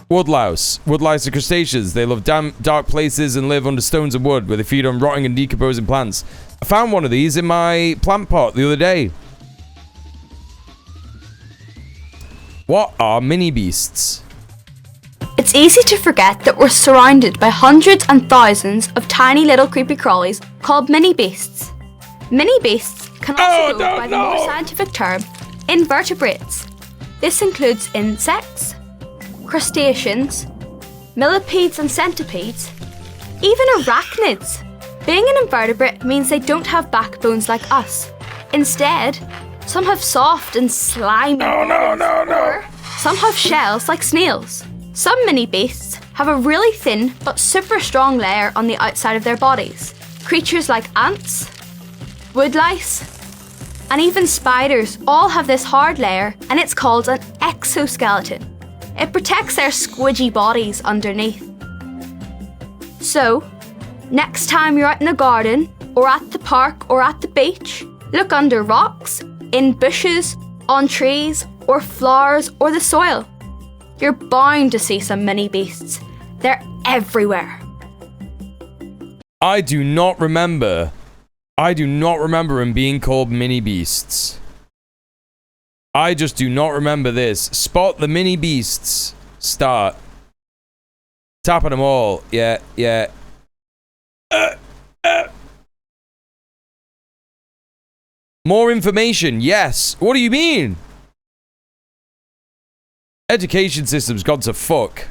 Woodlouse. Woodlouse are crustaceans. They love damp, dark places and live under stones and wood, where they feed on rotting and decomposing plants. I found one of these in my plant pot the other day. What are mini beasts? It's easy to forget that we're surrounded by hundreds and thousands of tiny little creepy crawlies called mini beasts. Mini beasts can also go by the more scientific term invertebrates. This includes insects, crustaceans, millipedes and centipedes, even arachnids. Being an invertebrate means they don't have backbones like us. Instead, some have soft and slimy or some have shells like snails. Some mini beasts have a really thin but super strong layer on the outside of their bodies. Creatures like ants, woodlice, and even spiders all have this hard layer, and it's called an exoskeleton. It protects their squidgy bodies underneath. So, next time you're out in the garden, or at the park, or at the beach, look under rocks, in bushes, on trees, or flowers, or the soil. You're bound to see some mini beasts. They're everywhere. I do not remember them being called mini beasts. I just do not remember this. Spot the mini beasts. Start. Tapping them all. Yeah. More information. Yes. What do you mean? Education system's gone to fuck.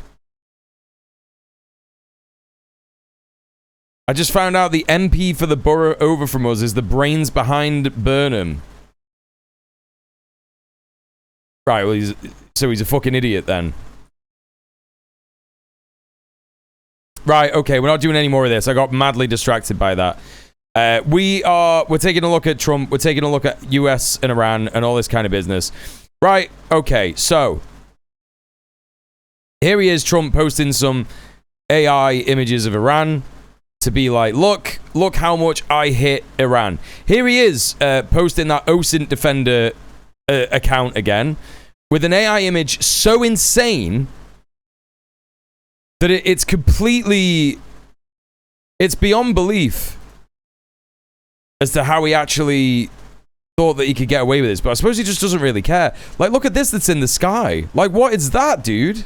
I just found out the MP for the borough over from us is the brains behind Burnham. Right, well, he's a fucking idiot then. Right, okay, we're not doing any more of this. I got madly distracted by that. We're taking a look at Trump. We're taking a look at US and Iran and all this kind of business. Right, okay, so here he is, Trump, posting some AI images of Iran. to be like, look how much I hit Iran. Here he is posting that OSINT Defender account again with an AI image so insane that it's completely, it's beyond belief as to how he actually thought that he could get away with this. But I suppose he just doesn't really care. Like, look at this that's in the sky. Like, what is that, dude?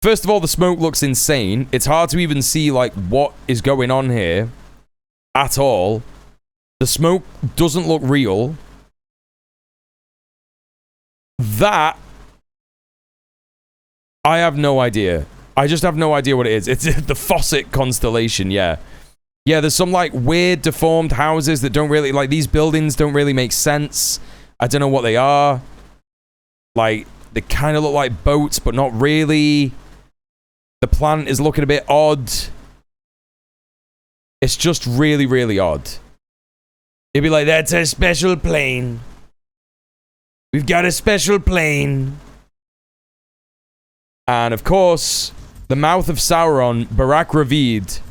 First of all, the smoke looks insane. It's hard to even see, like, what is going on here at all. The smoke doesn't look real. That, I have no idea. I just have no idea what it is. It's the Fawcett constellation, yeah. Yeah, there's some, like, weird, deformed houses that don't really, like, these buildings don't really make sense. I don't know what they are. Like, they kind of look like boats, but not really. The planet is looking a bit odd. It's just really, really odd. It'd be like, that's a special plane. We've got a special plane. And of course, the mouth of Sauron, Barack Ravid,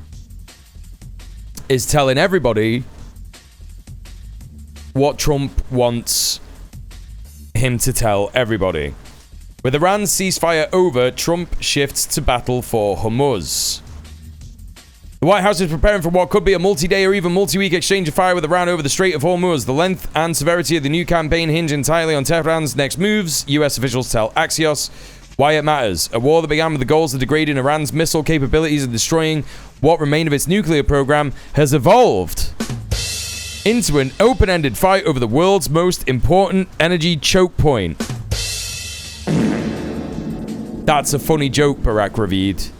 is telling everybody what Trump wants him to tell everybody. With Iran's ceasefire over, Trump shifts to battle for Hormuz. The White House is preparing for what could be a multi-day or even multi-week exchange of fire with Iran over the Strait of Hormuz. The length and severity of the new campaign hinge entirely on Tehran's next moves, US officials tell Axios. Why it matters. A war that began with the goals of degrading Iran's missile capabilities and destroying what remained of its nuclear program has evolved into an open-ended fight over the world's most important energy choke point. That's a funny joke, Barack Ravid.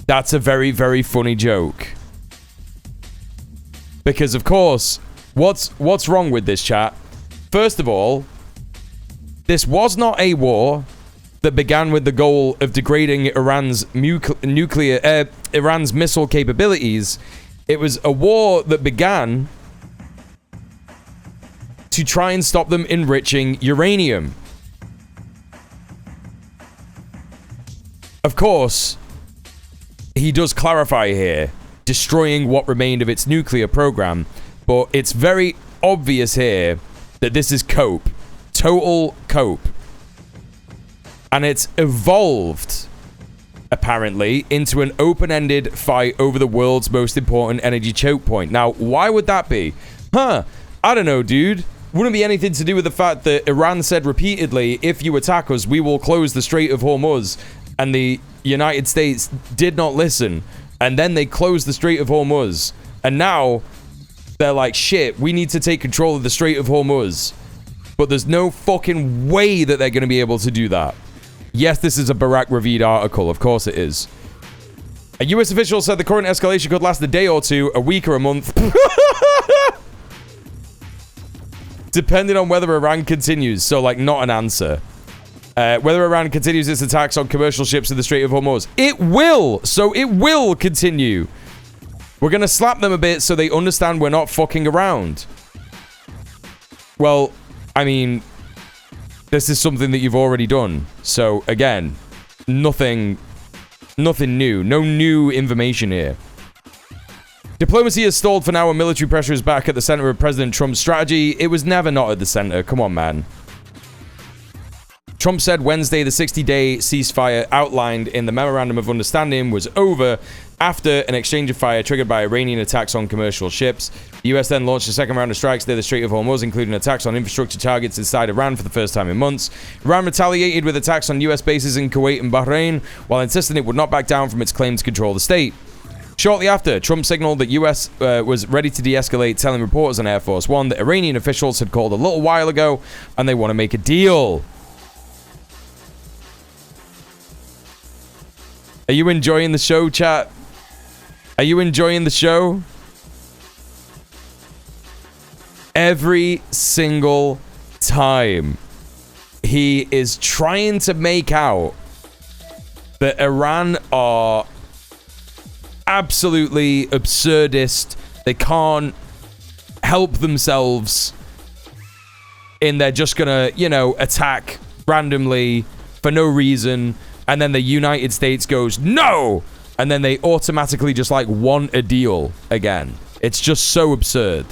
That's a very, very funny joke. Because, of course, what's wrong with this, chat? First of all, this was not a war that began with the goal of degrading Iran's Iran's missile capabilities. It was a war that began to try and stop them enriching uranium. Of course, he does clarify here, destroying what remained of its nuclear program, but it's very obvious here that this is cope. Total cope. And it's evolved, apparently, into an open-ended fight over the world's most important energy choke point. Now, why would that be? I don't know, dude. Wouldn't be anything to do with the fact that Iran said repeatedly, if you attack us, we will close the Strait of Hormuz. And the United States did not listen. And then they closed the Strait of Hormuz. And now they're like, shit, we need to take control of the Strait of Hormuz. But there's no fucking way that they're going to be able to do that. Yes, this is a Barack Ravid article. Of course it is. A US official said the current escalation could last a day or two, a week or a month. Depending on whether Iran continues. So, like, not an answer. Whether Iran continues its attacks on commercial ships in the Strait of Hormuz. It will! So it will continue. We're going to slap them a bit so they understand we're not fucking around. Well, I mean, this is something that you've already done. So, again, nothing new. No new information here. Diplomacy has stalled for now and military pressure is back at the center of President Trump's strategy. It was never not at the center. Come on, man. Trump said Wednesday the 60-day ceasefire outlined in the Memorandum of Understanding was over after an exchange of fire triggered by Iranian attacks on commercial ships. The US then launched a second round of strikes near the Strait of Hormuz, including attacks on infrastructure targets inside Iran for the first time in months. Iran retaliated with attacks on US bases in Kuwait and Bahrain, while insisting it would not back down from its claim to control the state. Shortly after, Trump signaled that US was ready to de-escalate, telling reporters on Air Force One that Iranian officials had called a little while ago and they want to make a deal. Are you enjoying the show, chat? Are you enjoying the show? Every single time he is trying to make out that Iran are absolutely absurdist. They can't help themselves and they're just gonna, you know, attack randomly for no reason. and then the United States goes, no! And then they automatically just, like, want a deal again. It's just so absurd.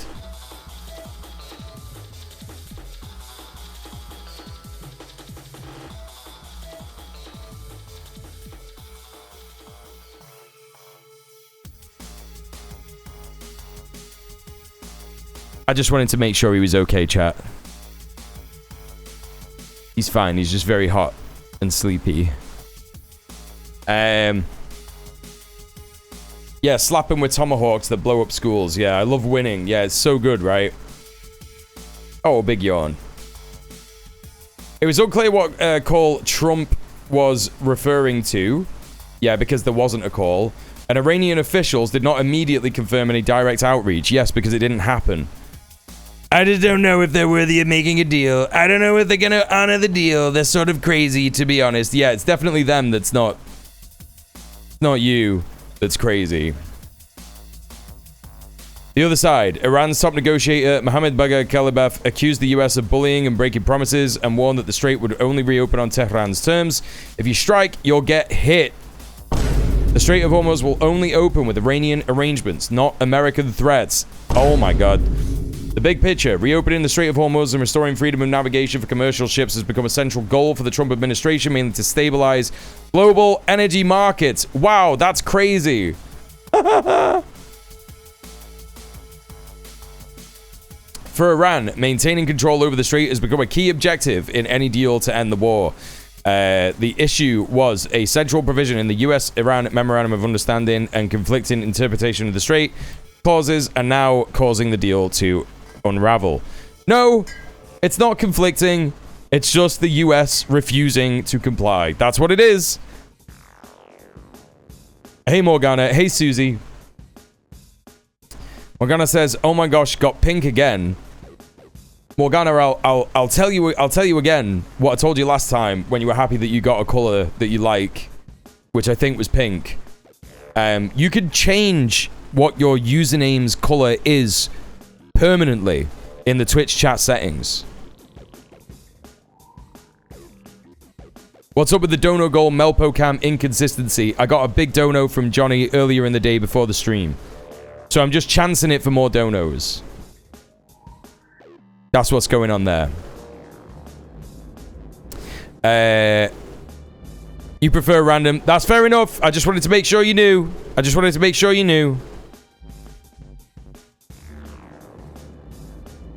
I just wanted to make sure he was okay, chat. He's fine. He's just very hot and sleepy. Yeah, slap him with tomahawks that blow up schools. Yeah, I love winning. Yeah, it's so good, right? Oh, big yawn. It was unclear what call Trump was referring to. Yeah, because there wasn't a call. And Iranian officials did not immediately confirm any direct outreach. Yes, because it didn't happen. I just don't know if they're worthy of making a deal. I don't know if they're gonna honor the deal. They're sort of crazy, to be honest. Yeah, it's definitely them that's not you that's crazy. The other side, Iran's top negotiator Mohammad Bagher Khalibaf accused the US of bullying and breaking promises and warned that the strait would only reopen on Tehran's terms. If you strike, you'll get hit. The Strait of Hormuz will only open with Iranian arrangements, not American threats. Oh my god. The big picture, reopening the Strait of Hormuz and restoring freedom of navigation for commercial ships has become a central goal for the Trump administration, mainly to stabilize global energy markets. Wow, that's crazy. For Iran, maintaining control over the strait has become a key objective in any deal to end the war. The issue was a central provision in the US-Iran Memorandum of Understanding and conflicting interpretation of the strait clauses are now causing the deal to unravel. No, it's not conflicting. It's just the US refusing to comply. That's what it is. Hey, Morgana. Hey, Susie. Morgana says, "Oh my gosh, got pink again." Morgana, I'll tell you again what I told you last time when you were happy that you got a color that you like, which I think was pink. You could change what your username's color is permanently in the Twitch chat settings. What's up with the dono goal Melpo cam inconsistency? I got a big dono from Johnny earlier in the day before the stream. So I'm just chancing it for more donos. That's what's going on there. You prefer random. That's fair enough. I just wanted to make sure you knew.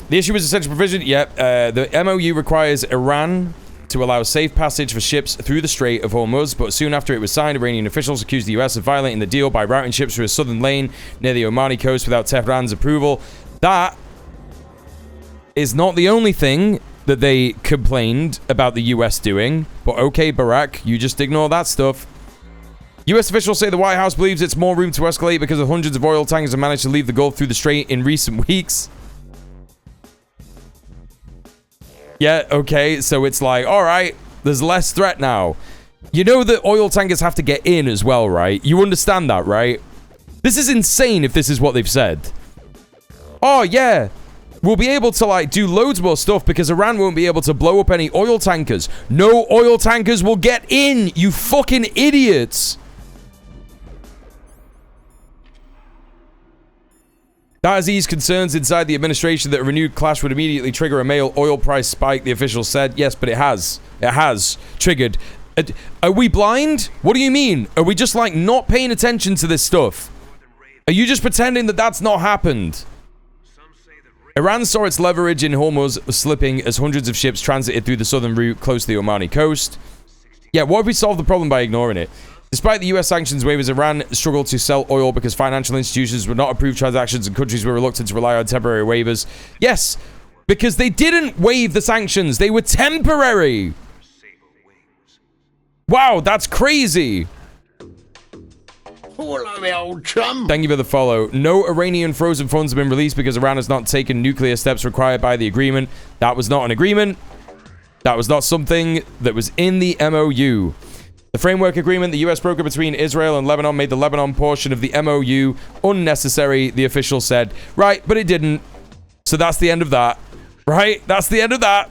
The issue was essential provision. Yep. The MOU requires Iran to allow safe passage for ships through the Strait of Hormuz, but soon after it was signed, Iranian officials accused the US of violating the deal by routing ships through a southern lane near the Omani coast without Tehran's approval. That is not the only thing that they complained about the US doing, but okay, Barack, you just ignore that stuff. US officials say the White House believes it's more room to escalate because of hundreds of oil tankers have managed to leave the Gulf through the Strait in recent weeks. Yeah, okay, so it's like, all right, there's less threat now. You know that oil tankers have to get in as well, right? You understand that, right? This is insane if this is what they've said. Oh, yeah. We'll be able to, like, do loads more stuff because Iran won't be able to blow up any oil tankers. No oil tankers will get in, you fucking idiots. That has eased concerns inside the administration that a renewed clash would immediately trigger a male oil price spike, the officials said. Yes, but it has. It has triggered. Are we blind? What do you mean? Are we just, like, not paying attention to this stuff? Are you just pretending that that's not happened? Iran saw its leverage in Hormuz slipping as hundreds of ships transited through the southern route close to the Omani coast. Yeah, what if we solve the problem by ignoring it? Despite the US sanctions waivers, Iran struggled to sell oil because financial institutions would not approve transactions and countries were reluctant to rely on temporary waivers. Yes, because they didn't waive the sanctions. They were temporary. Wow, that's crazy. Thank you for the follow. No Iranian frozen funds have been released because Iran has not taken nuclear steps required by the agreement. That was not an agreement. That was not something that was in the MOU. The framework agreement the US brokered between Israel and Lebanon made the Lebanon portion of the MOU unnecessary, the official said. Right, but it didn't. So that's the end of that. Right? That's the end of that.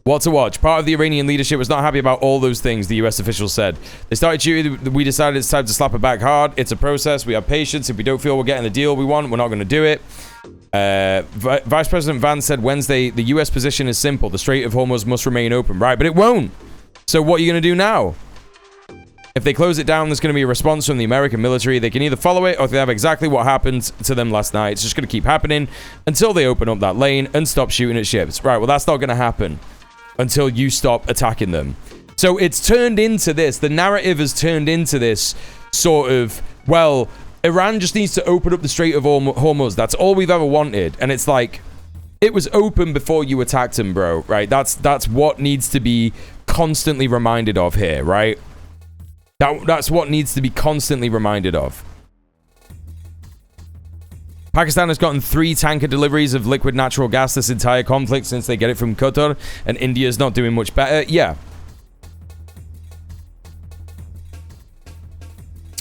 What to watch? Part of the Iranian leadership was not happy about all those things, the US officials said. They started shooting. We decided it's time to slap it back hard. It's a process. We have patience. If we don't feel we're getting the deal we want, we're not going to do it. Vice President Vance said Wednesday, the US position is simple. The Strait of Hormuz must remain open. Right, but it won't. So what are you going to do now? If they close it down, there's going to be a response from the American military. They can either follow it or they have exactly what happened to them last night. It's just going to keep happening until they open up that lane and stop shooting at ships. Right, well, that's not going to happen until you stop attacking them. So it's turned into this. The narrative has turned into this sort of, well, Iran just needs to open up the Strait of Hormuz. That's all we've ever wanted. And it's like, it was open before you attacked him, bro, right? That's what needs to be constantly reminded of here, right? That's what needs to be constantly reminded of. Pakistan has gotten 3 tanker deliveries of liquid natural gas this entire conflict since they get it from Qatar, and India's not doing much better. Yeah.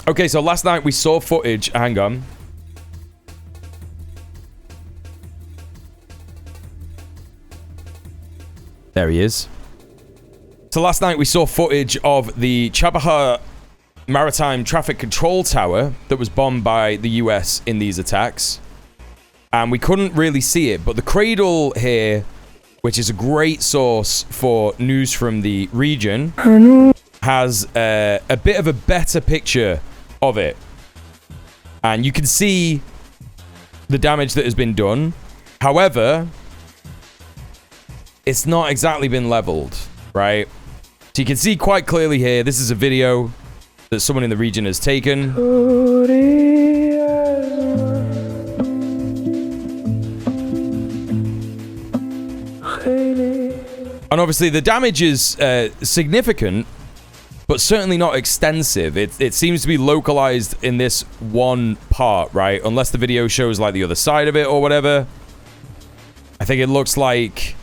Okay, so last night we saw footage. Hang on. There he is. So last night we saw footage of the Chabahar Maritime Traffic Control Tower that was bombed by the US in these attacks. And we couldn't really see it, but the Cradle here, which is a great source for news from the region, has a bit of a better picture of it. And you can see the damage that has been done. However, it's not exactly been leveled, right? So you can see quite clearly here, this is a video that someone in the region has taken. And obviously the damage is significant, but certainly not extensive. It seems to be localized in this one part, right? Unless the video shows like the other side of it or whatever. I think it looks like,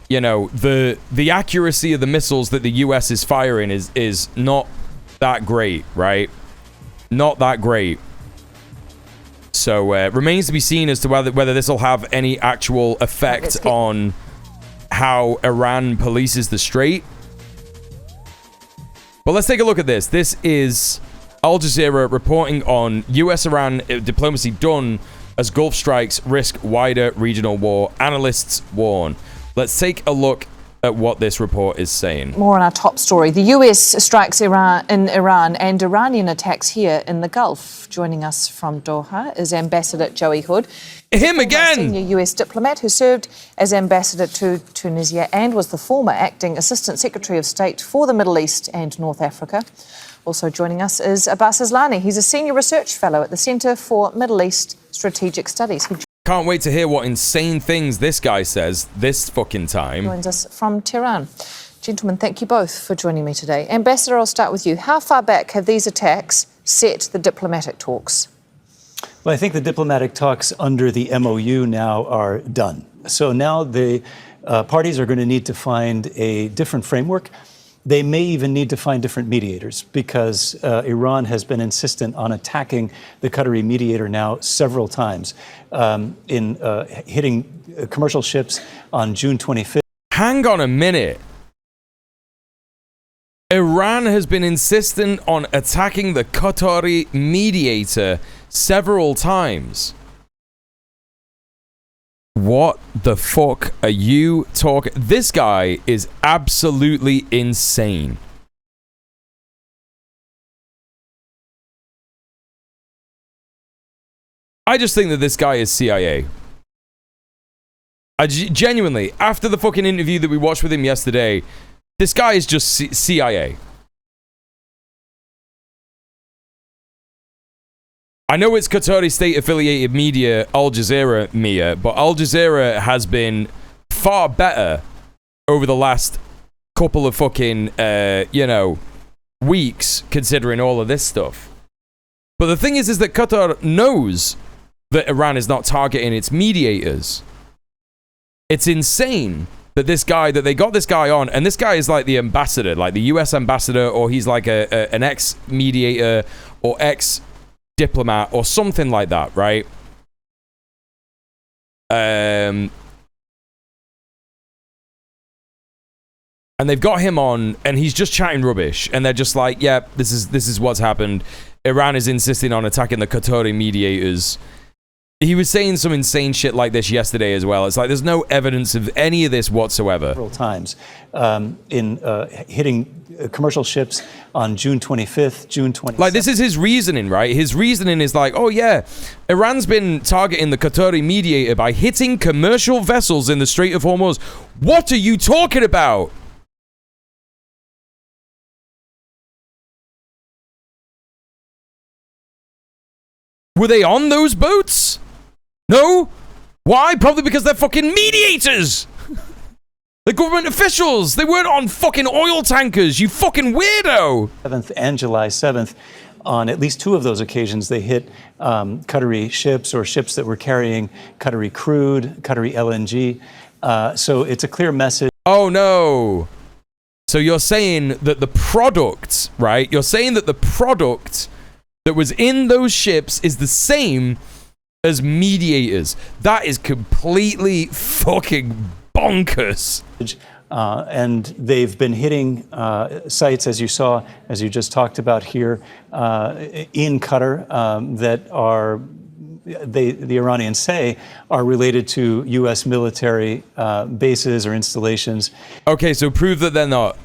you know, the accuracy of the missiles that the US is firing is not that great, right? Not that great. So remains to be seen as to whether this will have any actual effect on how Iran polices the strait. But let's take a look at this. This is Al Jazeera reporting on US-Iran diplomacy done as Gulf strikes risk wider regional war. Analysts warn. Let's take a look at what this report is saying. More on our top story. The US strikes Iran and Iranian attacks here in the Gulf. Joining us from Doha is Ambassador Joey Hood. Him again! Senior US diplomat who served as ambassador to Tunisia and was the former acting Assistant Secretary of State for the Middle East and North Africa. Also joining us is Abbas Aslani. He's a senior research fellow at the Centre for Middle East Strategic Studies. Can't wait to hear what insane things this guy says this fucking time. Joins us from Tehran. Gentlemen, thank you both for joining me today. Ambassador, I'll start with you. How far back have these attacks set the diplomatic talks? Well, I think the diplomatic talks under the MOU now are done. So now the parties are going to need to find a different framework. They may even need to find different mediators because Iran has been insistent on attacking the Qatari mediator now several times in hitting commercial ships on June 25th. Hang on a minute. Iran has been insistent on attacking the Qatari mediator several times. What the fuck are you talking? This guy is absolutely insane. I just think that this guy is CIA. Genuinely, after the fucking interview that we watched with him yesterday, this guy is just CIA. I know it's Qatari state-affiliated media, Al Jazeera, Mia, but Al Jazeera has been far better over the last couple of fucking, weeks, considering all of this stuff. But the thing is that Qatar knows that Iran is not targeting its mediators. It's insane that they got this guy on, and this guy is like the ambassador, like the US ambassador, or he's like an ex-mediator or ex-diplomat or something like that, right? and they've got him on, and he's just chatting rubbish, and they're just like, yeah, this is what's happened. Iran is insisting on attacking the Qatari mediators. He was saying some insane shit like this yesterday as well. It's like there's no evidence of any of this whatsoever. Several times in hitting commercial ships on June 25th, June 27th. Like, this is his reasoning, right? His reasoning is like, oh yeah, Iran's been targeting the Qatari mediator by hitting commercial vessels in the Strait of Hormuz. What are you talking about? Were they on those boats? No? Why? Probably because they're fucking mediators! They're government officials! They weren't on fucking oil tankers, you fucking weirdo! 7th and July 7th, on at least 2 of those occasions, they hit Qatari ships or ships that were carrying Qatari crude, Qatari LNG. So it's a clear message. Oh no! So you're saying that the product, right? You're saying that the product that was in those ships is the same as mediators. That is completely fucking bonkers. And they've been hitting sites, as you saw, as you just talked about here, in Qatar that are, the Iranians say, are related to U.S. military bases or installations. Okay, so prove that they're not.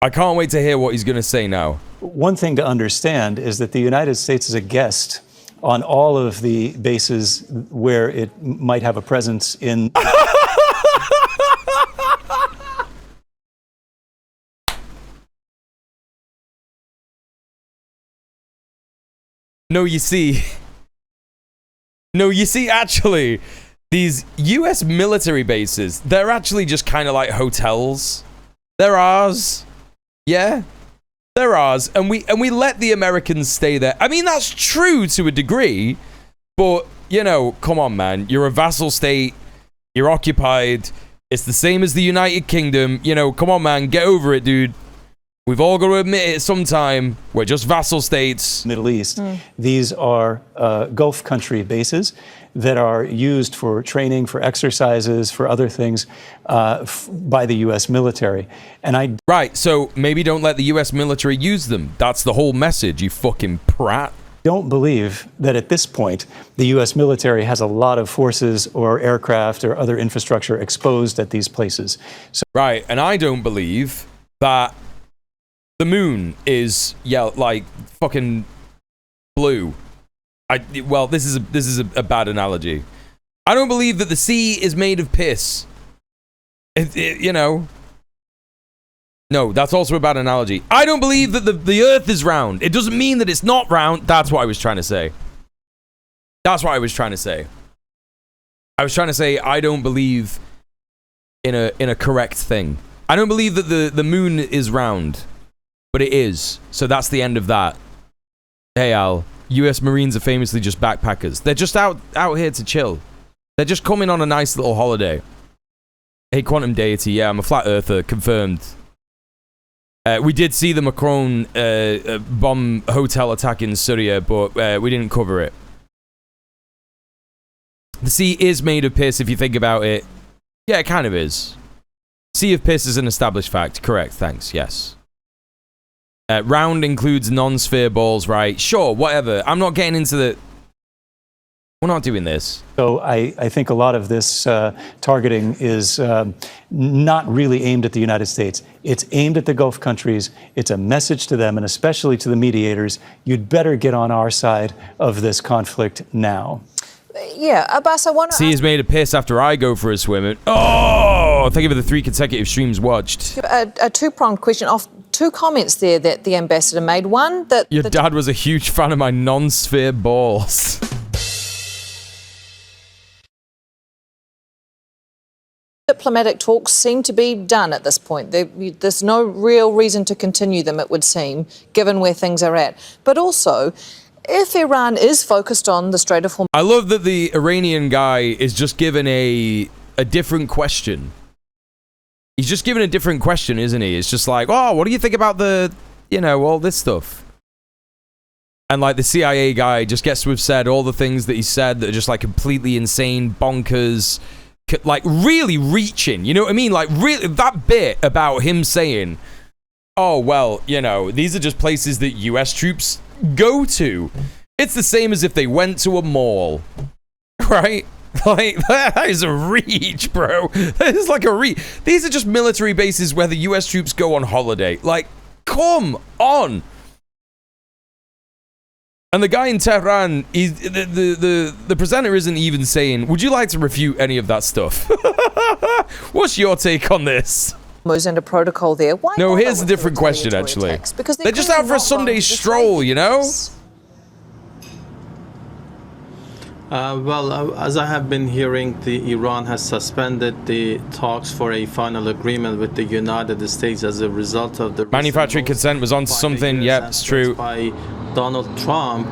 I can't wait to hear what he's going to say now. One thing to understand is that the United States is a guest on all of the bases where it might have a presence in. No, you see, actually, these U.S. military bases, they're actually just kind of like hotels. They're ours. Yeah. They're ours, and we let the Americans stay there. I mean, that's true to a degree, but, you know, come on, man. You're a vassal state. You're occupied. It's the same as the United Kingdom. You know, come on, man. Get over it, dude. We've all got to admit it sometime. We're just vassal states. Middle East. These are Gulf country bases that are used for training, for exercises, for other things by the U.S. military. And Right, so maybe don't let the U.S. military use them. That's the whole message, you fucking prat. don't believe that at this point the U.S. military has a lot of forces or aircraft or other infrastructure exposed at these places. So right, and I don't believe that the moon is, like fucking blue. Well, this is a bad analogy. I don't believe that the sea is made of piss. You know. No, that's also a bad analogy. I don't believe that the earth is round. It doesn't mean that it's not round. That's what I was trying to say. That's what I was trying to say. I was trying to say I don't believe in a correct thing. I don't believe that the moon is round, but it is. So that's the end of that. Hey Al, US Marines are famously just backpackers. They're just out here to chill. They're just coming on a nice little holiday. Hey Quantum Deity, yeah, I'm a flat earther, confirmed. We did see the Macron bomb hotel attack in Syria, but we didn't cover it. The sea is made of piss if you think about it. Yeah, it kind of is. Sea of piss is an established fact. Correct, thanks, yes. Round includes non-sphere balls, right? Sure, whatever. I'm not getting into the... We're not doing this. So I think a lot of this targeting is not really aimed at the United States. It's aimed at the Gulf countries. It's a message to them, and especially to the mediators. You'd better get on our side of this conflict now. Yeah, Abbas, I want to... Sea is made of piss after I go for a swim. Oh, thank you for the 3 consecutive streams watched. A two-pronged question off two comments there that the ambassador made. One, that... Your dad was a huge fan of my non-sphere balls. Diplomatic talks seem to be done at this point. There's no real reason to continue them, it would seem, given where things are at. But also, if Iran is focused on the Strait of Hormuz... I love that the Iranian guy is just given a different question. He's just given a different question, isn't he? It's just like, oh, what do you think about the, all this stuff? And like the CIA guy just gets to have said all the things that he said that are just like completely insane, bonkers, like really reaching. You know what I mean? Like really, that bit about him saying, "Oh well, you know, these are just places that U.S. troops go to." It's the same as if they went to a mall, right? Like, that is a reach, bro. That is like a reach. These are just military bases where the US troops go on holiday. Like, come on. And the guy in Tehran, the presenter isn't even saying, would you like to refute any of that stuff? What's your take on this? And a protocol there. Why No, bother here's a with different question, retaliatory actually. attacks? Because They're just out for a Sunday stroll, you know? As I have been hearing, Iran has suspended the talks for a final agreement with the United States as a result of the manufacturing consent was on something. Yep, it's true. By Donald Trump.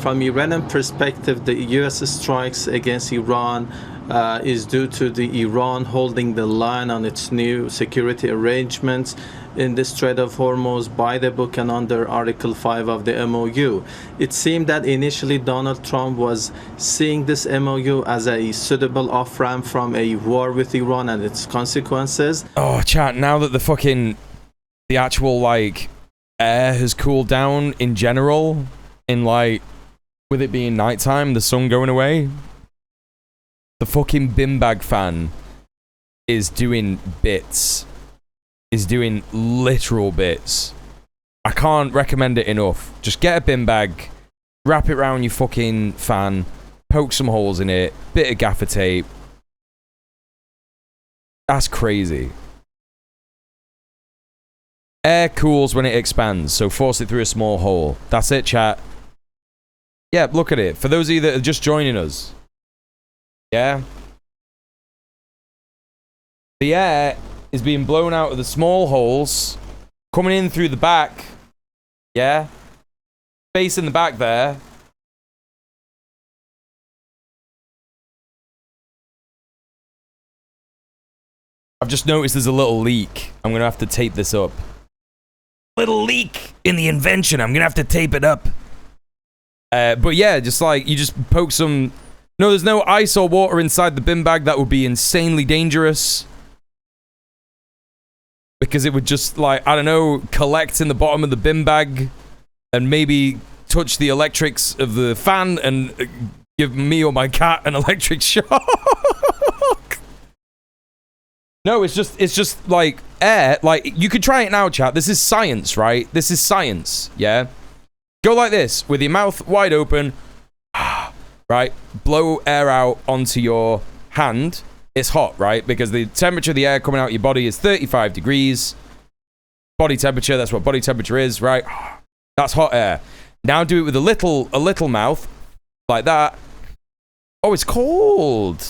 From Iranian perspective, the U.S. strikes against Iran is due to the Iran holding the line on its new security arrangements in the Strait of Hormuz by the book and under Article 5 of the MOU. It seemed that initially Donald Trump was seeing this MOU as a suitable off-ramp from a war with Iran and its consequences. Oh, chat, now that the actual, like, air has cooled down in general, in, like, with it being nighttime, the sun going away, the fucking beanbag fan is doing bits. Is doing literal bits. I can't recommend it enough. Just get a bin bag, wrap it around your fucking fan, poke some holes in it, bit of gaffer tape. That's crazy. Air cools when it expands, so force it through a small hole. That's it, chat. Yeah, look at it. For those of you that are just joining us. Yeah. The air is being blown out of the small holes, coming in through the back. Yeah. Space in the back there. I've just noticed there's a little leak. I'm going to have to tape this up. Little leak in the invention. I'm going to have to tape it up. But yeah, just like, you just poke some... No, there's no ice or water inside the bin bag. That would be insanely dangerous. Because it would just, like, I don't know, collect in the bottom of the bin bag and maybe touch the electrics of the fan and give me or my cat an electric shock. No, it's just like air. Like, you could try it now, chat. This is science, right? This is science, yeah? Go like this, with your mouth wide open, right? Blow air out onto your hand. It's hot, right? Because the temperature of the air coming out of your body is 35 degrees. Body temperature, that's what body temperature is, right? That's hot air. Now do it with a little mouth, like that. Oh, it's cold.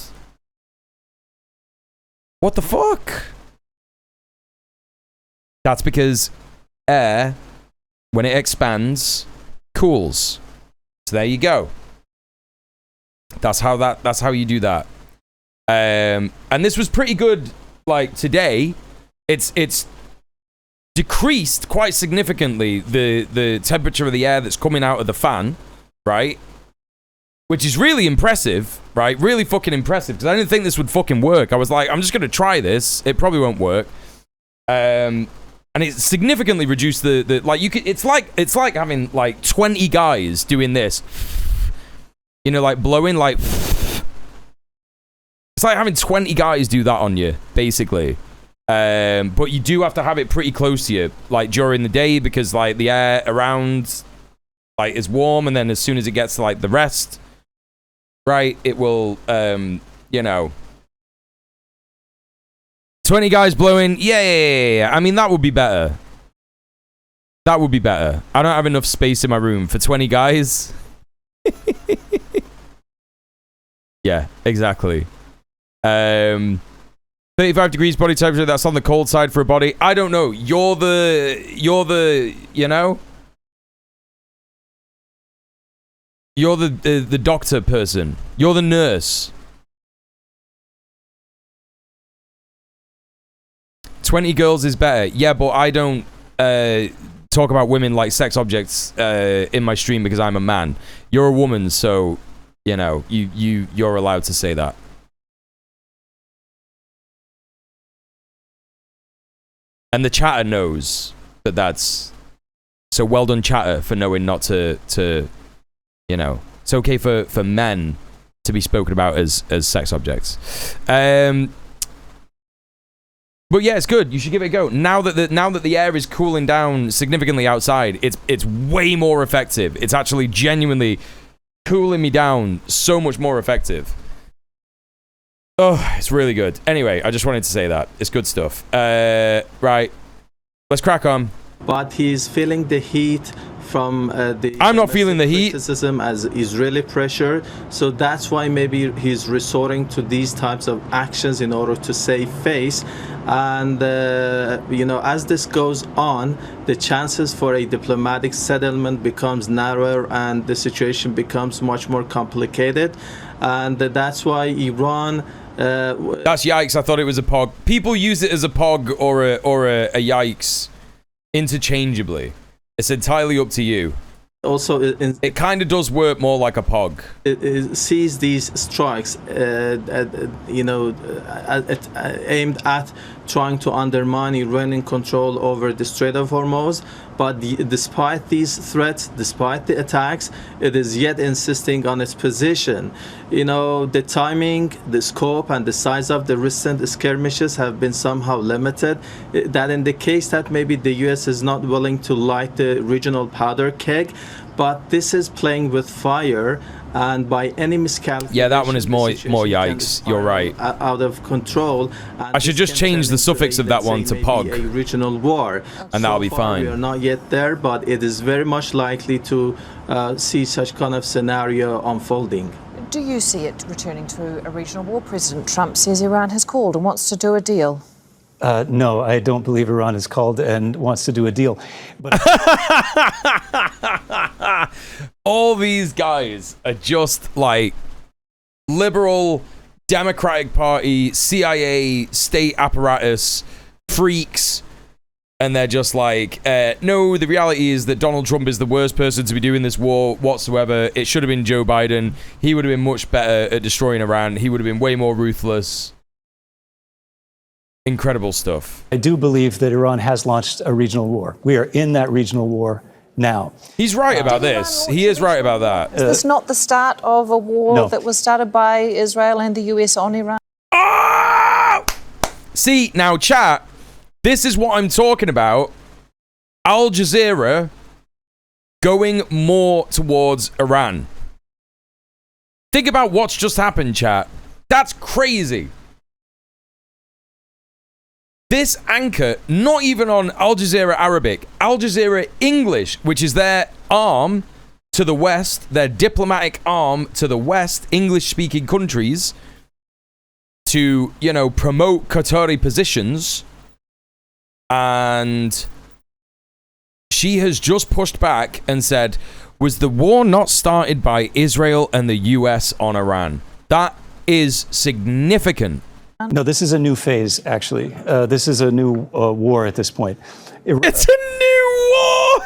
What the fuck? That's because air, when it expands, cools. So there you go. That's how you do that. And this was pretty good, like, today. It's decreased quite significantly the temperature of the air that's coming out of the fan, right? Which is really impressive, right? Really fucking impressive, because I didn't think this would fucking work. I was like, I'm just gonna try this. It probably won't work. And it significantly reduced the like, you could, it's like having like 20 guys doing this. You know, like blowing, like, it's like having 20 guys do that on you, basically. But you do have to have it pretty close to you, like, during the day, because, like, the air around, like, is warm, and then as soon as it gets to, like, the rest, right, it will, you know. 20 guys blowing, yeah. I mean, that would be better. That would be better. I don't have enough space in my room for 20 guys. Yeah, exactly. 35 degrees body temperature, that's on the cold side for a body. I don't know. You're the, you know? You're the doctor person. You're the nurse. 20 girls is better. Yeah, but I don't talk about women like sex objects in my stream because I'm a man. You're a woman, so, you know, you're allowed to say that. And the chatter knows that that's... So well done, chatter, for knowing not to you know... It's okay for men to be spoken about as sex objects. But yeah, it's good. You should give it a go. Now that the air is cooling down significantly outside, it's way more effective. It's actually genuinely cooling me down so much more effective. Oh, it's really good. Anyway, I just wanted to say that. It's good stuff. Right. Let's crack on. But he's feeling the heat from the... I'm not feeling the heat. ...criticism as Israeli pressure. So that's why maybe he's resorting to these types of actions in order to save face. And, you know, as this goes on, the chances for a diplomatic settlement becomes narrower and the situation becomes much more complicated. And that's why Iran... That's yikes. I thought it was a pog. People use it as a pog or a yikes interchangeably. It's entirely up to you. Also, it kind of does work more like a pog. It sees these strikes, you know, aimed at trying to undermine Iranian control over the Strait of Hormuz. But despite these threats, despite the attacks, it is yet insisting on its position. You know, the timing, the scope, and the size of the recent skirmishes have been somehow limited. That indicates that maybe the U.S. is not willing to light the regional powder keg. But this is playing with fire, and by any miscalculation... Yeah, that one is more yikes. You're right. Out of control. I should just change the suffix of that one to pog. A regional war. And that'll be fine. We are not yet there, but it is very much likely to see such kind of scenario unfolding. Do you see it returning to a regional war? President Trump says Iran has called and wants to do a deal. No, I don't believe Iran has called and wants to do a deal. But all these guys are just like liberal, Democratic Party, CIA, state apparatus freaks. And they're just like, no, the reality is that Donald Trump is the worst person to be doing this war whatsoever. It should have been Joe Biden. He would have been much better at destroying Iran. He would have been way more ruthless. Incredible stuff. I do believe that Iran has launched a regional war. We are in that regional war now. He's right about this. He is right about that. Is this not the start of a war that was started by Israel and the US on Iran? Oh! See, now, chat, this is what I'm talking about. Al Jazeera going more towards Iran. Think about what's just happened, chat. That's crazy. This anchor, not even on Al Jazeera Arabic, Al Jazeera English, which is their arm to the West, their diplomatic arm to the West, English-speaking countries, to, you know, promote Qatari positions. And she has just pushed back and said, was the war not started by Israel and the US on Iran? That is significant. No, this is a new phase, actually. This is a new war at this point. It's a new war!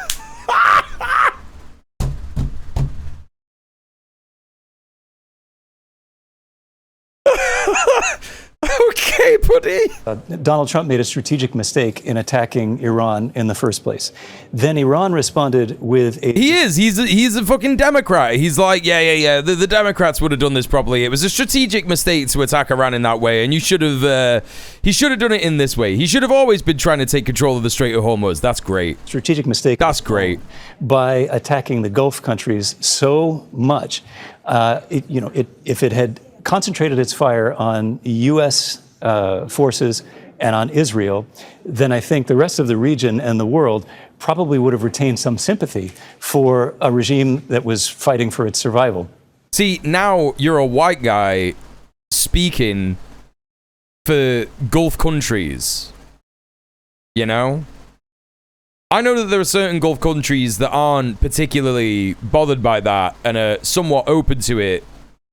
Okay, buddy. Donald Trump made a strategic mistake in attacking Iran in the first place. Then Iran responded with a... He's a fucking Democrat. He's like, yeah. The Democrats would have done this properly. It was a strategic mistake to attack Iran in that way, and he should have done it in this way. He should have always been trying to take control of the Strait of Hormuz. That's great. Strategic mistake. That's great. By attacking the Gulf countries so much, if it had concentrated its fire on U.S. Forces and on Israel, then I think the rest of the region and the world probably would have retained some sympathy for a regime that was fighting for its survival. See, now you're a white guy speaking for Gulf countries, you know? I know that there are certain Gulf countries that aren't particularly bothered by that and are somewhat open to it,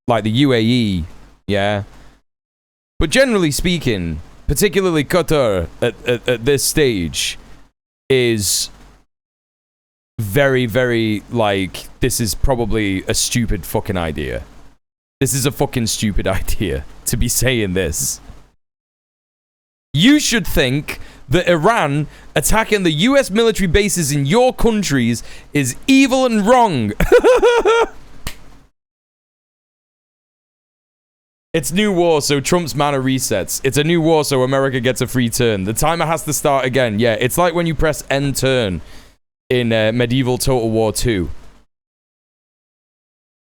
like the UAE, yeah? But generally speaking, particularly Qatar at this stage is very, very, like, this is probably a stupid fucking idea. This is a fucking stupid idea to be saying this. You should think that Iran attacking the US military bases in your countries is evil and wrong. It's new war, so Trump's mana resets. It's a new war, so America gets a free turn. The timer has to start again. Yeah, it's like when you press end turn in medieval Total War 2.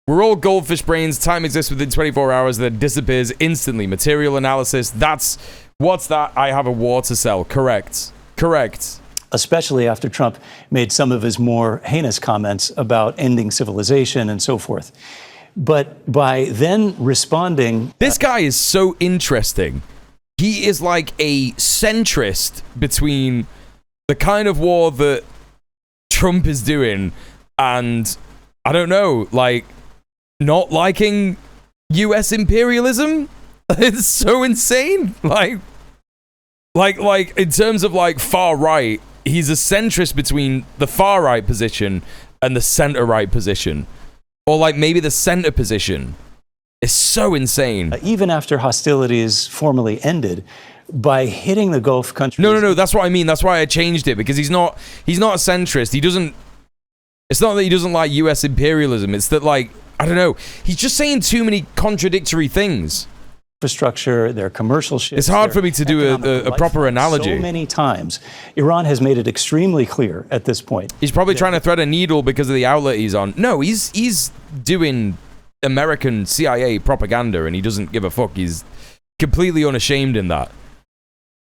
We're all goldfish brains. Time exists within 24 hours, then disappears instantly. Material analysis. What's that? I have a war to sell. Correct. Especially after Trump made some of his more heinous comments about ending civilization and so forth. But by then responding... This guy is so interesting. He is like a centrist between the kind of war that Trump is doing and, I don't know, like, not liking US imperialism. It's so insane. Like in terms of like far right, he's a centrist between the far right position and the center right position. Or like maybe the center position. It's so insane. Even after hostilities formally ended, by hitting the Gulf countries... No, that's what I mean. That's why I changed it, because he's not a centrist. It's not that he doesn't like US imperialism. It's that, like, I don't know. He's just saying too many contradictory things. Infrastructure, their commercial ships. It's hard for me to do a proper analogy. So many times, Iran has made it extremely clear at this point. He's probably trying to thread a needle because of the outlet he's on. No, he's doing American CIA propaganda, and he doesn't give a fuck. He's completely unashamed in that.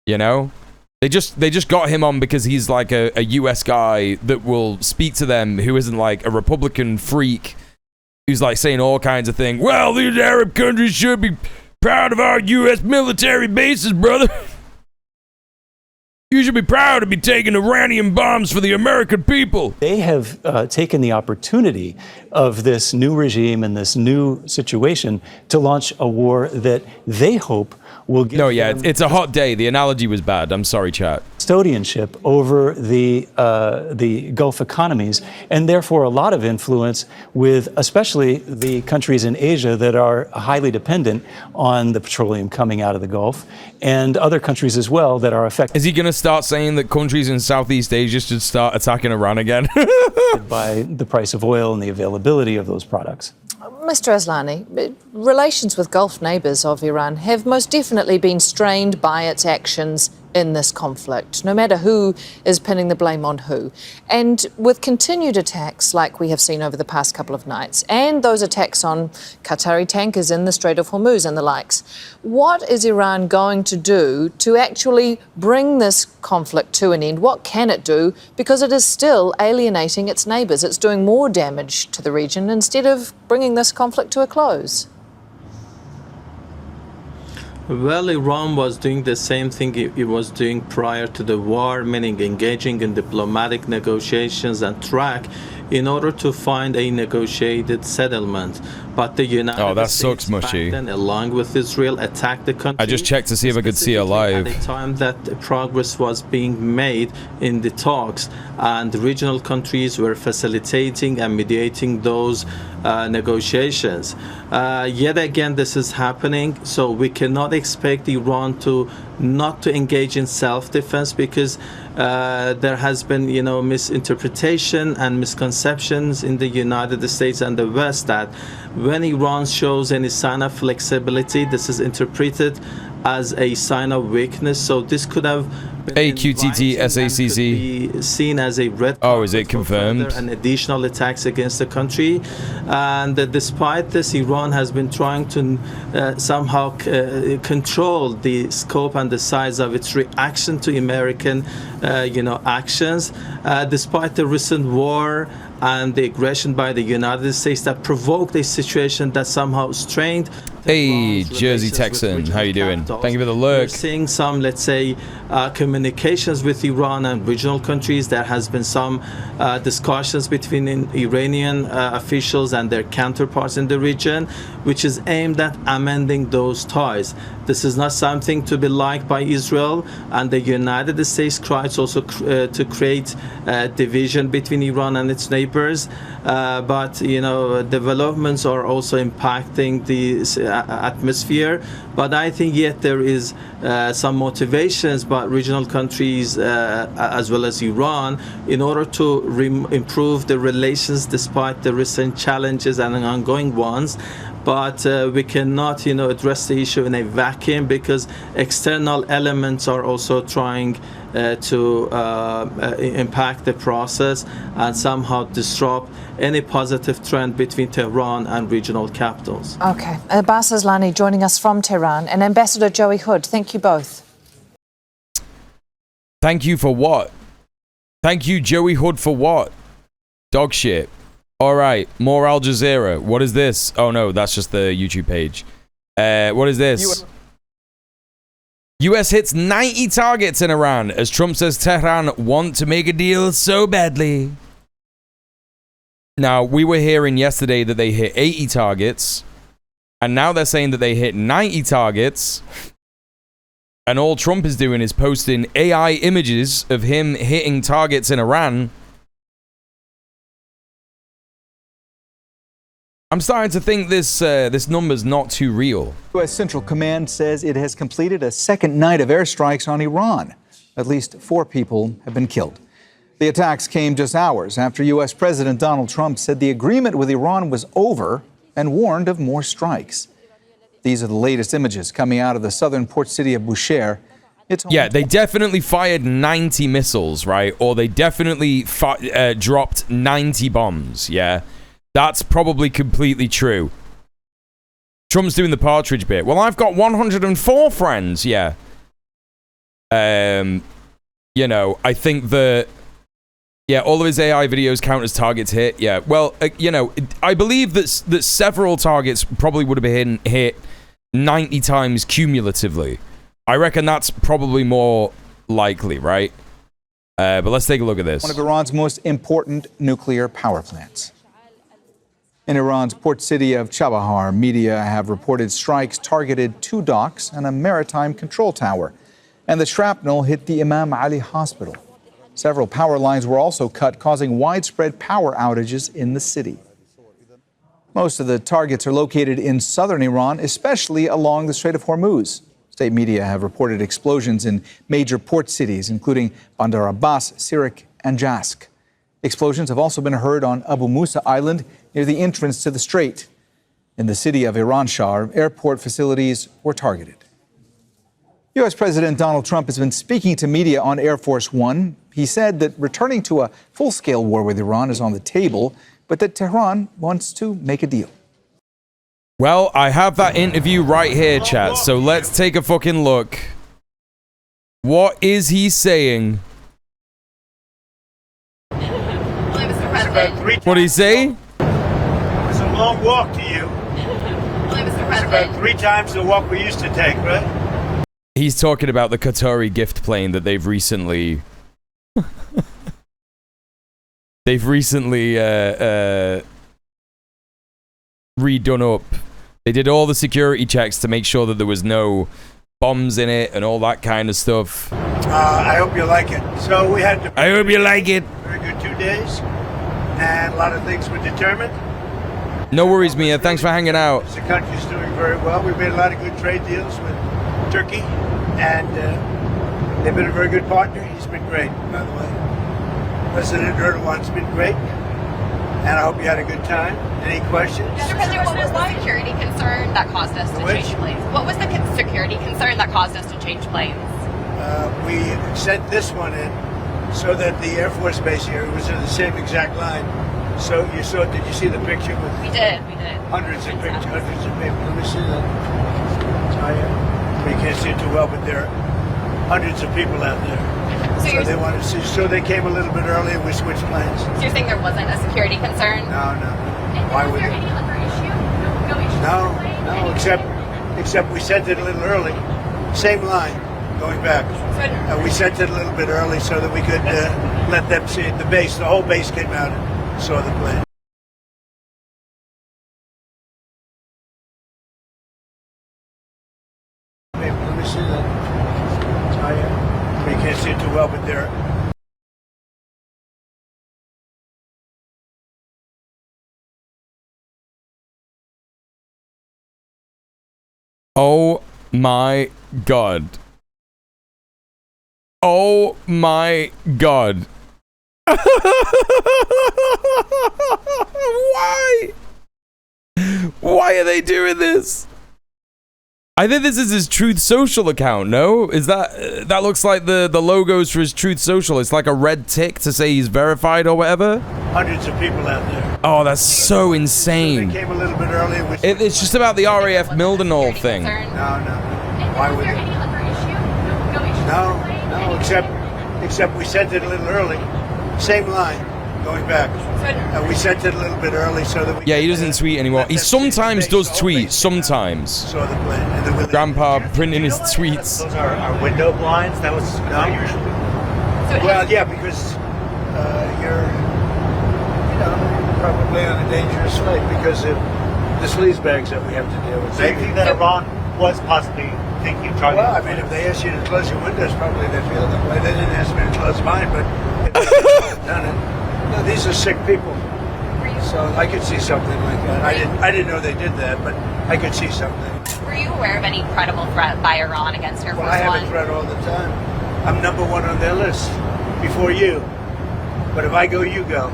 You know? They just got him on because he's like a US guy that will speak to them, who isn't like a Republican freak who's like saying all kinds of things. Well, these Arab countries should be proud of our US military bases, brother. You should be proud to be taking Iranian bombs for the American people. They have taken the opportunity of this new regime and this new situation to launch a war that they hope will give them it's a hot day. The analogy was bad. I'm sorry, chat. Custodianship over the Gulf economies, and therefore a lot of influence with especially the countries in Asia that are highly dependent on the petroleum coming out of the Gulf, and other countries as well that are affected. Is he going to start saying that countries in Southeast Asia should start attacking Iran again? by the price of oil and the availability of those products? Mr. Aslani, relations with Gulf neighbours of Iran have most definitely been strained by its actions in this conflict, no matter who is pinning the blame on who. And with continued attacks like we have seen over the past couple of nights, and those attacks on Qatari tankers in the Strait of Hormuz and the likes, what is Iran going to do to actually bring this conflict to an end? What can it do? Because it is still alienating its neighbours. It's doing more damage to the region instead of bringing this conflict to a close. Well, Iran was doing the same thing it was doing prior to the war, meaning engaging in diplomatic negotiations and track in order to find a negotiated settlement. But the United States back then, along with Israel, attacked the country. I just checked to see if I could see her live. At the time that progress was being made in the talks, and the regional countries were facilitating and mediating those negotiations. Yet again, this is happening, so we cannot expect Iran not to engage in self-defense, because there has been, misinterpretation and misconceptions in the United States and the West that when Iran shows any sign of flexibility, this is interpreted as a sign of weakness. So this could have been AQTTSACC seen as a red Oh, is it confirmed? And additional attacks against the country. And despite this, Iran has been trying to somehow control the scope and the size of its reaction to American actions, despite the recent war and the aggression by the United States that provoked a situation that somehow strained. Hey, Jersey Texan, how you doing? Thank you for the lurk. We're seeing some, let's say, communications with Iran and regional countries. There has been some discussions between Iranian officials and their counterparts in the region, which is aimed at amending those ties. This is not something to be liked by Israel, and the United States tries also to create division between Iran and its neighbors. But developments are also impacting the atmosphere. But I think yet there is some motivations regional countries as well as Iran in order to improve the relations despite the recent challenges and ongoing ones. But we cannot, address the issue in a vacuum because external elements are also trying to impact the process and somehow disrupt any positive trend between Tehran and regional capitals. Okay. Abbas Aslani joining us from Tehran, and Ambassador Joey Hood. Thank you both. Thank you for what? Thank you, Joey Hood, for what? Dog shit. All right, more Al Jazeera. What is this? Oh no, that's just the YouTube page. What is this? US hits 90 targets in Iran as Trump says Tehran want to make a deal so badly. Now, we were hearing yesterday that they hit 80 targets, and now they're saying that they hit 90 targets. And all Trump is doing is posting AI images of him hitting targets in Iran. I'm starting to think this number's not too real. U.S. Central Command says it has completed a second night of airstrikes on Iran. At least 4 people have been killed. The attacks came just hours after U.S. President Donald Trump said the agreement with Iran was over and warned of more strikes. These are the latest images coming out of the southern port city of Bushehr. Yeah, they definitely fired 90 missiles, right? Or they definitely dropped 90 bombs, yeah? That's probably completely true. Trump's doing the partridge bit. Well, I've got 104 friends, yeah. I think that... Yeah, all of his AI videos count as targets hit, yeah. Well, I believe that several targets probably would have been hit 90 times cumulatively. I reckon that's probably more likely, right? But let's take a look at this. One of Iran's most important nuclear power plants. In Iran's port city of Chabahar, media have reported strikes targeted 2 docks and a maritime control tower. And the shrapnel hit the Imam Ali Hospital. Several power lines were also cut, causing widespread power outages in the city. Most of the targets are located in southern Iran, especially along the Strait of Hormuz. State media have reported explosions in major port cities, including Bandar Abbas, Sirik, and Jask. Explosions have also been heard on Abu Musa Island near the entrance to the strait. In the city of Iranshar, airport facilities were targeted. U.S. President Donald Trump has been speaking to media on Air Force One. He said that returning to a full-scale war with Iran is on the table, but that Tehran wants to make a deal. Well, I have that interview right here, chat, so let's take a fucking look. What is he saying? What did he say? It was a long walk to you. It's about 3 times the walk we used to take, right? He's talking about the Qatari gift plane that they've recently... redone up. They did all the security checks to make sure that there was no bombs in it and all that kind of stuff. I hope you like it. So we had I hope you like it. very good 2 days, and a lot of things were determined. No worries, Mia. Thanks for hanging out. The country's doing very well. We've made a lot of good trade deals with Turkey, and they've been a very good partner. He's been great, by the way. President Erdogan's been great, and I hope you had a good time. Any questions? Mr. President, what was the security concern that caused us to change planes? What was the security concern that caused us to change planes? We sent this one in so that the Air Force Base here was in the same exact line. So you saw, did you see the picture? We did. Hundreds of pictures, hundreds of people. Let me see that. Oh, yeah. You can't see it too well, but there are hundreds of people out there. So they wanted to see. So they came a little bit early and we switched planes. So you're saying there wasn't a security concern? No. And Why was would there it? any other issue? No issue? No, except we sent it a little early. Same line, going back. We sent it a little bit early so that we could let them see it. The base, the whole base came out and saw the plane. Let me see that. Oh, yeah. You can't see it too well, but there are Oh my god. Oh my God. Why? Why are they doing this? I think this is his Truth Social account, no? Is that... that looks like the logos for his Truth Social. It's like a red tick to say he's verified or whatever. Hundreds of people out there. Oh, that's so insane. They came a little bit early. It's just about the RAF Mildenhall thing. No. Why would there it? any other issue? No issue? No, except we sent it a little early. Same line, going back. We sent it a little bit early so that we... Yeah, he doesn't tweet anymore. He sometimes does tweet, sometimes. Saw the plan. And then Grandpa printing his tweets. Those are our window blinds. That was not usual. Well, yeah, because you're, probably on a dangerous flight because of the sleazebags that we have to deal with. So you think that Iran was possibly thinking of trying Well, I mean, if they asked you to close your windows, probably they feel that way. They didn't ask me to close mine, but if they had done it. No, these are sick people. So I could see something like that. I didn't know they did that, but I could see something. Were you aware of any credible threat by Iran against Air Force Well, I have One? a threat all the time. I'm number one on their list before you. But if I go, you go.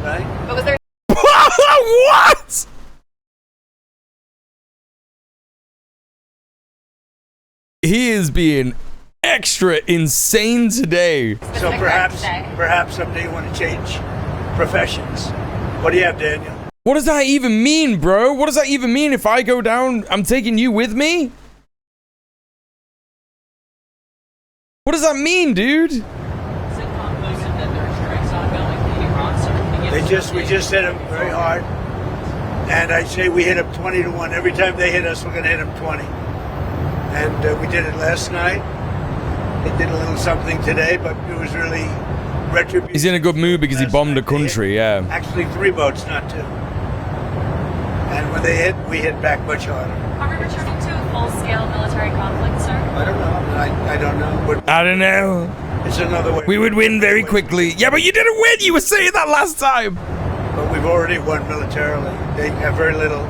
Right? But was there... What? He is being extra insane today. So perhaps someday you want to change professions. What do you have, Daniel? What does that even mean, bro? What does that even mean? If I go down, I'm taking you with me? What does that mean, dude? We just hit them very hard. And I say we hit them 20-1. Every time they hit us, we're going to hit them 20. And we did it last night. They did a little something today, but it was really retribution. He's in a good mood because he bombed a country, yeah. Actually, 3 boats, not 2. And when they hit, we hit back much harder. Are we returning to a full-scale military conflict, sir? I don't know. I don't know. But I don't know. It's another way. We would win very quickly. Yeah, but you didn't win. You were saying that last time. But we've already won militarily. They have very little.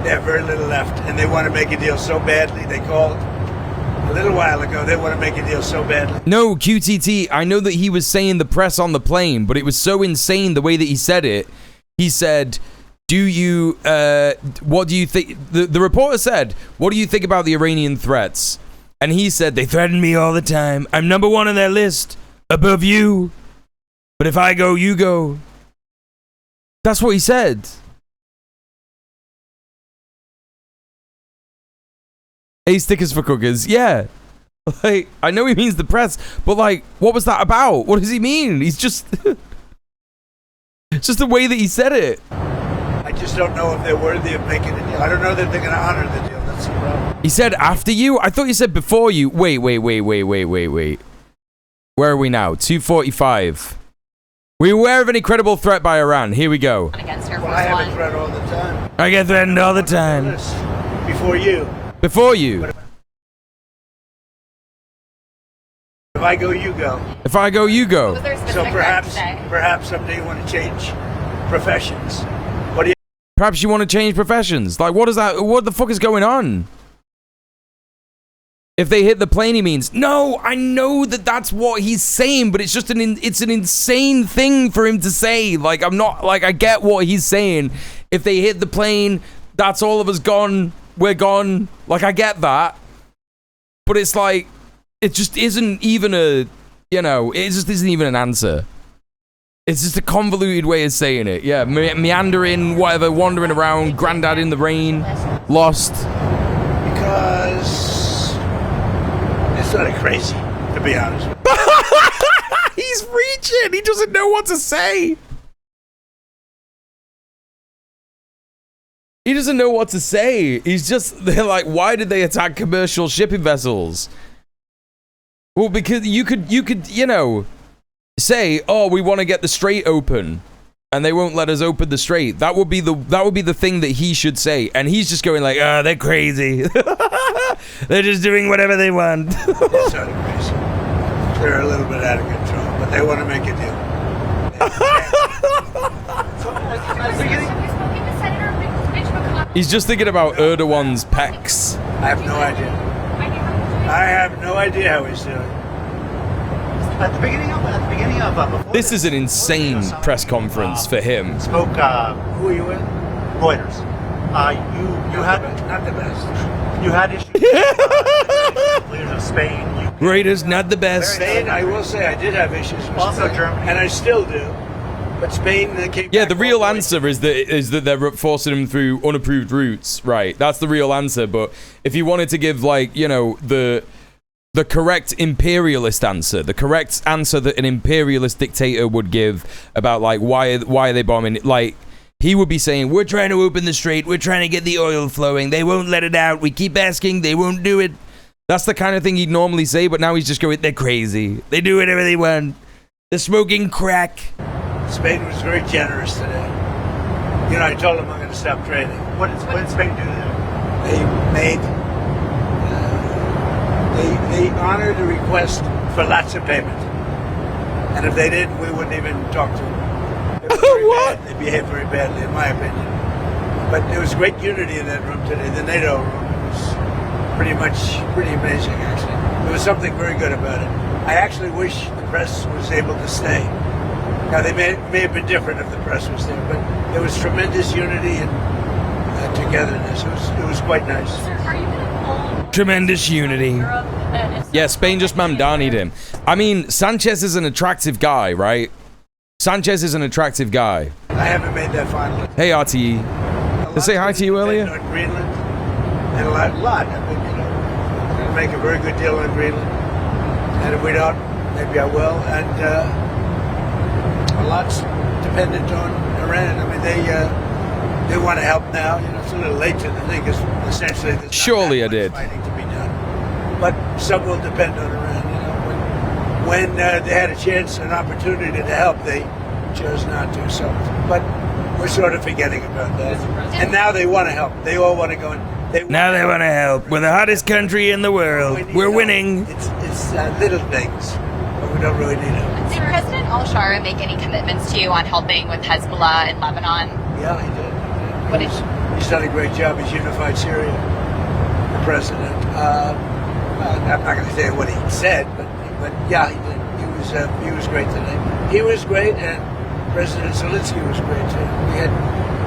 They have very little left, and they want to make a deal so badly. They called a little while ago. They want to make a deal so badly. No, QTT. I know that he was saying the press on the plane, but it was so insane the way that he said it. He said, "Do you? What do you think?" The reporter said, "What do you think about the Iranian threats?" And he said, "They threaten me all the time. I'm number one on their list, above you. But if I go, you go." That's what he said. A stickers for cookers, yeah. Like, I know he means the press, but like, what was that about? What does he mean? He's just... it's just the way that he said it. I just don't know if they're worthy of making a deal. I don't know that they're going to honor the deal. That's the problem. He said after you? I thought you said before you. Wait. Where are we now? 2:45. Were you aware of any credible threat by Iran? Here we go. Against Air Well, Force I have One. a threat all the time. I get threatened all the time. Before you. Before you. If I go, you go. If I go, you go. Was there a So specific threat perhaps someday you want to change professions. What do you? Perhaps you want to change professions. Like, what is that? What the fuck is going on? If they hit the plane, he means. No, I know that that's what he's saying, but it's just it's an insane thing for him to say. Like, I'm not, like, I get what he's saying. If they hit the plane, that's all of us gone. We're gone. Like, I get that. But it's like, it just isn't even a, it just isn't even an answer. It's just a convoluted way of saying it. Yeah, meandering, whatever, wandering around, granddad in the rain, lost. Because it's sort of crazy, to be honest. He's reaching. He doesn't know what to say. He doesn't know what to say. They're like, why did they attack commercial shipping vessels? Well, because you could, say, oh, we want to get the strait open, and they won't let us open the strait. That would be the thing that he should say, and he's just going like, oh, they're crazy. They're just doing whatever they want. It's sort of crazy. They're a little bit out of control, but they want to make a deal. He's just thinking about Erdogan's pecs. I have no idea. I have no idea how he's doing. At the beginning of before This is an insane press conference for him. spoke. Who are you with? Reuters. You had Not the best. you had issues with leaders of Spain. Raiders, not the best. Spain, I will say, I did have issues with Also Spain, Germany. and I still do. But Spain came. Yeah, back the all real way. answer is that they're forcing him through unapproved routes, right? That's the real answer. But if you wanted to give, like, you know, the correct imperialist answer, the correct answer that an imperialist dictator would give about, like, why are they bombing? Like, he would be saying, we're trying to open the strait, we're trying to get the oil flowing, they won't let it out, we keep asking, they won't do it. That's the kind of thing he'd normally say, but now he's just going, they're crazy, they do whatever they want, they're smoking crack. Spain was very generous today. You know, I told them I'm going to stop trading. What did Spain do there? They made. They honored a request for lots of payment, and if they didn't, we wouldn't even talk to them. It was very bad. They behaved very badly, in my opinion. But there was great unity in that room today. The NATO room was pretty amazing, actually. There was something very good about it. I actually wish the press was able to stay. Now, they may have been different if the press was there, but there was tremendous unity and togetherness. It was quite nice. Sir, are you going to pull Tremendous unity. Europe? And if so, Yeah, Spain just mamdanied him. I mean, Sanchez is an attractive guy, right? Sanchez is an attractive guy. I haven't made that final. Hey, RTE. Did I say hi to you earlier? On Greenland, and a lot. I mean, you know, we're going to make a very good deal on Greenland, and if we don't, maybe I will. And a lot's dependent on Iran. I mean, they want to help now. You know, it's a little late to the thing because essentially there's Surely not I that did. much fighting to be done. But some will depend on Iran. You know, when they had a chance, an opportunity to help, they chose not to. So, but we're sort of forgetting about that. And now they want to help. They all want to go in. Now they want to help. We're the hottest country in the world. We're winning. It's little things, but we don't really need help. Did President al-Shara make any commitments to you on helping with Hezbollah in Lebanon? Yeah, he did. What did He's done a great job. He's unified Syria, the president. I'm not going to say what he said, but yeah, he did. He was great today. He was great, and President Zelensky was great too. We had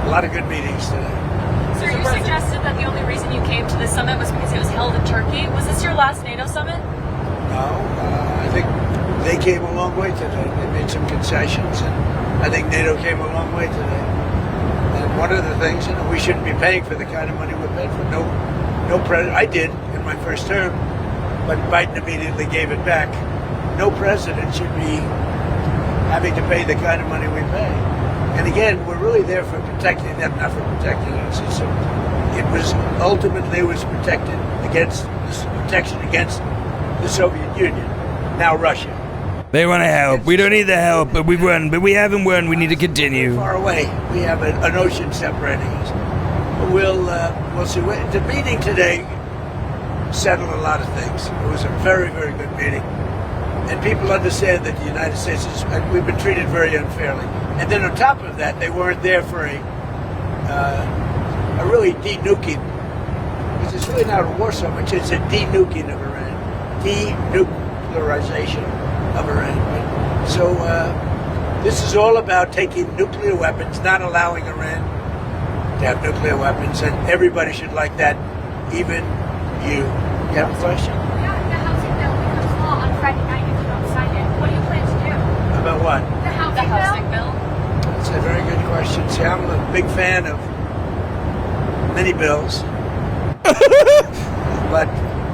a lot of good meetings today. Sir, you suggested that the only reason you came to this summit was because it was held in Turkey. Was this your last NATO summit? No, I think they came a long way today. They made some concessions, and I think NATO came a long way today. And one of the things, you know, we shouldn't be paying for the kind of money we paid for. No president. I did in my first term, but Biden immediately gave it back. No president should be having to pay the kind of money we pay. And again, we're really there for protecting them, not for protecting us. It was ultimately protected against protection against the Soviet Union. Now Russia. They want to help. We don't need the help, but we've won. But we haven't won. We need to continue. Far away. We have an ocean separating us. We'll see. The meeting today settled a lot of things. It was a very, very good meeting. And people understand that the United States we've been treated very unfairly. And then on top of that, they weren't there for a really de-nuking. Because it's really not a war so much, it's a de-nuking of Iran. De-nuclearization of Iran. So this is all about taking nuclear weapons, not allowing Iran to have nuclear weapons, and everybody should like that, even you. You have a question? Yeah, the housing bill becomes law on Friday night if you don't sign it. What do you plan to do? About what? The housing bill? That's a very good question. See, I'm a big fan of many bills, but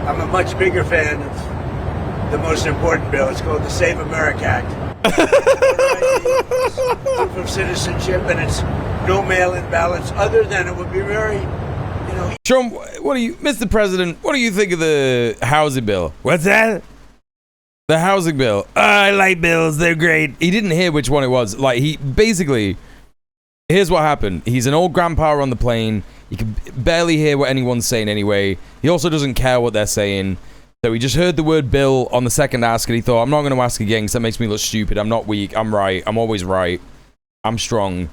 I'm a much bigger fan of the most important bill. It's called the Save America Act. Proof of citizenship, and it's no mail-in ballots. Other than it would be very, you know. Trump, Mr. President, what do you think of the housing bill? What's that? The housing bill. I like bills. They're great. He didn't hear which one it was. Like, he basically, here's what happened. He's an old grandpa on the plane. He can barely hear what anyone's saying anyway. He also doesn't care what they're saying. So he just heard the word bill on the second ask, and he thought, I'm not going to ask again because that makes me look stupid. I'm not weak. I'm right. I'm always right. I'm strong.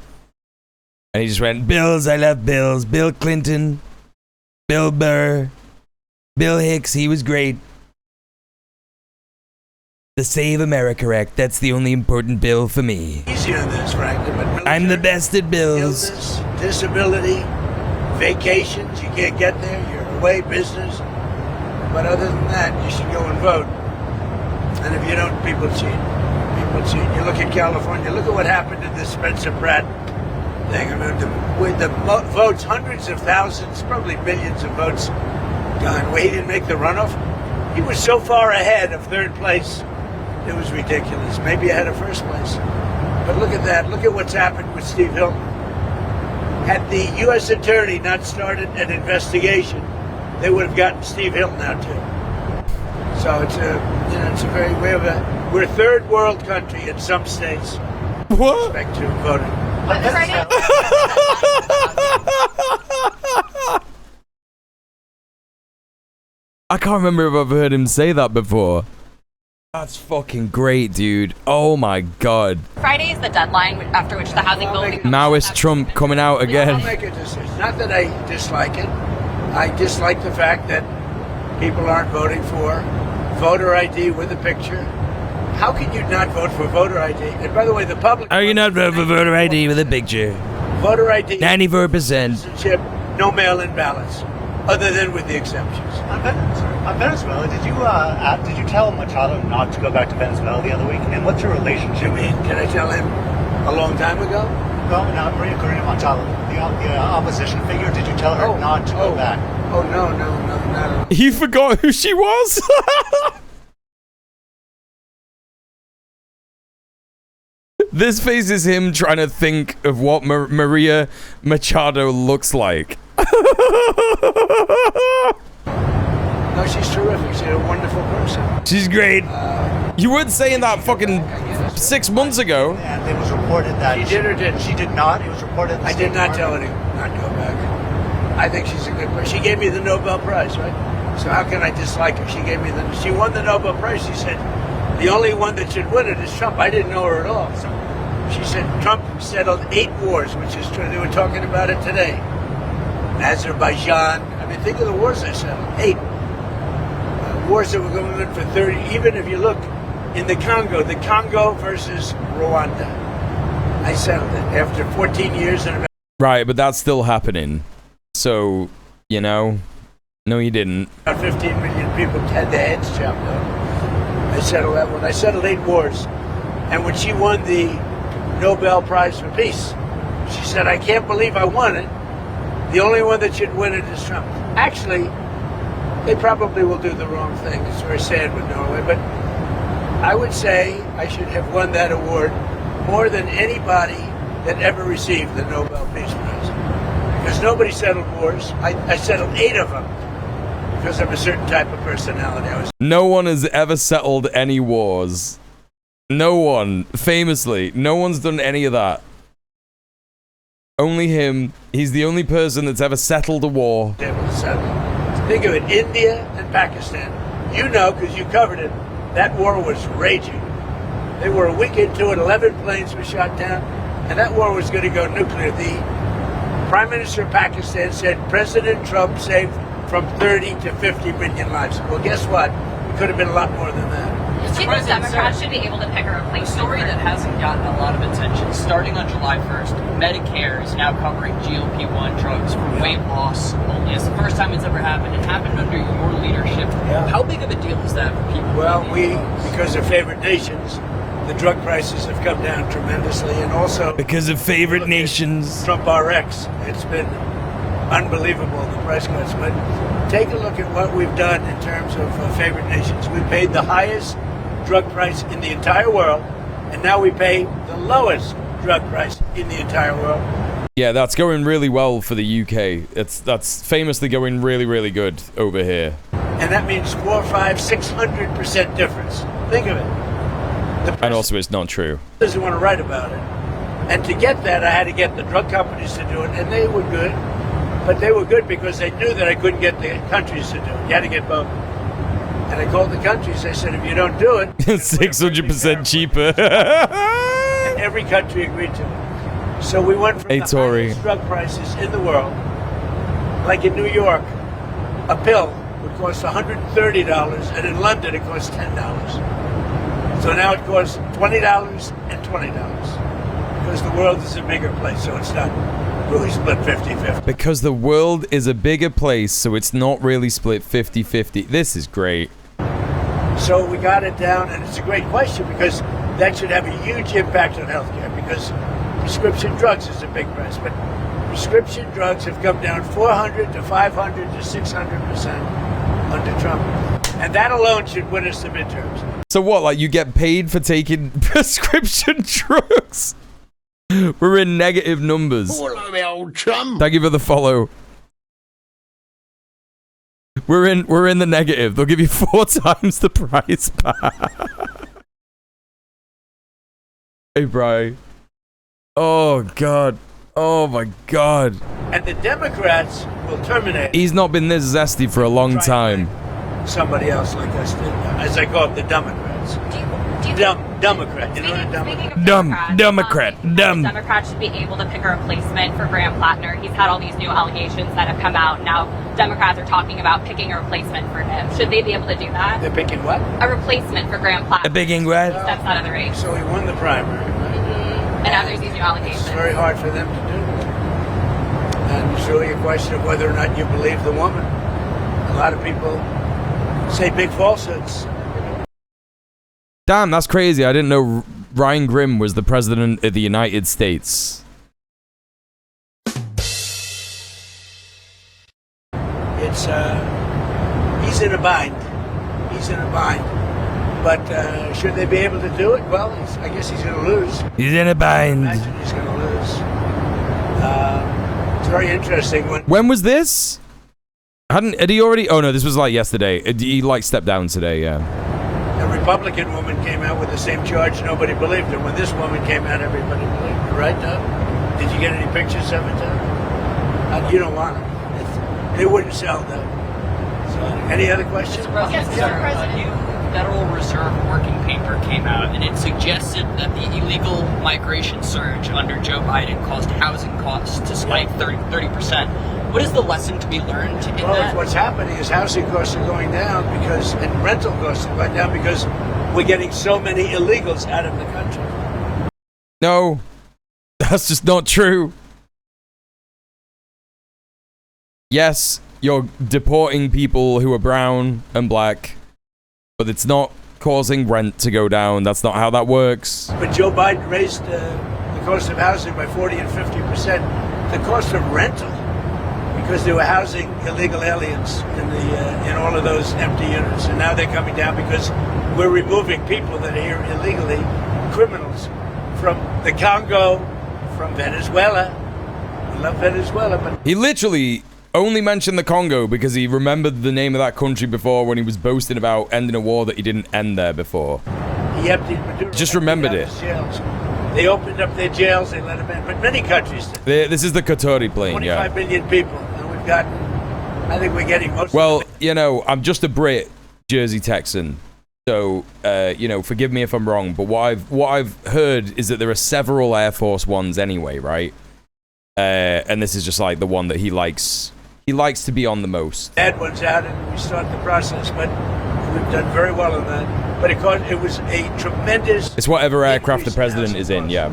And he just went, bills. I love bills. Bill Clinton. Bill Burr. Bill Hicks. He was great. The Save America Act, that's the only important bill for me. Easier than this, frankly, but military, I'm the best at bills. illness, disability, vacations, you can't get there, you're away, business. But other than that, you should go and vote. And if you don't, people cheat. People cheat. You look at California, look at what happened to the Spencer Pratt thing. I mean, with the votes, hundreds of thousands, probably millions of votes gone. Well, he didn't make the runoff. He was so far ahead of third place. It was ridiculous. Maybe ahead of first place. But look at that. Look at what's happened with Steve Hilton. Had the U.S. attorney not started an investigation, they would have gotten Steve Hilton out too. So it's a very we're a third world country in some states. What? With respect to voting. I can't remember if I've heard him say that before. That's fucking great, dude. Oh my god. Friday is the deadline after which the housing bill. Maoist Trump coming out I'll again. make a decision. Not that I dislike it. I dislike the fact that people aren't voting for voter ID with a picture. How can you not vote for voter ID? And by the way, the public... Are you not voting for voter ID with a picture? Voter ID... 94%. Citizenship, no mail-in ballots, other than with the exceptions. On Venezuela, did you tell Machado not to go back to Venezuela the other week? And what's your relationship? You mean, did I tell him a long time ago? No, not Maria Corina Machado, the opposition figure. Did you tell her not to go back? Oh, no, not at all. He forgot who she was? This face is him trying to think of what Maria Machado looks like. No, she's terrific. She's a wonderful person. She's great. You weren't saying that fucking 6 months ago. And it was reported that She did or didn't? She did not. It was reported. I did not tell her to not go back. I think she's a good person. She gave me the Nobel Prize, right? So how can I dislike her? She won the Nobel Prize. She said, the only one that should win it is Trump. I didn't know her at all. She said Trump settled 8 wars, which is true. They were talking about it today. Azerbaijan. I mean, think of the wars they settled. 8. Wars that were going on for 30. Even if you look in the Congo versus Rwanda. I settled it after 14 years and about... Right, but that's still happening. So, you know, no, you didn't. About 15 million people had their heads chopped off. I settled that one. I settled 8 wars. And when she won the Nobel Prize for Peace, she said, I can't believe I won it. The only one that should win it is Trump. Actually, they probably will do the wrong thing. It's very sad with Norway, but I would say I should have won that award more than anybody that ever received the Nobel Peace Prize. Because nobody settled wars. I settled 8 of them because I'm a certain type of personality. No one has ever settled any wars. No one. Famously. No one's done any of that. Only him. He's the only person that's ever settled a war. Able to settle. Think of it, India and Pakistan. You know, because you covered it, that war was raging. They were a week into it, 11 planes were shot down, and that war was going to go nuclear. The Prime Minister of Pakistan said President Trump saved from 30 to 50 million lives. Well, guess what? It could have been a lot more than that. Do you think Democrats should be able to pick a replacement? A story that hasn't gotten a lot of attention. Starting on July 1st, Medicare is now covering GLP-1 drugs for weight loss only. It's the first time it's ever happened. It happened under your leadership. Yeah. How big of a deal is that for people? Well, because of favored nations, the drug prices have come down tremendously, and also because of favorite nations. Trump RX, it's been unbelievable, the price cuts. But take a look at what we've done in terms of favored nations. We paid the highest drug price in the entire world, and now we pay the lowest drug price in the entire world. Yeah, that's going really well for the UK. That's famously going really, really good over here. And that means 400, 500, 600% difference. Think of it. And also, it's not true. Doesn't want to write about it. And to get that, I had to get the drug companies to do it, and they were good. But they were good because they knew that I couldn't get the countries to do it. You had to get both. And I called the countries. I said, if you don't do it... 600% cheaper. And every country agreed to it. So we went from the highest drug prices in the world, like in New York, a pill would cost $130, and in London it costs $10. So now it costs $20 and $20 because the world is a bigger place, so it's not really split 50-50. Because the world is a bigger place, so it's not really split 50-50. This is great. So we got it down, and it's a great question because that should have a huge impact on healthcare because prescription drugs is a big price, but prescription drugs have come down 400 to 500 to 600% under Trump. And that alone should win us the midterms. So what, like you get paid for taking prescription drugs? We're in negative numbers. Thank you for the follow. We're in the negative. They'll give you 4 times the price back. Hey, Bri. Oh, God. Oh, my God. And the Democrats will terminate. He's not been this zesty for a long time. Somebody else like us did, as I call them, the Democrats. Democrat, you know what a Democrat? Democrat. Democrats should be able to pick a replacement for Graham Platner. He's had all these new allegations that have come out. Now Democrats are talking about picking a replacement for him. Should they be able to do that? They're picking what? A replacement for Graham Platner. A picking what? Steps out of the race. So he won the primary. And now there's these new allegations. It's very hard for them to do. And it's really a question of whether or not you believe the woman. A lot of people say big falsehoods. Damn, that's crazy. I didn't know Ryan Grimm was the president of the United States. It's, he's in a bind. He's in a bind. But should they be able to do it? Well, I guess he's going to lose. He's in a bind. I imagine he's going to lose. It's very interesting. When was this? Had he already? Oh no, this was like yesterday. He like stepped down today, yeah. A Republican woman came out with the same charge. Nobody believed her. When this woman came out, everybody believed her. Right, Doug? Did you get any pictures of it, Doug? You don't want them. They wouldn't sell them. So, any other questions? Yes, sir. A new Federal Reserve working paper came out, and it suggested that the illegal migration surge under Joe Biden caused housing costs to spike 30%. What is the lesson to be learned in that? What's happening is housing costs are going down because, and rental costs are going down because we're getting so many illegals out of the country. No, that's just not true. Yes, you're deporting people who are brown and black, but it's not causing rent to go down. That's not how that works. But Joe Biden raised the cost of housing by 40 and 50%. The cost of rental, because they were housing illegal aliens in all of those empty units, and now they're coming down because we're removing people that are here illegally, criminals from the Congo, from Venezuela. We love Venezuela, but he literally only mentioned the Congo because he remembered the name of that country before when he was boasting about ending a war that he didn't end there before. He emptied Maduro. Just remembered it. They opened up their jails, they let them in, but many countries did. This is the Qatar plane, 25 million people, and we've gotten, I think we're getting most Well, you know, I'm just a Brit, Jersey Texan, so, you know, forgive me if I'm wrong, but what I've heard is that there are several Air Force Ones anyway, right? And this is just like the one that he likes to be on the most. Bad ones out, and we start the process, but we've done very well on that. But it was a tremendous... It's whatever aircraft the president is in, yeah.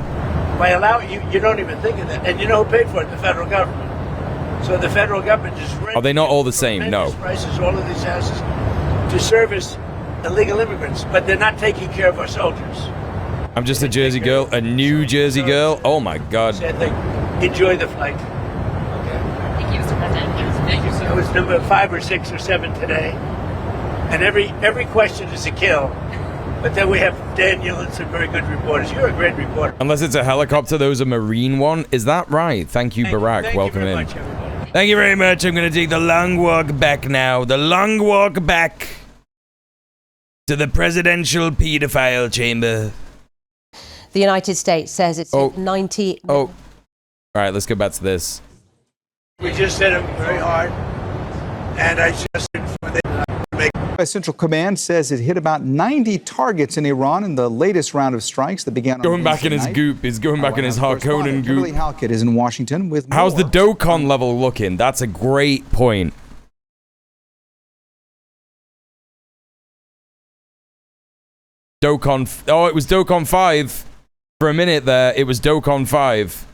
By allowing you don't even think of that. And you know who paid for it? The federal government. So the federal government just... Are they not all the same? No. Prices, all of these houses, to service illegal immigrants, but they're not taking care of our soldiers. I'm just a Jersey girl, a New Jersey girl. Oh my God. Sad thing. Enjoy the flight. Thank you, Mr. President. Thank you, sir. It was number 5 or 6 or 7 today. And every question is a kill. But then we have Daniel and some very good reporters. You're a great reporter. Unless it's a helicopter, those are Marine one. Is that right? Thank you, Barack. Welcome in. Much, everybody. Thank you very much. I'm going to take the long walk back now. The long walk back to the presidential pedophile chamber. The United States says it's 90... Oh. All right, let's go back to this. We just hit them very hard. And I just... U.S. Central Command says it hit about 90 targets in Iran in the latest round of strikes that began on Going back in his night. goop. He's going back in his Harkonnen Kimberly goop. Halkett is in Washington with How's the more. Dokkan level looking? That's a great point. Dokon. Oh, it was Dokon 5. For a minute there, it was Dokon 5.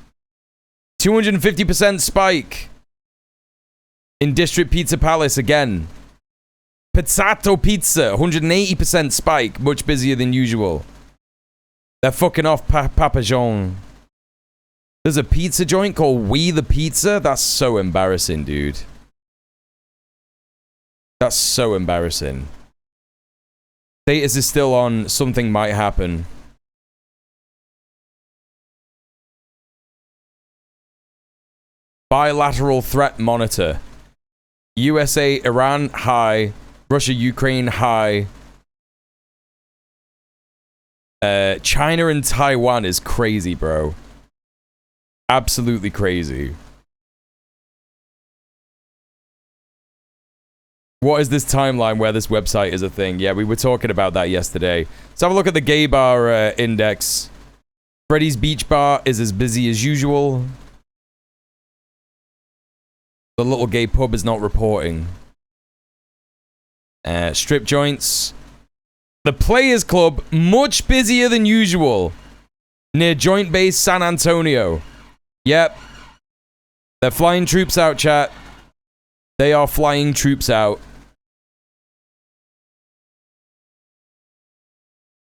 250% spike. In District Pizza Palace again. Pizzato Pizza, 180% spike. Much busier than usual. They're fucking off Papa Jean. There's a pizza joint called We the Pizza? That's so embarrassing, dude. That's so embarrassing. Status is still on. Something might happen. Bilateral threat monitor. USA, Iran, high. Russia, Ukraine, high. China and Taiwan is crazy, bro. Absolutely crazy. What is this timeline where this website is a thing? Yeah, we were talking about that yesterday. Let's have a look at the gay bar index. Freddy's Beach Bar is as busy as usual. The little gay pub is not reporting. Strip joints. The Players Club, much busier than usual. Near Joint Base San Antonio. Yep. They're flying troops out, chat. They are flying troops out.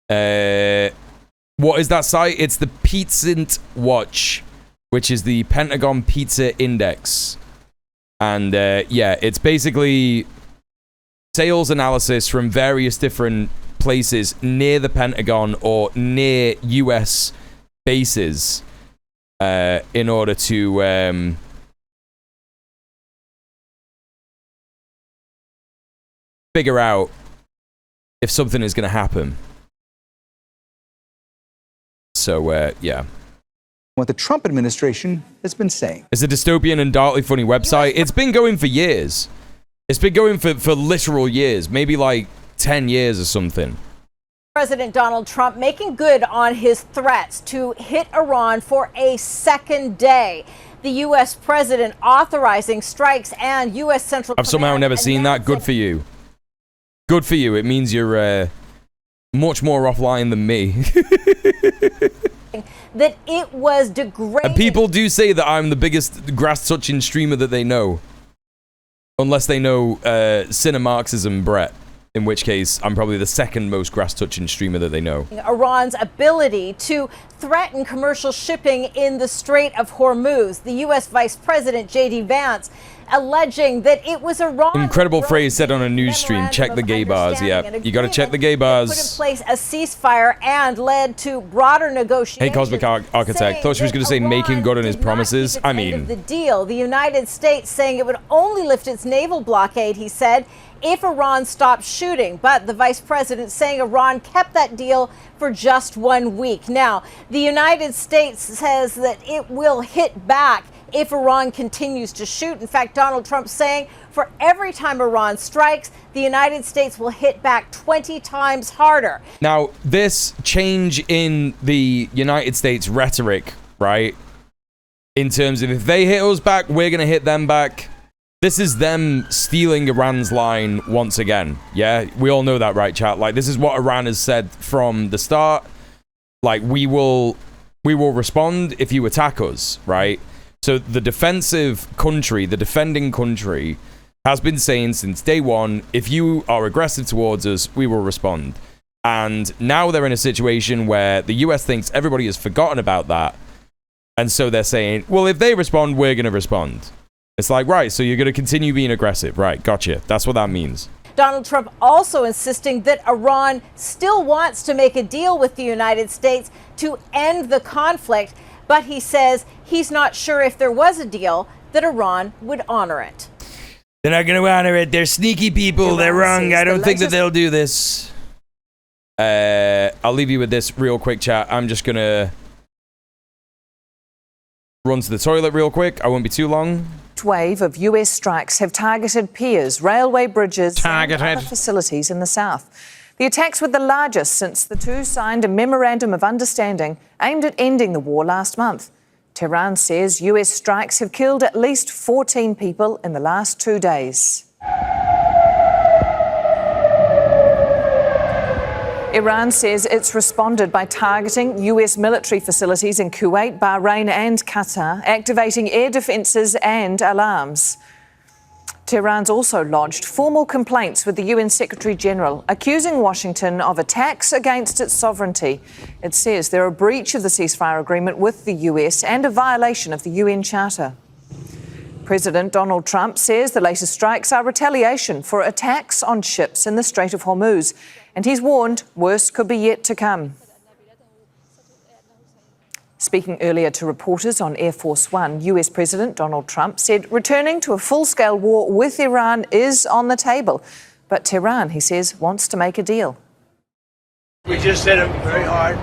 What is that site? It's the Pizzant Watch, which is the Pentagon Pizza Index. And yeah, it's basically sales analysis from various different places near the Pentagon or near US bases in order to figure out if something is going to happen. So, yeah. What the Trump administration has been saying. It's a dystopian and darkly funny website. It's been going for years. It's been going for literal years. Maybe like 10 years or something. President Donald Trump making good on his threats to hit Iran for a second day. The U.S. president authorizing strikes and U.S. Central I've somehow never seen that. Good for you. Good for you. It means you're much more offline than me. That it was degrading. And people do say that I'm the biggest grass-touching streamer that they know. Unless they know Cinemarxism Brett. In which case, I'm probably the second most grass-touching streamer that they know. Iran's ability to threaten commercial shipping in the Strait of Hormuz. The U.S. Vice President J.D. Vance alleging that it was Iran. Incredible phrase said on a news stream. Check the gay bars. Yeah, you got to check the gay bars. Put in place a ceasefire and led to broader negotiations. Hey, Cosmic Architect. Thought she was going to say making good on his promises. I mean, the deal. The United States saying it would only lift its naval blockade, he said, if Iran stopped shooting. But the vice president saying Iran kept that deal for just 1 week. Now, the United States says that it will hit back if Iran continues to shoot. In fact, Donald Trump saying for every time Iran strikes, the United States will hit back 20 times harder. Now, this change in the United States rhetoric, right? In terms of if they hit us back, we're going to hit them back. This is them stealing Iran's line once again. Yeah, we all know that, right, chat? Like, this is what Iran has said from the start. Like, we will respond if you attack us, right? So the defensive country, the defending country, has been saying since day one, if you are aggressive towards us, we will respond. And now they're in a situation where the US thinks everybody has forgotten about that. And so they're saying, well, if they respond, we're going to respond. It's like, right, so you're going to continue being aggressive. Right, gotcha. That's what that means. Donald Trump also insisting that Iran still wants to make a deal with the United States to end the conflict. But he says he's not sure if there was a deal that Iran would honor it. They're not going to honor it. They're sneaky people. They're wrong. I don't think that they'll do this. I'll leave you with this real quick, chat. I'm just going to run to the toilet real quick. I won't be too long. Wave of US strikes have targeted piers, railway bridges, and other facilities in the south. The attacks were the largest since the two signed a memorandum of understanding aimed at ending the war last month. Tehran says US strikes have killed at least 14 people in the last 2 days. Iran says it's responded by targeting US military facilities in Kuwait, Bahrain and Qatar, activating air defences and alarms. Tehran's also lodged formal complaints with the UN Secretary-General, accusing Washington of attacks against its sovereignty. It says they're a breach of the ceasefire agreement with the US and a violation of the UN Charter. President Donald Trump says the latest strikes are retaliation for attacks on ships in the Strait of Hormuz, and he's warned worse could be yet to come. Speaking earlier to reporters on Air Force One, US President Donald Trump said returning to a full-scale war with Iran is on the table. But Tehran, he says, wants to make a deal. We just hit them very hard,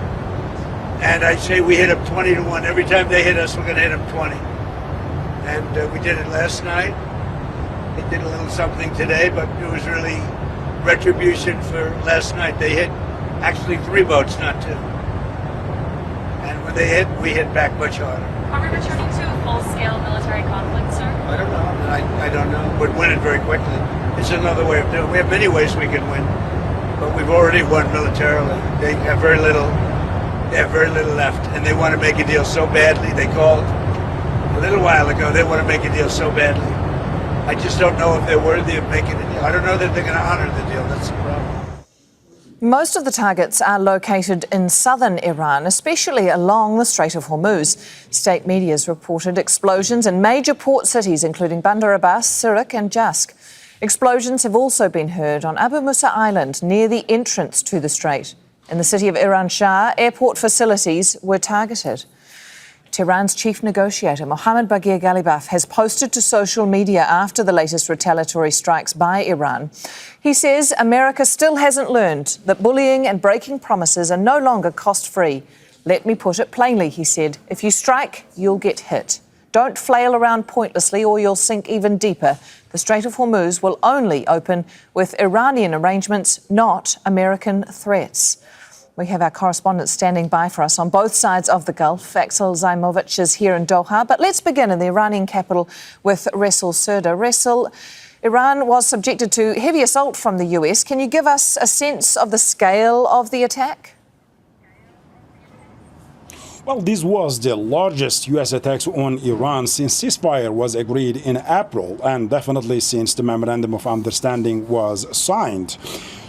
and I'd say we hit them 20-1. Every time they hit us, we're going to hit them 20. And we did it last night. They did a little something today, but it was really retribution for last night. They hit actually 3 boats, not 2. And when they hit, we hit back much harder. Are we returning to a full-scale military conflict, sir? I don't know. I don't know. We'd win it very quickly. It's another way of doing it. We have many ways we can win, but we've already won militarily. They have very little. They have very little left, and they want to make a deal so badly. They called a little while ago. They want to make a deal so badly. I just don't know if they're worthy of making a deal. I don't know that they're going to honor the deal. That's the problem. Most of the targets are located in southern Iran, especially along the Strait of Hormuz. State media's reported explosions in major port cities, including Bandar Abbas, Sirak and Jask. Explosions have also been heard on Abu Musa Island, near the entrance to the strait. In the city of Iran Shah, airport facilities were targeted. Tehran's chief negotiator, Mohammad Baghir Ghalibaf, has posted to social media after the latest retaliatory strikes by Iran. He says America still hasn't learned that bullying and breaking promises are no longer cost-free. Let me put it plainly, he said, if you strike, you'll get hit. Don't flail around pointlessly or you'll sink even deeper. The Strait of Hormuz will only open with Iranian arrangements, not American threats. We have our correspondent standing by for us on both sides of the Gulf. Axel Zaimovich is here in Doha. But let's begin in the Iranian capital with Ressel Serda. Ressel, Iran was subjected to heavy assault from the US. Can you give us a sense of the scale of the attack? Well, this was the largest U.S. attacks on Iran since ceasefire was agreed in April, and definitely since the Memorandum of Understanding was signed.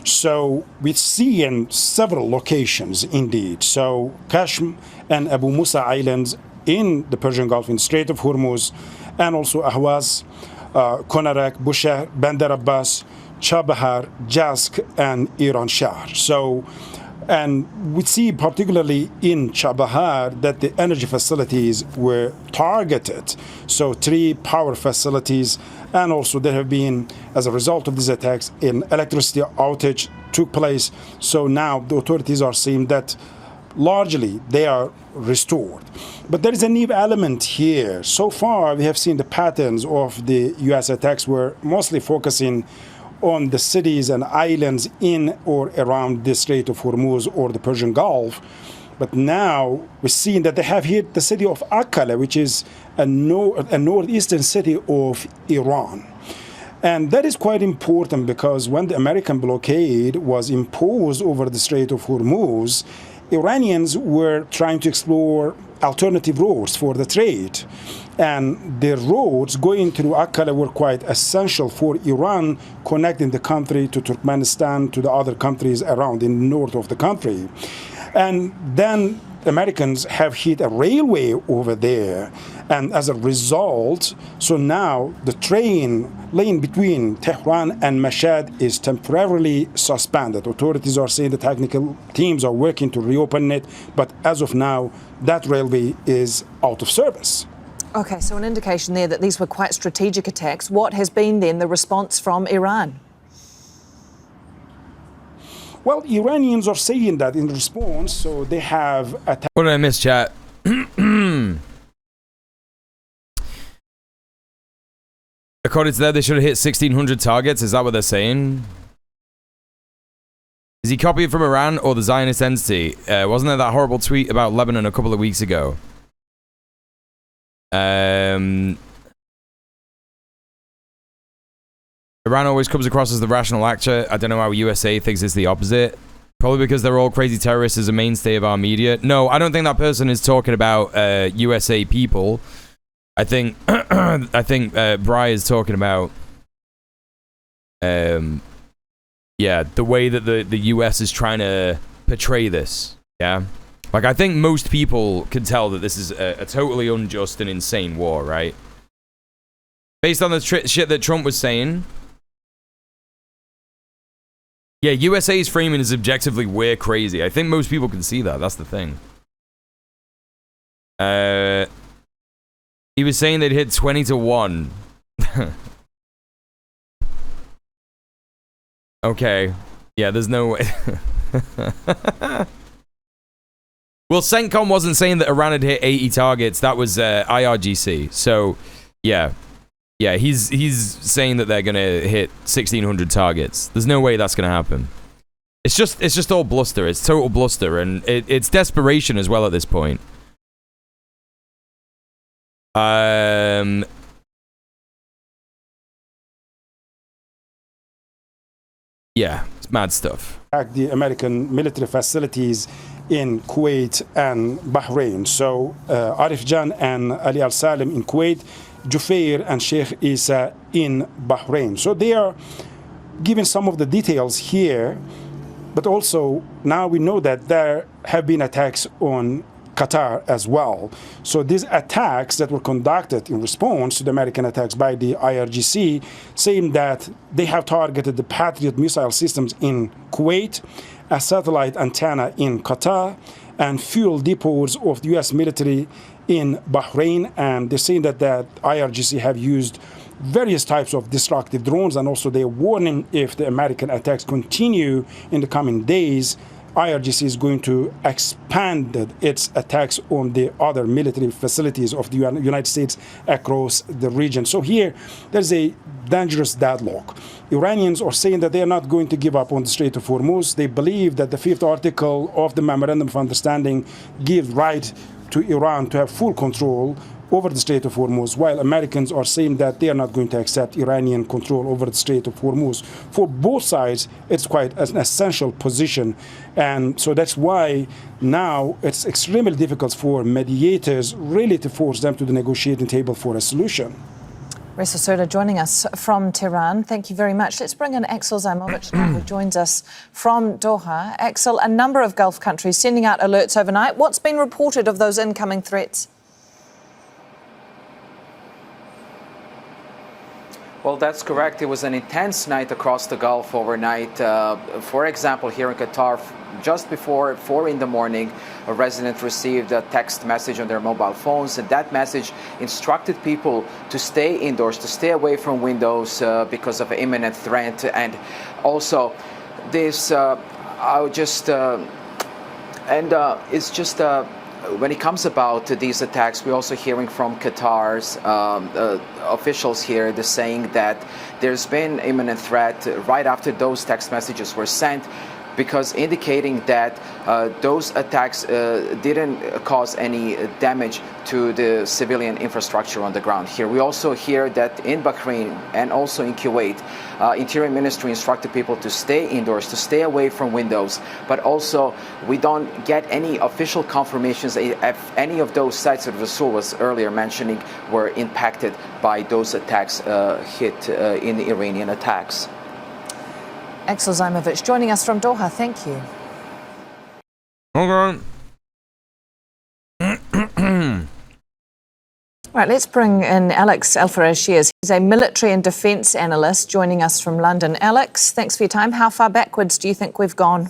So we see in several locations, indeed. So Kashm and Abu Musa Islands in the Persian Gulf, in Strait of Hormuz, and also Ahwaz, Konarak, Bushehr, Bandar Abbas, Chabahar, Jask, and Iran Shah. So, and we see particularly in Chabahar that the energy facilities were targeted. So 3 power facilities, and also there have been, as a result of these attacks, an electricity outage took place. So now the authorities are saying that largely they are restored. But there is a new element here. So far, we have seen the patterns of the U.S. attacks were mostly focusing on the cities and islands in or around the Strait of Hormuz or the Persian Gulf. But now we're seeing that they have hit the city of Akkala, which is a northeastern city of Iran. And that is quite important because when the American blockade was imposed over the Strait of Hormuz, Iranians were trying to explore alternative routes for the trade. And the roads going through Akkala were quite essential for Iran, connecting the country to Turkmenistan, to the other countries around in the north of the country. And then Americans have hit a railway over there. And as a result, so now the train lane between Tehran and Mashhad is temporarily suspended. Authorities are saying the technical teams are working to reopen it, but as of now, that railway is out of service. OK, so an indication there that these were quite strategic attacks. What has been then the response from Iran? Well, Iranians are saying that in response, so they have attacked. What did I miss, chat? According to that, they should have hit 1,600 targets. Is that what they're saying? Is he copying from Iran or the Zionist entity? Wasn't there that horrible tweet about Lebanon a couple of weeks ago? Iran always comes across as the rational actor. I don't know how USA thinks it's the opposite. Probably because they're all crazy terrorists as a mainstay of our media. No, I don't think that person is talking about USA people. I think Bry is talking about yeah, the way that the US is trying to portray this. Yeah. Like, I think most people can tell that this is a totally unjust and insane war, right? Based on the shit that Trump was saying. Yeah, USA's framing is objectively we're crazy. I think most people can see that. That's the thing. He was saying they'd hit 20-1. Okay. Yeah, there's no way. Well, CENTCOM wasn't saying that Iran had hit 80 targets. That was IRGC. So, yeah. Yeah, he's saying that they're going to hit 1,600 targets. There's no way that's going to happen. It's just all bluster. It's total bluster. And it's desperation as well at this point. Yeah, it's mad stuff. The American military facilities in Kuwait and Bahrain. So Arif Jan and Ali Al Salim in Kuwait, Jufair and Sheikh Isa in Bahrain. So they are giving some of the details here, but also now we know that there have been attacks on Qatar as well. So these attacks that were conducted in response to the American attacks by the IRGC, saying that they have targeted the Patriot missile systems in Kuwait, a satellite antenna in Qatar, and fuel depots of the U.S. military in Bahrain. And they're saying that the IRGC have used various types of destructive drones, and also they're warning if the American attacks continue in the coming days, IRGC is going to expand its attacks on the other military facilities of the United States across the region. So here, there's a dangerous deadlock. Iranians are saying that they are not going to give up on the Strait of Hormuz. They believe that the 5th article of the Memorandum of Understanding gives right to Iran to have full control over the Strait of Hormuz, while Americans are saying that they are not going to accept Iranian control over the Strait of Hormuz. For both sides, it's quite an essential position. And so that's why now it's extremely difficult for mediators really to force them to the negotiating table for a solution. Reza Soda joining us from Tehran. Thank you very much. Let's bring in Axel Zaimovic now, who joins us from Doha. Axel, a number of Gulf countries sending out alerts overnight. What's been reported of those incoming threats? Well, that's correct. It was an intense night across the Gulf overnight. For example, here in Qatar, just before 4 in the morning, a resident received a text message on their mobile phones, and that message instructed people to stay indoors, to stay away from windows because of imminent threat. And also, this, when it comes about these attacks, we're also hearing from Qatar's officials here, they're saying that there's been imminent threat right after those text messages were sent, because indicating that those attacks didn't cause any damage to the civilian infrastructure on the ground here. We also hear that in Bahrain and also in Kuwait, Interior Ministry instructed people to stay indoors, to stay away from windows, but also we don't get any official confirmations if any of those sites that Rasul was earlier mentioning were impacted by those attacks hit in the Iranian attacks. Axel Zaimovic joining us from Doha. Thank you. Okay. Right, let's bring in Alex Alfarez-Shears. He's a military and defence analyst joining us from London. Alex, thanks for your time. How far backwards do you think we've gone?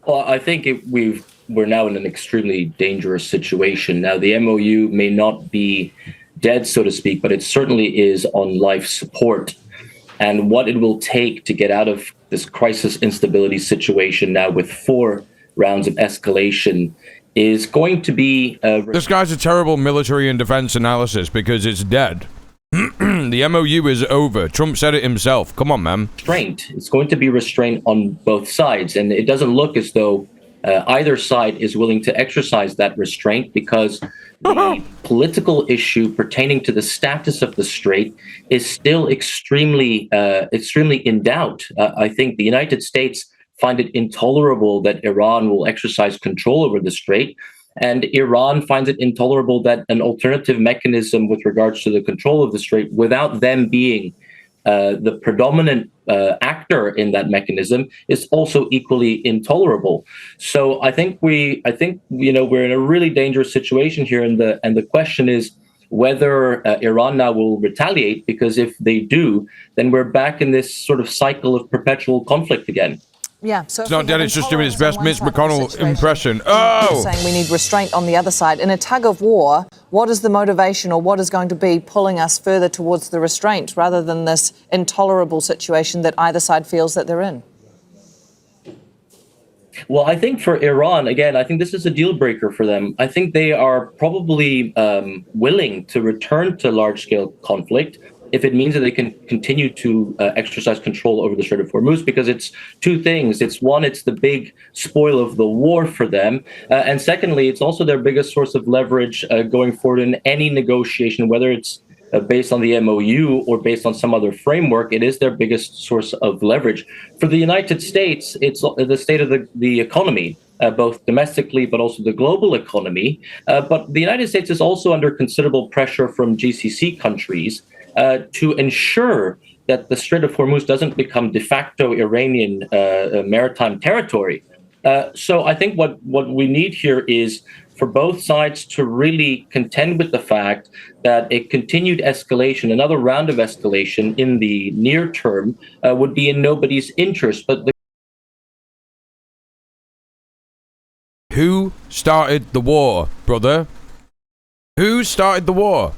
Well, I think we're now in an extremely dangerous situation. Now, the MOU may not be dead, so to speak, but it certainly is on life support. And what it will take to get out of this crisis instability situation now with 4 rounds of escalation is going to be... This guy's a terrible military and defense analysis because it's dead. The MOU is over. Trump said it himself. Come on, man. Restraint. It's going to be restraint on both sides. And it doesn't look as though either side is willing to exercise that restraint, because the political issue pertaining to the status of the strait is still extremely in doubt. I think the United States find it intolerable that Iran will exercise control over the strait, and Iran finds it intolerable that an alternative mechanism with regards to the control of the strait, without them being the predominant actor in that mechanism, is also equally intolerable. So I think we're in a really dangerous situation here, and the question is whether Iran now will retaliate, because if they do, then we're back in this sort of cycle of perpetual conflict again. Yeah, so It's not dead, it's just doing his best Mitch McConnell impression. Oh! Saying we need restraint on the other side. In a tug of war, what is the motivation, or what is going to be pulling us further towards the restraint rather than this intolerable situation that either side feels that they're in? Well, I think for Iran, again, I think this is a deal breaker for them. I think they are probably willing to return to large-scale conflict if it means that they can continue to exercise control over the Strait of Hormuz, because it's two things. It's one, it's the big spoil of the war for them. And secondly, it's also their biggest source of leverage going forward in any negotiation, whether it's based on the MOU or based on some other framework. It is their biggest source of leverage. For the United States, it's the state of the economy, both domestically but also the global economy. But the United States is also under considerable pressure from GCC countries to ensure that the Strait of Hormuz doesn't become de facto Iranian maritime territory. So I think what we need here is for both sides to really contend with the fact that a continued escalation, another round of escalation in the near term, would be in nobody's interest. But Who started the war, brother? Who started the war?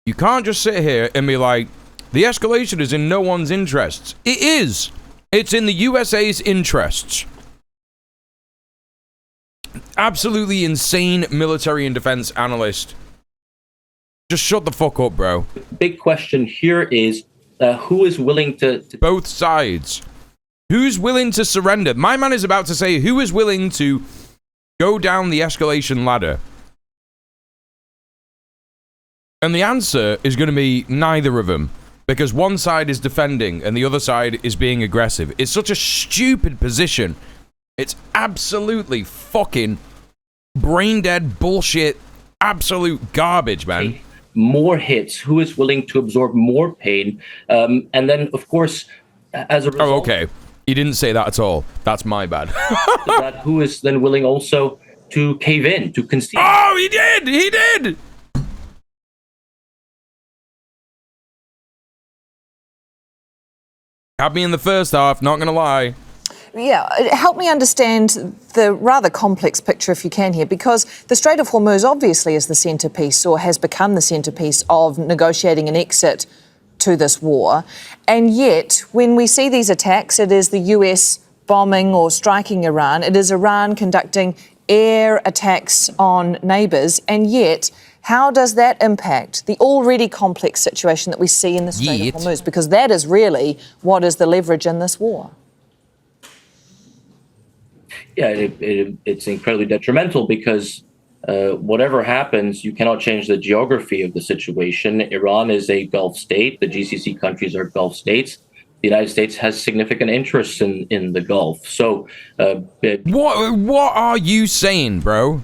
You can't just sit here and be like, the escalation is in no one's interests. It is. It's in the USA's interests. Absolutely insane military and defense analyst. Just shut the fuck up, bro. The big question here is who is willing to... Both sides. Who's willing to surrender? My man is about to say who is willing to go down the escalation ladder. And the answer is going to be neither of them. Because one side is defending and the other side is being aggressive. It's such a stupid position. It's absolutely fucking brain dead bullshit. Absolute garbage, man. More hits. Who is willing to absorb more pain? And then, of course, as a result... Oh, okay. You didn't say that at all. That's my bad. that who is then willing also to cave in, to concede? Oh, he did! He did! Had me in the first half, not gonna lie. Yeah, help me understand the rather complex picture, if you can, here, because the Strait of Hormuz obviously is the centrepiece, or has become the centrepiece of negotiating an exit to this war. And yet, when we see these attacks, it is the US bombing or striking Iran. It is Iran conducting air attacks on neighbours. And yet, how does that impact the already complex situation that we see in the Strait of Hormuz? Because that is really what is the leverage in this war. Yeah, it's incredibly detrimental because whatever happens, you cannot change the geography of the situation. Iran is a Gulf state. The GCC countries are Gulf states. The United States has significant interests in the Gulf. So, what are you saying, bro?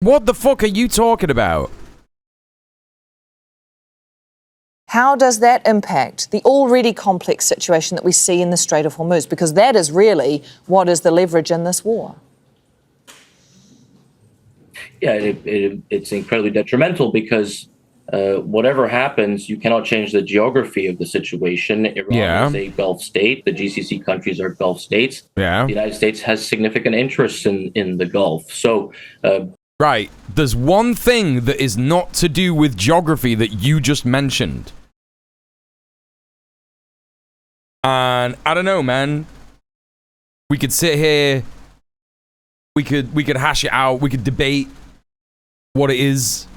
What the fuck are you talking about? How does that impact the already complex situation that we see in the Strait of Hormuz? Because that is really what is the leverage in this war. Yeah, it's incredibly detrimental because whatever happens, you cannot change the geography of the situation. Iran is a Gulf state. The GCC countries are Gulf states. Yeah. The United States has significant interests in the Gulf. So... Right, there's one thing that is not to do with geography that you just mentioned. And I don't know, man. We could sit here, we could hash it out, we could debate what it is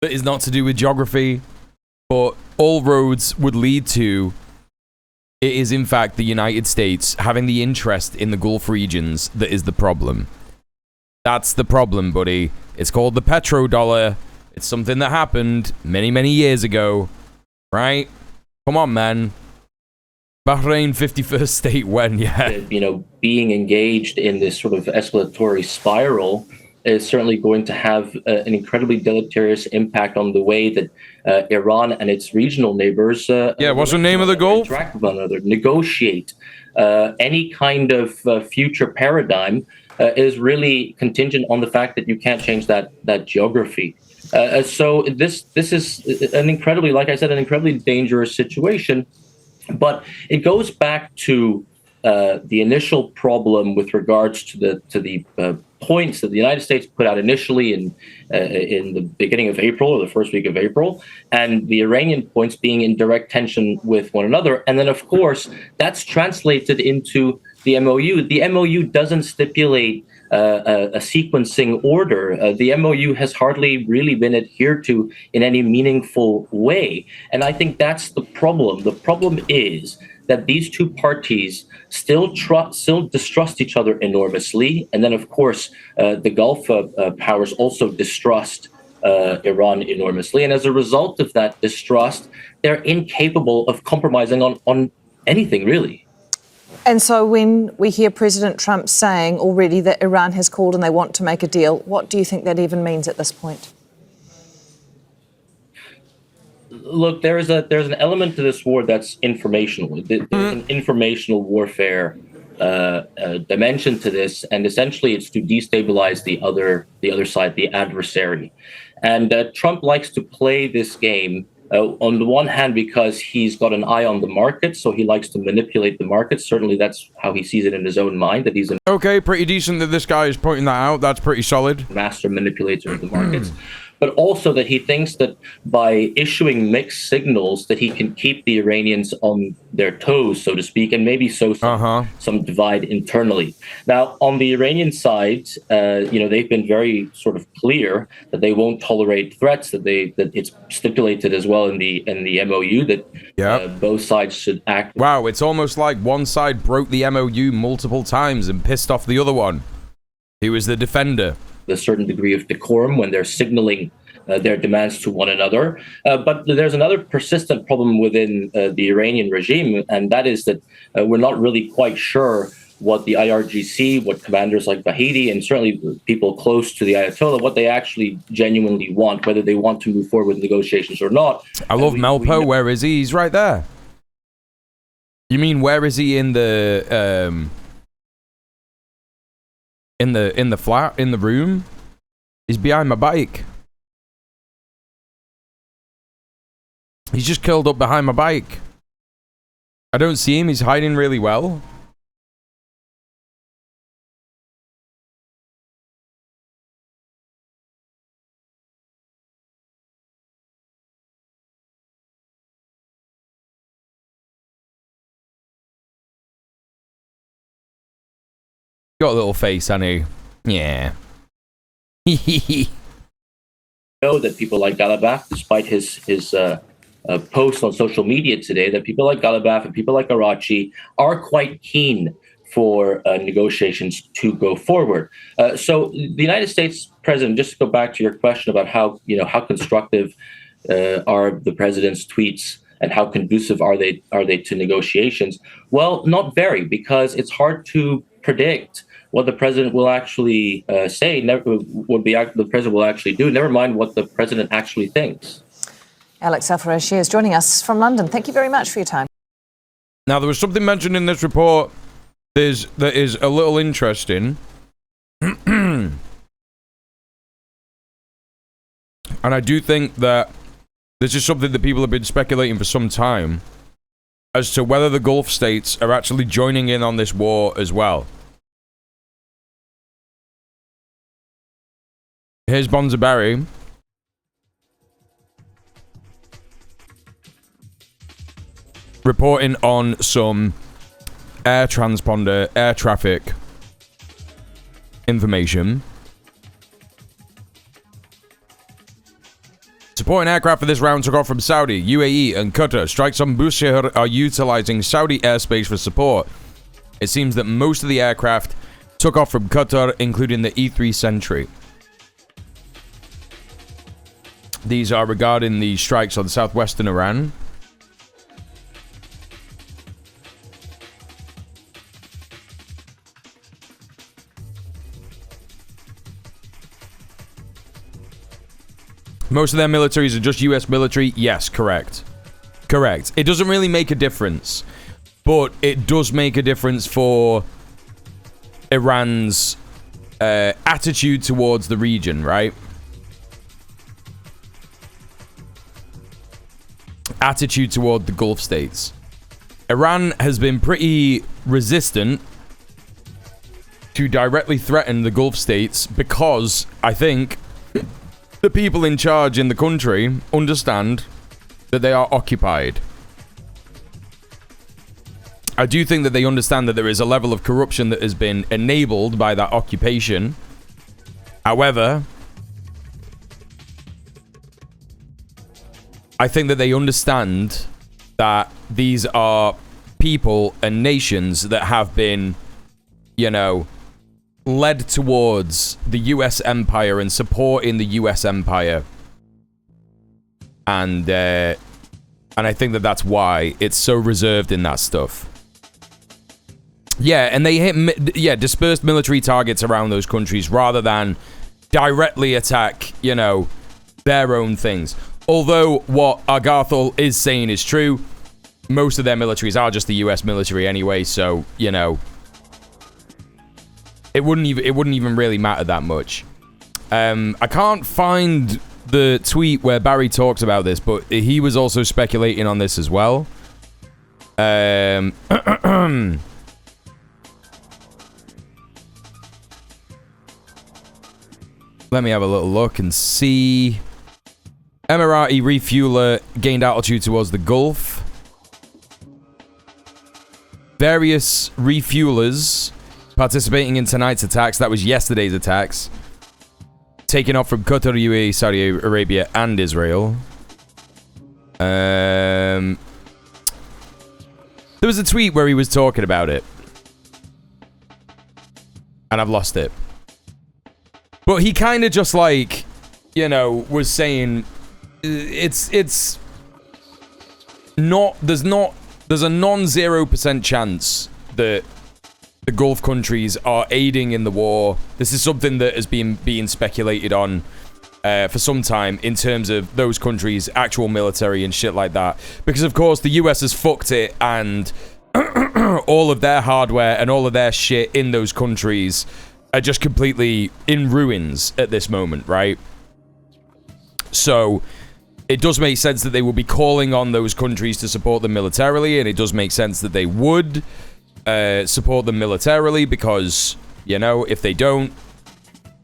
that is not to do with geography, but all roads would lead to It is, in fact, the United States having the interest in the Gulf regions that is the problem. That's the problem, buddy. It's called the petrodollar. It's something that happened many, many years ago. Right? Come on, man. Bahrain 51st state when, yeah. You know, being engaged in this sort of escalatory spiral is certainly going to have an incredibly deleterious impact on the way that Iran and its regional neighbors what's the name of the Gulf? Interact with one another, negotiate. Any kind of future paradigm is really contingent on the fact that you can't change that geography. So this is an incredibly, like I said, an incredibly dangerous situation. But it goes back to the initial problem with regards to the points that the United States put out initially in the beginning of April or the first week of April, and the Iranian points being in direct tension with one another. And then, of course, that's translated into the MOU. The MOU doesn't stipulate a sequencing order. The MOU has hardly really been adhered to in any meaningful way. And I think that's the problem. The problem is that these two parties still distrust each other enormously. And then, of course, the Gulf powers also distrust Iran enormously. And as a result of that distrust, they're incapable of compromising on anything, really. And so when we hear President Trump saying already that Iran has called and they want to make a deal, what do you think that even means at this point? Look, there's an element to this war that's informational. There's an informational warfare dimension to this, and essentially it's to destabilize the other side, the adversary. And Trump likes to play this game on the one hand because he's got an eye on the market, so he likes to manipulate the market. Certainly that's how he sees it in his own mind, that he's a okay, pretty decent that this guy is pointing that out. That's pretty solid. Master manipulator of the markets. But also that he thinks that by issuing mixed signals that he can keep the Iranians on their toes, so to speak, and maybe sow some divide internally. Now, on the Iranian side, they've been very sort of clear that they won't tolerate threats, that it's stipulated as well in the MOU that both sides should act. Wow, it's almost like one side broke the MOU multiple times and pissed off the other one. He was the defender. A certain degree of decorum when they're signaling their demands to one another. But there's another persistent problem within the Iranian regime, and that is that we're not really quite sure what the IRGC, what commanders like Vahidi, and certainly people close to the Ayatollah, what they actually genuinely want, whether they want to move forward with negotiations or not. I love Melpo. Where is he? He's right there. You mean, where is he in the... In the flat, in the room? He's behind my bike. He's just curled up behind my bike. I don't see him. He's hiding really well. Got a little face, honey. Yeah. Know that people like Galabaf, despite his post on social media today, that people like Galabaf and people like Arachi are quite keen for negotiations to go forward. So the United States president, just to go back to your question about how constructive are the president's tweets and how conducive are they to negotiations? Well, not very, because it's hard to predict what the president will actually say, what the president will actually do, never mind what the president actually thinks. Alex Al-Farashi is joining us from London. Thank you very much for your time. Now, there was something mentioned in this report that is a little interesting. And I do think that this is something that people have been speculating for some time as to whether the Gulf states are actually joining in on this war as well. Here's Bonza Barry. Reporting on some air transponder, air traffic information. Supporting aircraft for this round took off from Saudi, UAE, and Qatar. Strikes on Bushehr are utilizing Saudi airspace for support. It seems that most of the aircraft took off from Qatar, including the E-3 Sentry. These are regarding the strikes on southwestern Iran. Most of their militaries are just US military. Yes, correct. Correct. It doesn't really make a difference, but it does make a difference for Iran's attitude towards the region, right? Attitude toward the Gulf states. Iran has been pretty resistant to directly threaten the Gulf states because I think the people in charge in the country understand that they are occupied. I do think that they understand that there is a level of corruption that has been enabled by that occupation. However, I think that they understand that these are people and nations that have been, you know, led towards the US empire and supporting the US empire. And I think that that's why it's so reserved in that stuff. Yeah, and they hit, dispersed military targets around those countries rather than directly attack, you know, their own things. Although what Agarthal is saying is true, most of their militaries are just the US military anyway, so, you know, it wouldn't even really matter that much. I can't find the tweet where Barry talks about this, but he was also speculating on this as well. Let me have a little look and see. Emirati refueler gained altitude towards the Gulf. Various refuelers participating in tonight's attacks. That was yesterday's attacks. Taken off from Qatar, UAE, Saudi Arabia, and Israel. There was a tweet where he was talking about it. And I've lost it. But he kind of just like, you know, was saying it's not, there's a non-0% chance that the Gulf countries are aiding in the war. This is something that has been being speculated on for some time in terms of those countries' actual military and shit like that. Because, of course, the US has fucked it and all of their hardware and all of their shit in those countries are just completely in ruins at this moment, right? So it does make sense that they will be calling on those countries to support them militarily, and it does make sense that they would support them militarily because, you know, if they don't,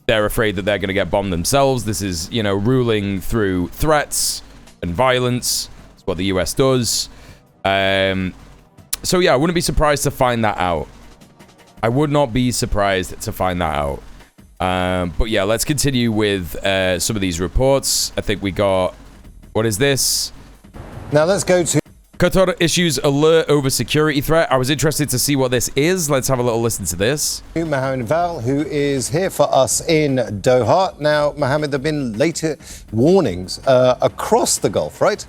they're afraid that they're going to get bombed themselves. This is, you know, ruling through threats and violence. It's what the US does. So yeah, I wouldn't be surprised to find that out. I would not be surprised to find that out. But yeah, let's continue with some of these reports. I think we got... What is this? Now let's go to... Qatar issues alert over security threat. I was interested to see what this is. Let's have a little listen to this. Mohammed Val, who is here for us in Doha. Now, Mohammed, there have been later warnings across the Gulf, right?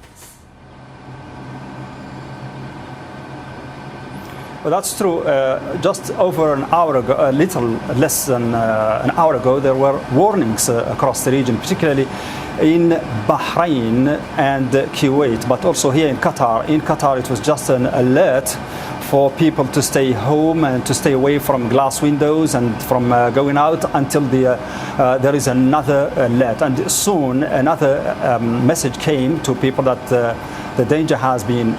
Well, that's true. Just over an hour ago, a little less than an hour ago, there were warnings across the region, particularly in Bahrain and Kuwait, but also here in Qatar. In Qatar, it was just an alert for people to stay home and to stay away from glass windows and from going out until there is another alert. And soon another message came to people that the danger has been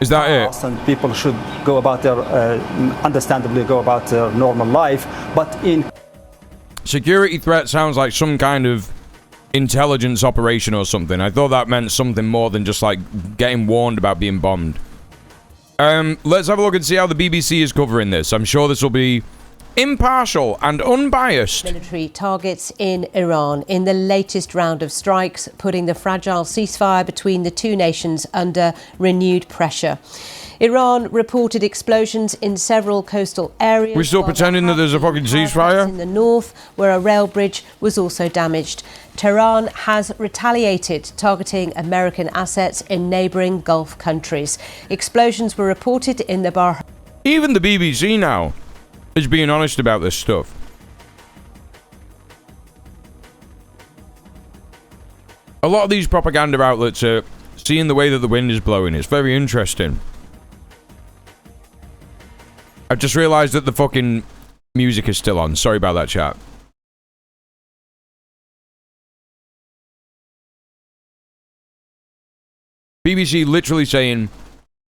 is that it? And people should go about their understandably go about their normal life. But in security threat sounds like some kind of intelligence operation or something. I thought that meant something more than just like getting warned about being bombed. Let's have a look and see how the BBC is covering this. I'm sure this will be impartial and unbiased. Military targets in Iran in the latest round of strikes, putting the fragile ceasefire between the two nations under renewed pressure. Iran reported explosions in several coastal areas. We're still pretending that there's a fucking ceasefire? In the north, where a rail bridge was also damaged. Tehran has retaliated, targeting American assets in neighbouring Gulf countries. Explosions were reported in the Bahrain. Even the BBC now is being honest about this stuff. A lot of these propaganda outlets are seeing the way that the wind is blowing. It's very interesting. I've just realised that the fucking music is still on. Sorry about that, chat. BBC literally saying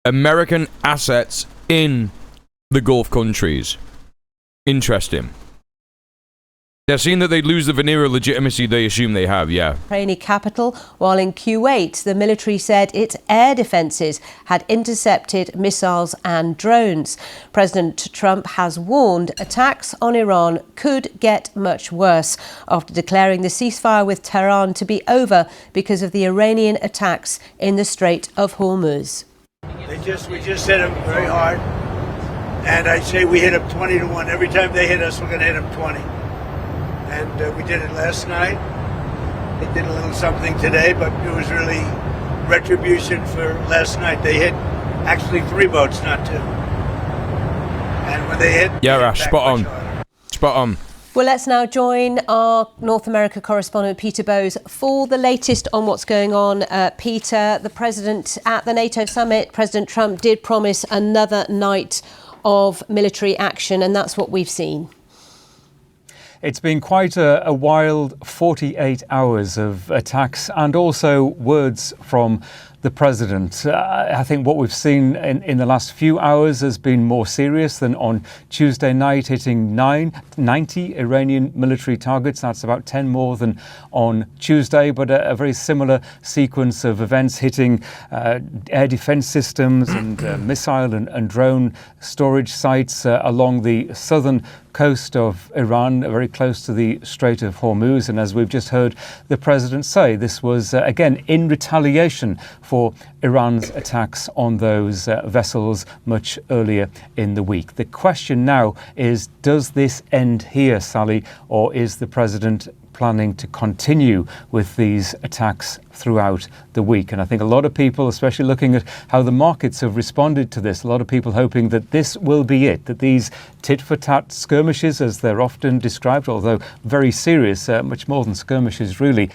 American assets in the Gulf countries. Interesting. They're seeing that they lose the veneer of legitimacy they assume they have, yeah. Bahraini capital, while in Kuwait, the military said its air defences had intercepted missiles and drones. President Trump has warned attacks on Iran could get much worse after declaring the ceasefire with Tehran to be over because of the Iranian attacks in the Strait of Hormuz. We just hit them very hard, and I'd say we hit them 20-1. Every time they hit us, we're going to hit them 20. And we did it last night. They did a little something today, but it was really retribution for last night. They hit actually 3 boats, not 2. And when they hit... Yeah, Rash, spot on. Spot on. Well, let's now join our North America correspondent, Peter Bowes, for the latest on what's going on. Peter, the president at the NATO summit, President Trump did promise another night of military action, and that's what we've seen. It's been quite a wild 48 hours of attacks and also words from the president. I think what we've seen in the last few hours has been more serious than on Tuesday night, hitting 90 Iranian military targets. That's about 10 more than on Tuesday, but a very similar sequence of events hitting air defense systems and missile and drone storage sites along the southern coast of Iran, very close to the Strait of Hormuz. And as we've just heard the president say, this was, again, in retaliation for Iran's attacks on those vessels much earlier in the week. The question now is, does this end here, Sally, or is the president planning to continue with these attacks throughout the week? And I think a lot of people, especially looking at how the markets have responded to this, a lot of people hoping that this will be it, that these tit-for-tat skirmishes, as they're often described, although very serious, much more than skirmishes really,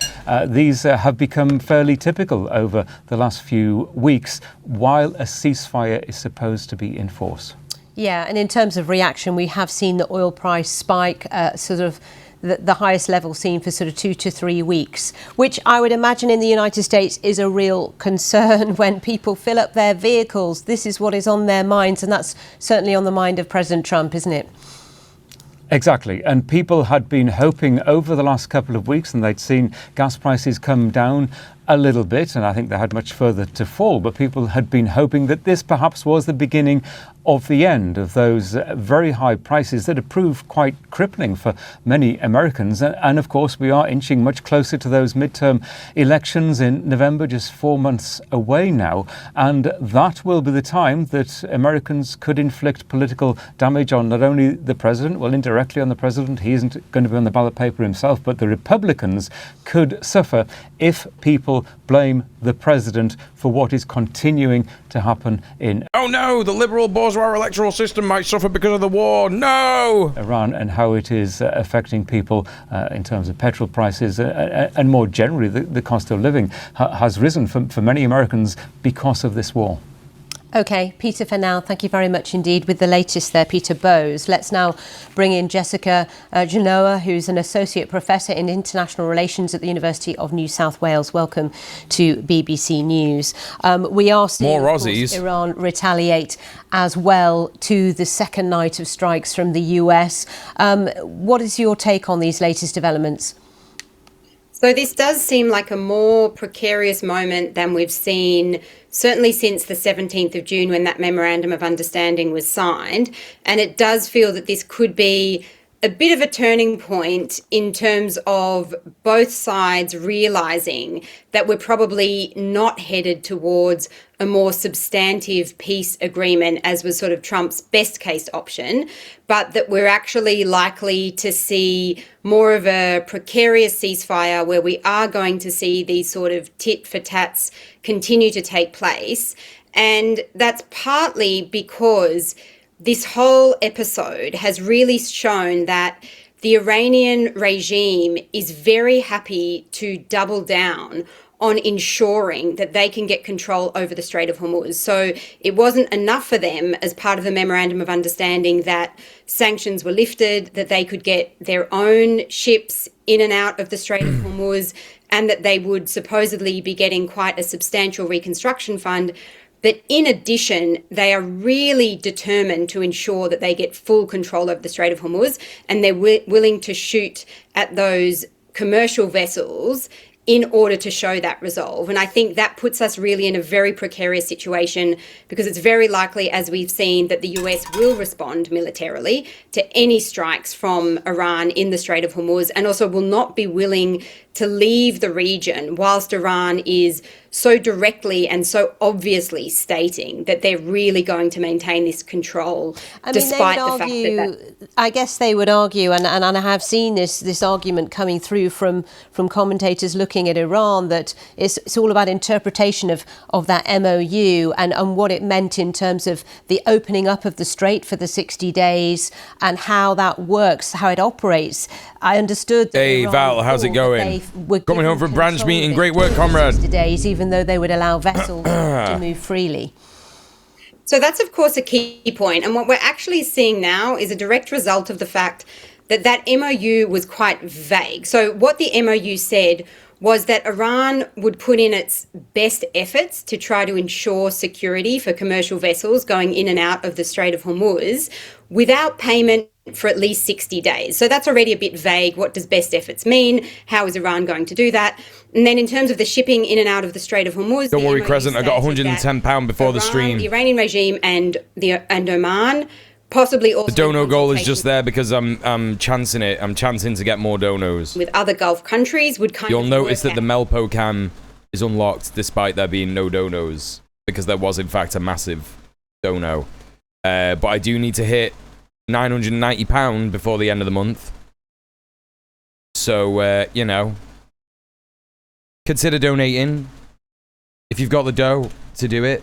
these have become fairly typical over the last few weeks while a ceasefire is supposed to be in force. Yeah, and in terms of reaction, we have seen the oil price spike sort of the highest level seen for sort of 2 to 3 weeks, which I would imagine in the United States is a real concern when people fill up their vehicles. This is what is on their minds, and that's certainly on the mind of President Trump, isn't it? Exactly. And people had been hoping over the last couple of weeks, and they'd seen gas prices come down a little bit, and I think they had much further to fall, but people had been hoping that this perhaps was the beginning of the end of those very high prices that have proved quite crippling for many Americans. And of course, we are inching much closer to those midterm elections in November, just 4 months away now. And that will be the time that Americans could inflict political damage on not only the president, well, indirectly on the president. He isn't going to be on the ballot paper himself, but the Republicans could suffer if people blame the president for what is continuing to happen in... Oh no, the liberal bourgeois electoral system might suffer because of the war. No! Iran, and how it is affecting people in terms of petrol prices and more generally the cost of living has risen for many Americans because of this war. OK, Peter, for now, thank you very much indeed with the latest there, Peter Bowes. Let's now bring in Jessica Genoa, who's an Associate Professor in International Relations at the University of New South Wales. Welcome to BBC News. We are seeing more Aussies. Iran retaliate as well to the second night of strikes from the US. What is your take on these latest developments? So this does seem like a more precarious moment than we've seen, certainly since the 17th of June when that Memorandum of Understanding was signed. And it does feel that this could be a bit of a turning point in terms of both sides realising that we're probably not headed towards a more substantive peace agreement, as was sort of Trump's best case option, but that we're actually likely to see more of a precarious ceasefire where we are going to see these sort of tit for tats continue to take place. And that's partly because this whole episode has really shown that the Iranian regime is very happy to double down on ensuring that they can get control over the Strait of Hormuz. So it wasn't enough for them as part of the Memorandum of Understanding that sanctions were lifted, that they could get their own ships in and out of the Strait of Hormuz, and that they would supposedly be getting quite a substantial reconstruction fund. But in addition, they are really determined to ensure that they get full control over the Strait of Hormuz, and they're willing to shoot at those commercial vessels in order to show that resolve. And I think that puts us really in a very precarious situation, because it's very likely, as we've seen, that the US will respond militarily to any strikes from Iran in the Strait of Hormuz, and also will not be willing to leave the region whilst Iran is so directly and so obviously stating that they're really going to maintain this control, despite the fact that I guess they would argue, and I have seen this argument coming through from commentators looking at Iran, that it's all about interpretation of that MOU and what it meant in terms of the opening up of the strait for the 60 days and how that works, how it operates. I understood that Hey, Iran Val, how's it going? Coming home from branch meeting. Great work, comrade. Days, even though they would allow vessels to move freely. So that's, of course, a key point. And what we're actually seeing now is a direct result of the fact that that MOU was quite vague. So what the MOU said was that Iran would put in its best efforts to try to ensure security for commercial vessels going in and out of the Strait of Hormuz without payment for at least 60 days. So that's already a bit vague. What does best efforts mean? How is Iran going to do that? And then in terms of the shipping in and out of the Strait of Hormuz... Don't worry, Crescent, I got £110 before the stream. The Iranian regime and Oman, possibly also... The dono goal is just there because I'm chancing it. I'm chancing to get more donos. ...with other Gulf countries would kind You'll of... notice that the Melpo cam is unlocked despite there being no donos, because there was, in fact, a massive dono. But I do need to hit £990 before the end of the month. So, you know, consider donating if you've got the dough to do it.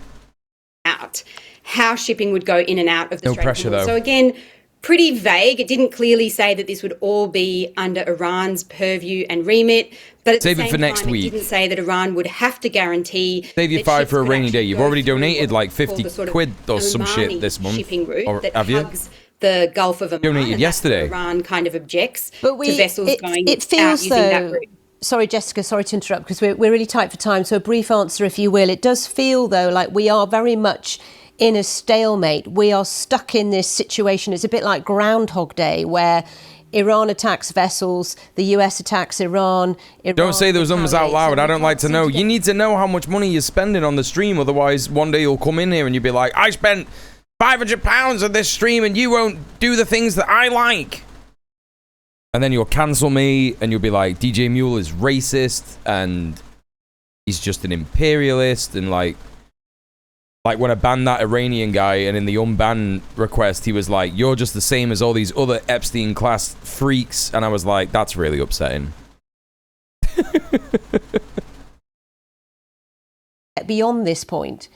...out how shipping would go in and out of the No Strait pressure, of Hormuz. though. So again, pretty vague. It didn't clearly say that this would all be under Iran's purview and remit. But at Save the it same for next time, week. It didn't say that Iran would have to guarantee... Save your that $5 ships for a could rainy day. actually You've go already through donated like what's 50 called the sort of quid or some shit Omani this month. shipping route Or that have you? hugs the Gulf of Oman. Donated and yesterday. That's where Iran kind of objects But to vessels going it feels out using that though, route. sorry Jessica, sorry to interrupt, because we're really tight for time, so a brief answer if you will. It does feel though like we are very much in a stalemate. We are stuck in this situation. It's a bit like Groundhog Day, where Iran attacks vessels, the US attacks Iran. Don't say those numbers out loud. I don't like to know. You need to know how much money you're spending on the stream. Otherwise, one day you'll come in here and you'll be like, I spent £500 on this stream and you won't do the things that I like. And then you'll cancel me and you'll be like, djmuel is racist and he's just an imperialist. And like when I banned that Iranian guy and in the unban request, he was like, you're just the same as all these other Epstein class freaks. And I was like, that's really upsetting. Beyond this point.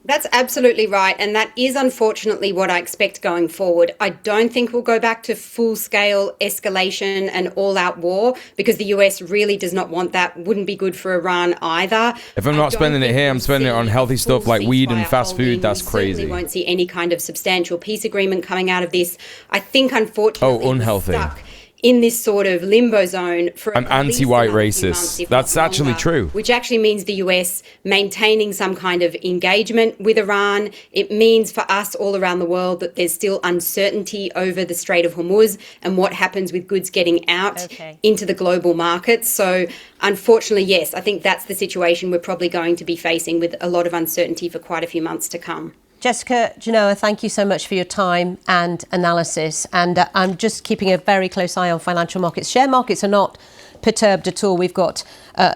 That's absolutely right. And that is unfortunately what I expect going forward. I don't think we'll go back to full-scale escalation and all-out war, because the US really does not want that. Wouldn't be good for Iran either. If I'm not spending it here, I'm spending it on healthy stuff like weed and fast food. That's crazy. We won't see any kind of substantial peace agreement coming out of this. I think, unfortunately, unhealthy. we're stuck in this sort of limbo zone for I'm at least anti-white another few racist. months, if That's not actually longer, true. which actually means the US maintaining some kind of engagement with Iran. It means for us all around the world that there's still uncertainty over the Strait of Hormuz and what happens with goods getting out into the global markets. So unfortunately, yes, I think that's the situation we're probably going to be facing, with a lot of uncertainty for quite a few months to come. Jessica, Genoa, thank you so much for your time and analysis. And I'm just keeping a very close eye on financial markets. Share markets are not perturbed at all. We've got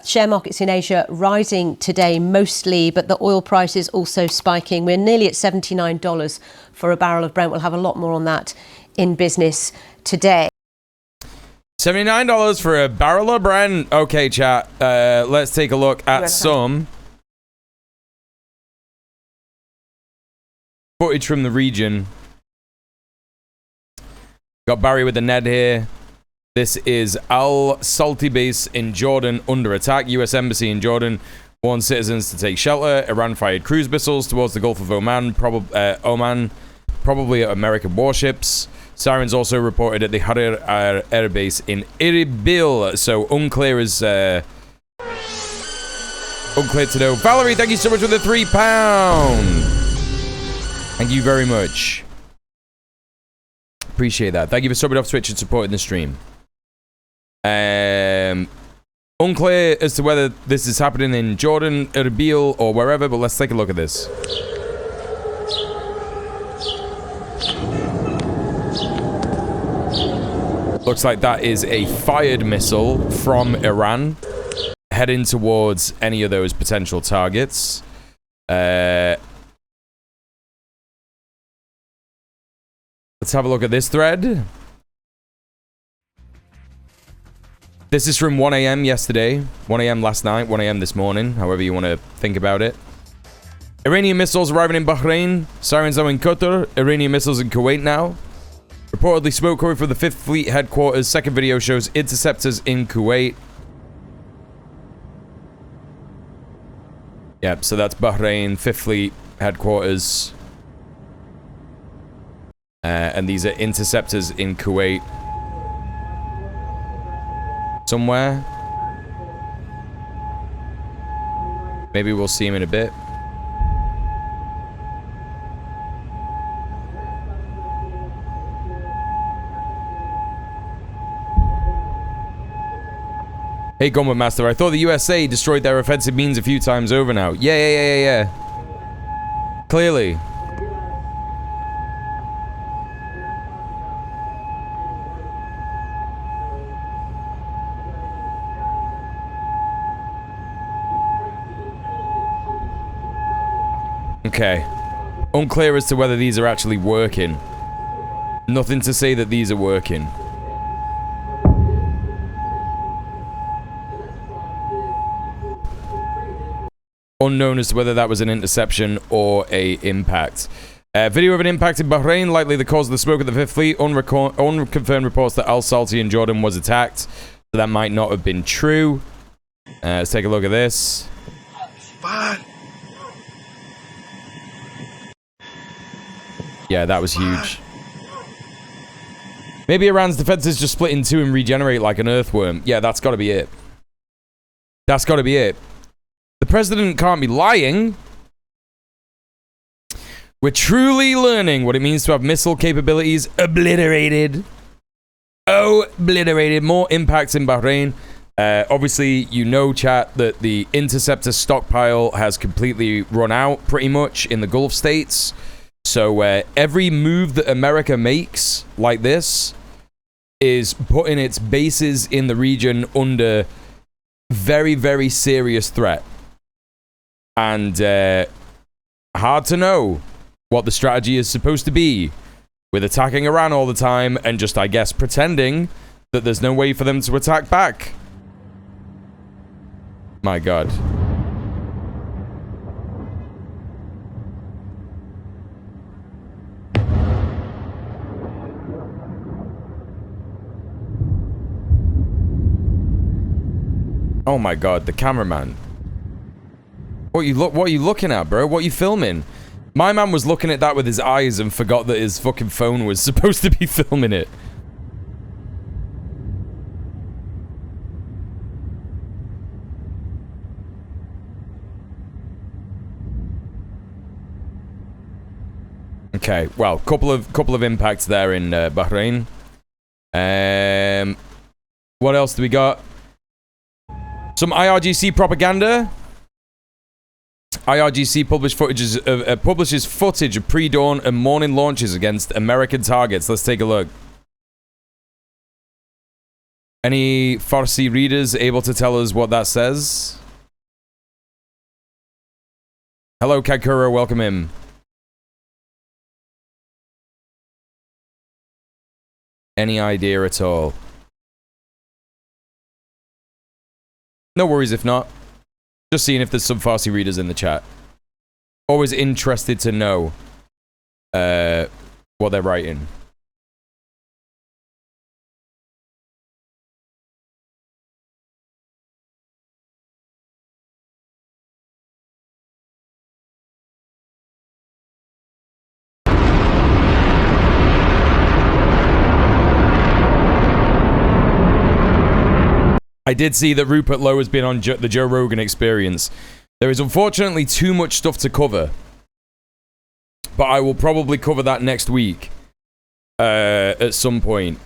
share markets in Asia rising today mostly, but the oil price is also spiking. We're nearly at $79 for a barrel of Brent. We'll have a lot more on that in business today. $79 for a barrel of Brent. Okay, chat. Let's take a look at some footage from the region. Got Barry with the Ned here. This is Al Salti base in Jordan under attack. U.S. Embassy in Jordan warned citizens to take shelter. Iran fired cruise missiles towards the Gulf of Oman, probably at American warships. Sirens also reported at the Harir Air Base in Erbil. So unclear as unclear to know. Valerie, thank you so much for the £3. Thank you very much. Appreciate that. Thank you for subbing off Twitch and supporting the stream. Unclear as to whether this is happening in Jordan, Erbil, or wherever, but let's take a look at this. Looks like that is a fired missile from Iran heading towards any of those potential targets. Let's have a look at this thread. This is from 1 a.m. yesterday, 1 a.m. last night, 1 a.m. this morning, however you want to think about it. Iranian missiles arriving in Bahrain, sirens are in Qatar, Iranian missiles in Kuwait now. Reportedly smoke coming from the 5th Fleet headquarters. Second video shows interceptors in Kuwait. Yep, so that's Bahrain, 5th Fleet headquarters. And these are interceptors in Kuwait. Somewhere. Maybe we'll see him in a bit. Hey, Gunwood Master, I thought the USA destroyed their offensive means a few times over now. Yeah. Clearly. Okay. Unclear as to whether these are actually working. Nothing to say that these are working. Unknown as to whether that was an interception or a impact. Video of an impact in Bahrain, likely the cause of the smoke at the 5th Fleet. Unconfirmed reports that Al Salti in Jordan was attacked. So that might not have been true. Let's take a look at this. Fine. Yeah, that was huge. Maybe Iran's defenses just split in two and regenerate like an earthworm. Yeah, that's got to be it. That's got to be it. The president can't be lying. We're truly learning what it means to have missile capabilities obliterated. Obliterated. More impacts in Bahrain. Obviously, you know, chat, that the interceptor stockpile has completely run out, pretty much, in the Gulf states. So every move that America makes, like this, is putting its bases in the region under very, very serious threat. And hard to know what the strategy is supposed to be with attacking Iran all the time and just, I guess, pretending that there's no way for them to attack back. My God. Oh my God, the cameraman. What are you looking at, bro? What are you filming? My man was looking at that with his eyes and forgot that his fucking phone was supposed to be filming it. Okay, well, couple of impacts there in Bahrain. What else do we got? Some IRGC propaganda. IRGC publishes footage of pre-dawn and morning launches against American targets. Let's take a look. Any Farsi readers able to tell us what that says? Hello, Kakuro, welcome in. Any idea at all? No worries if not. Just seeing if there's some Farsi readers in the chat. Always interested to know what they're writing. I did see that Rupert Lowe has been on the Joe Rogan Experience. There is unfortunately too much stuff to cover. But I will probably cover that next week. At some point.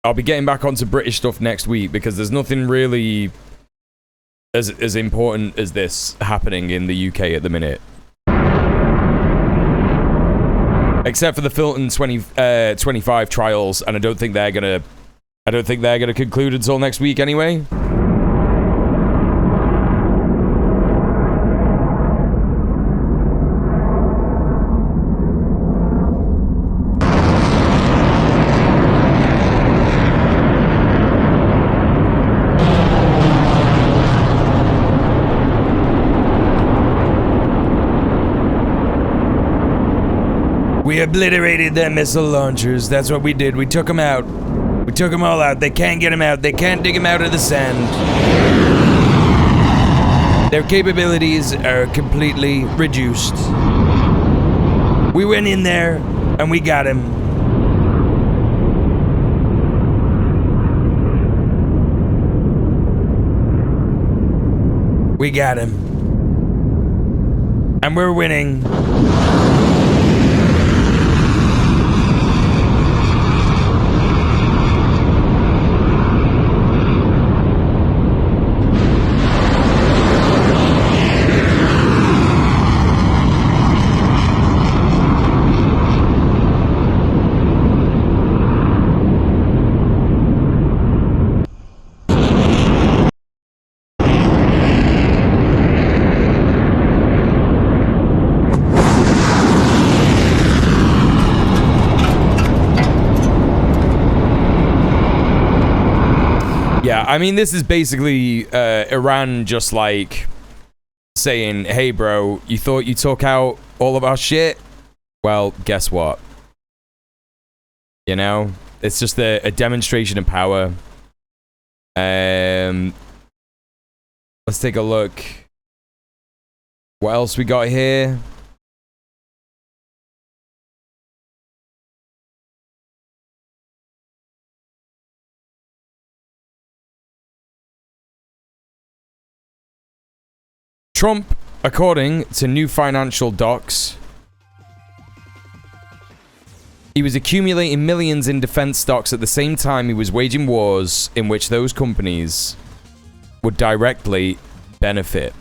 I'll be getting back onto British stuff next week because there's nothing really as important as this happening in the UK at the minute. Except for the Filton 25 trials, and I don't think they're gonna conclude until next week anyway. We obliterated their missile launchers. That's what we did. We took them out. We took them all out. They can't get them out. They can't dig them out of the sand. Their capabilities are completely reduced. We went in there and we got him. We got him. And we're winning. Yeah, I mean, this is basically Iran just like saying, hey, bro, you thought you took out all of our shit? Well, guess what? You know, it's just a demonstration of power. Let's take a look. What else we got here? Trump, according to new financial docs, he was accumulating millions in defense stocks at the same time he was waging wars in which those companies would directly benefit.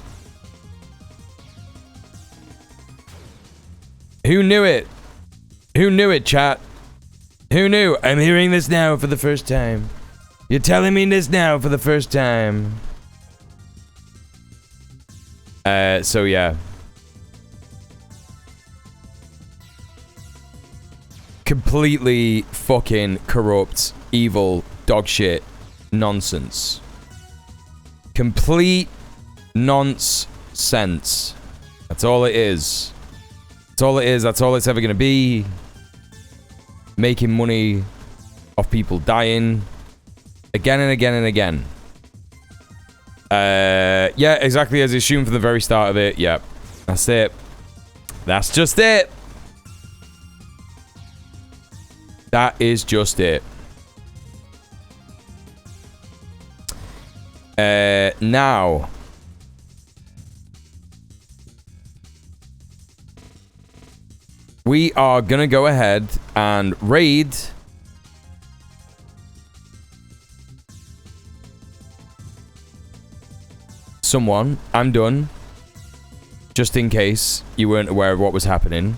Who knew it? Who knew it, chat? Who knew? I'm hearing this now for the first time. You're telling me this now for the first time. So yeah. Completely fucking corrupt, evil, dog shit nonsense. Complete nonsense. That's all it is. That's all it is. That's all it's ever gonna be. Making money off people dying. Again and again and again. Yeah, exactly as assumed from the very start of it. Yep. That's it. That's just it. That is just it. Now. we are going to go ahead and raid someone. I'm done. Just in case you weren't aware of what was happening.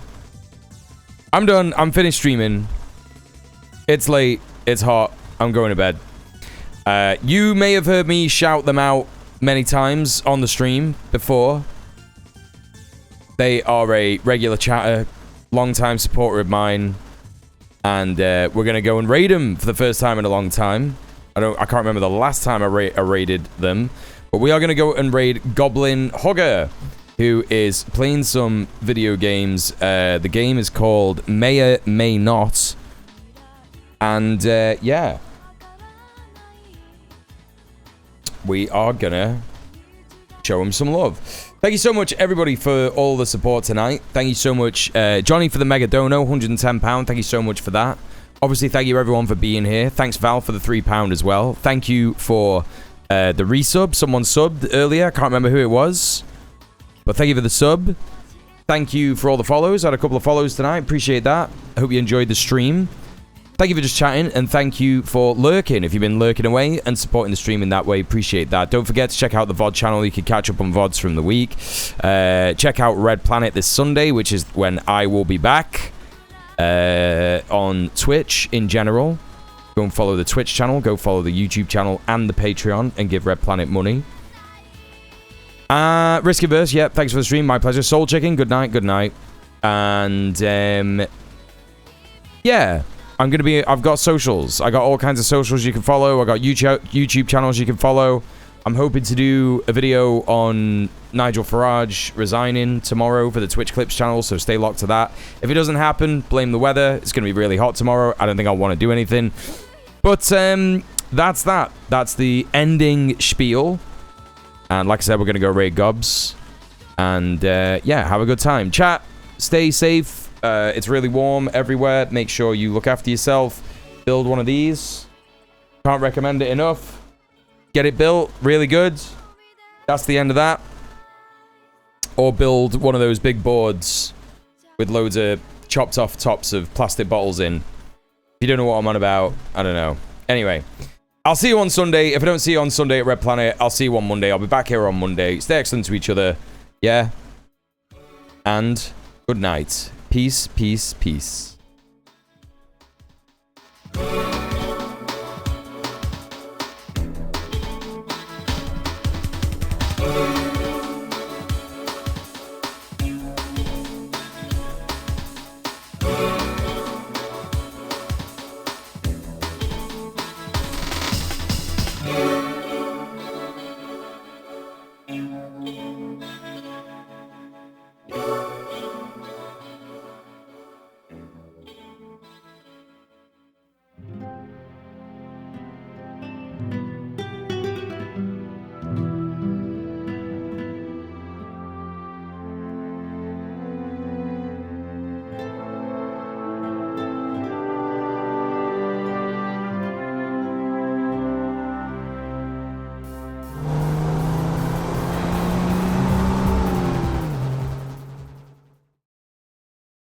I'm done. I'm finished streaming. It's late. It's hot. I'm going to bed. You may have heard me shout them out many times on the stream before. They are a regular chatter, long-time supporter of mine, and we're gonna go and raid them for the first time in a long time. I can't remember the last time I raided them, but we are gonna go and raid Goblin Hogger, who is playing some video games. The game is called May or May Not, and yeah, we are gonna show him some love. Thank you so much, everybody, for all the support tonight. Thank you so much, Johnny, for the mega dono, £110. Thank you so much for that. Obviously, thank you, everyone, for being here. Thanks, Val, for the £3 as well. Thank you for the resub. Someone subbed earlier. I can't remember who it was, but thank you for the sub. Thank you for all the follows. I had a couple of follows tonight. Appreciate that. I hope you enjoyed the stream. Thank you for just chatting, and thank you for lurking. If you've been lurking away and supporting the stream in that way, appreciate that. Don't forget to check out the VOD channel. You can catch up on VODs from the week. Check out Red Planet this Sunday, which is when I will be back on Twitch in general. Go and follow the Twitch channel. Go follow the YouTube channel and the Patreon and give Red Planet money. Riskiverse, yep, thanks for the stream. My pleasure. Soul Chicken, good night, good night. And, yeah. I've got socials. I got all kinds of socials you can follow. I got YouTube channels you can follow. I'm hoping to do a video on Nigel Farage resigning tomorrow for the Twitch Clips channel, so stay locked to that. If it doesn't happen, blame the weather. It's going to be really hot tomorrow. I don't think I'll want to do anything. But that's that. That's the ending spiel. And like I said, we're going to go raid Gobs. And yeah, have a good time. Chat, stay safe. It's really warm everywhere. Make sure you look after yourself. Build one of these. Can't recommend it enough. Get it built. Really good. That's the end of that. Or build one of those big boards with loads of chopped off tops of plastic bottles in. If you don't know what I'm on about, I don't know. Anyway, I'll see you on Sunday. If I don't see you on Sunday at Red Planet, I'll see you on Monday. I'll be back here on Monday. Stay excellent to each other. Yeah. And good night. Peace, peace, peace.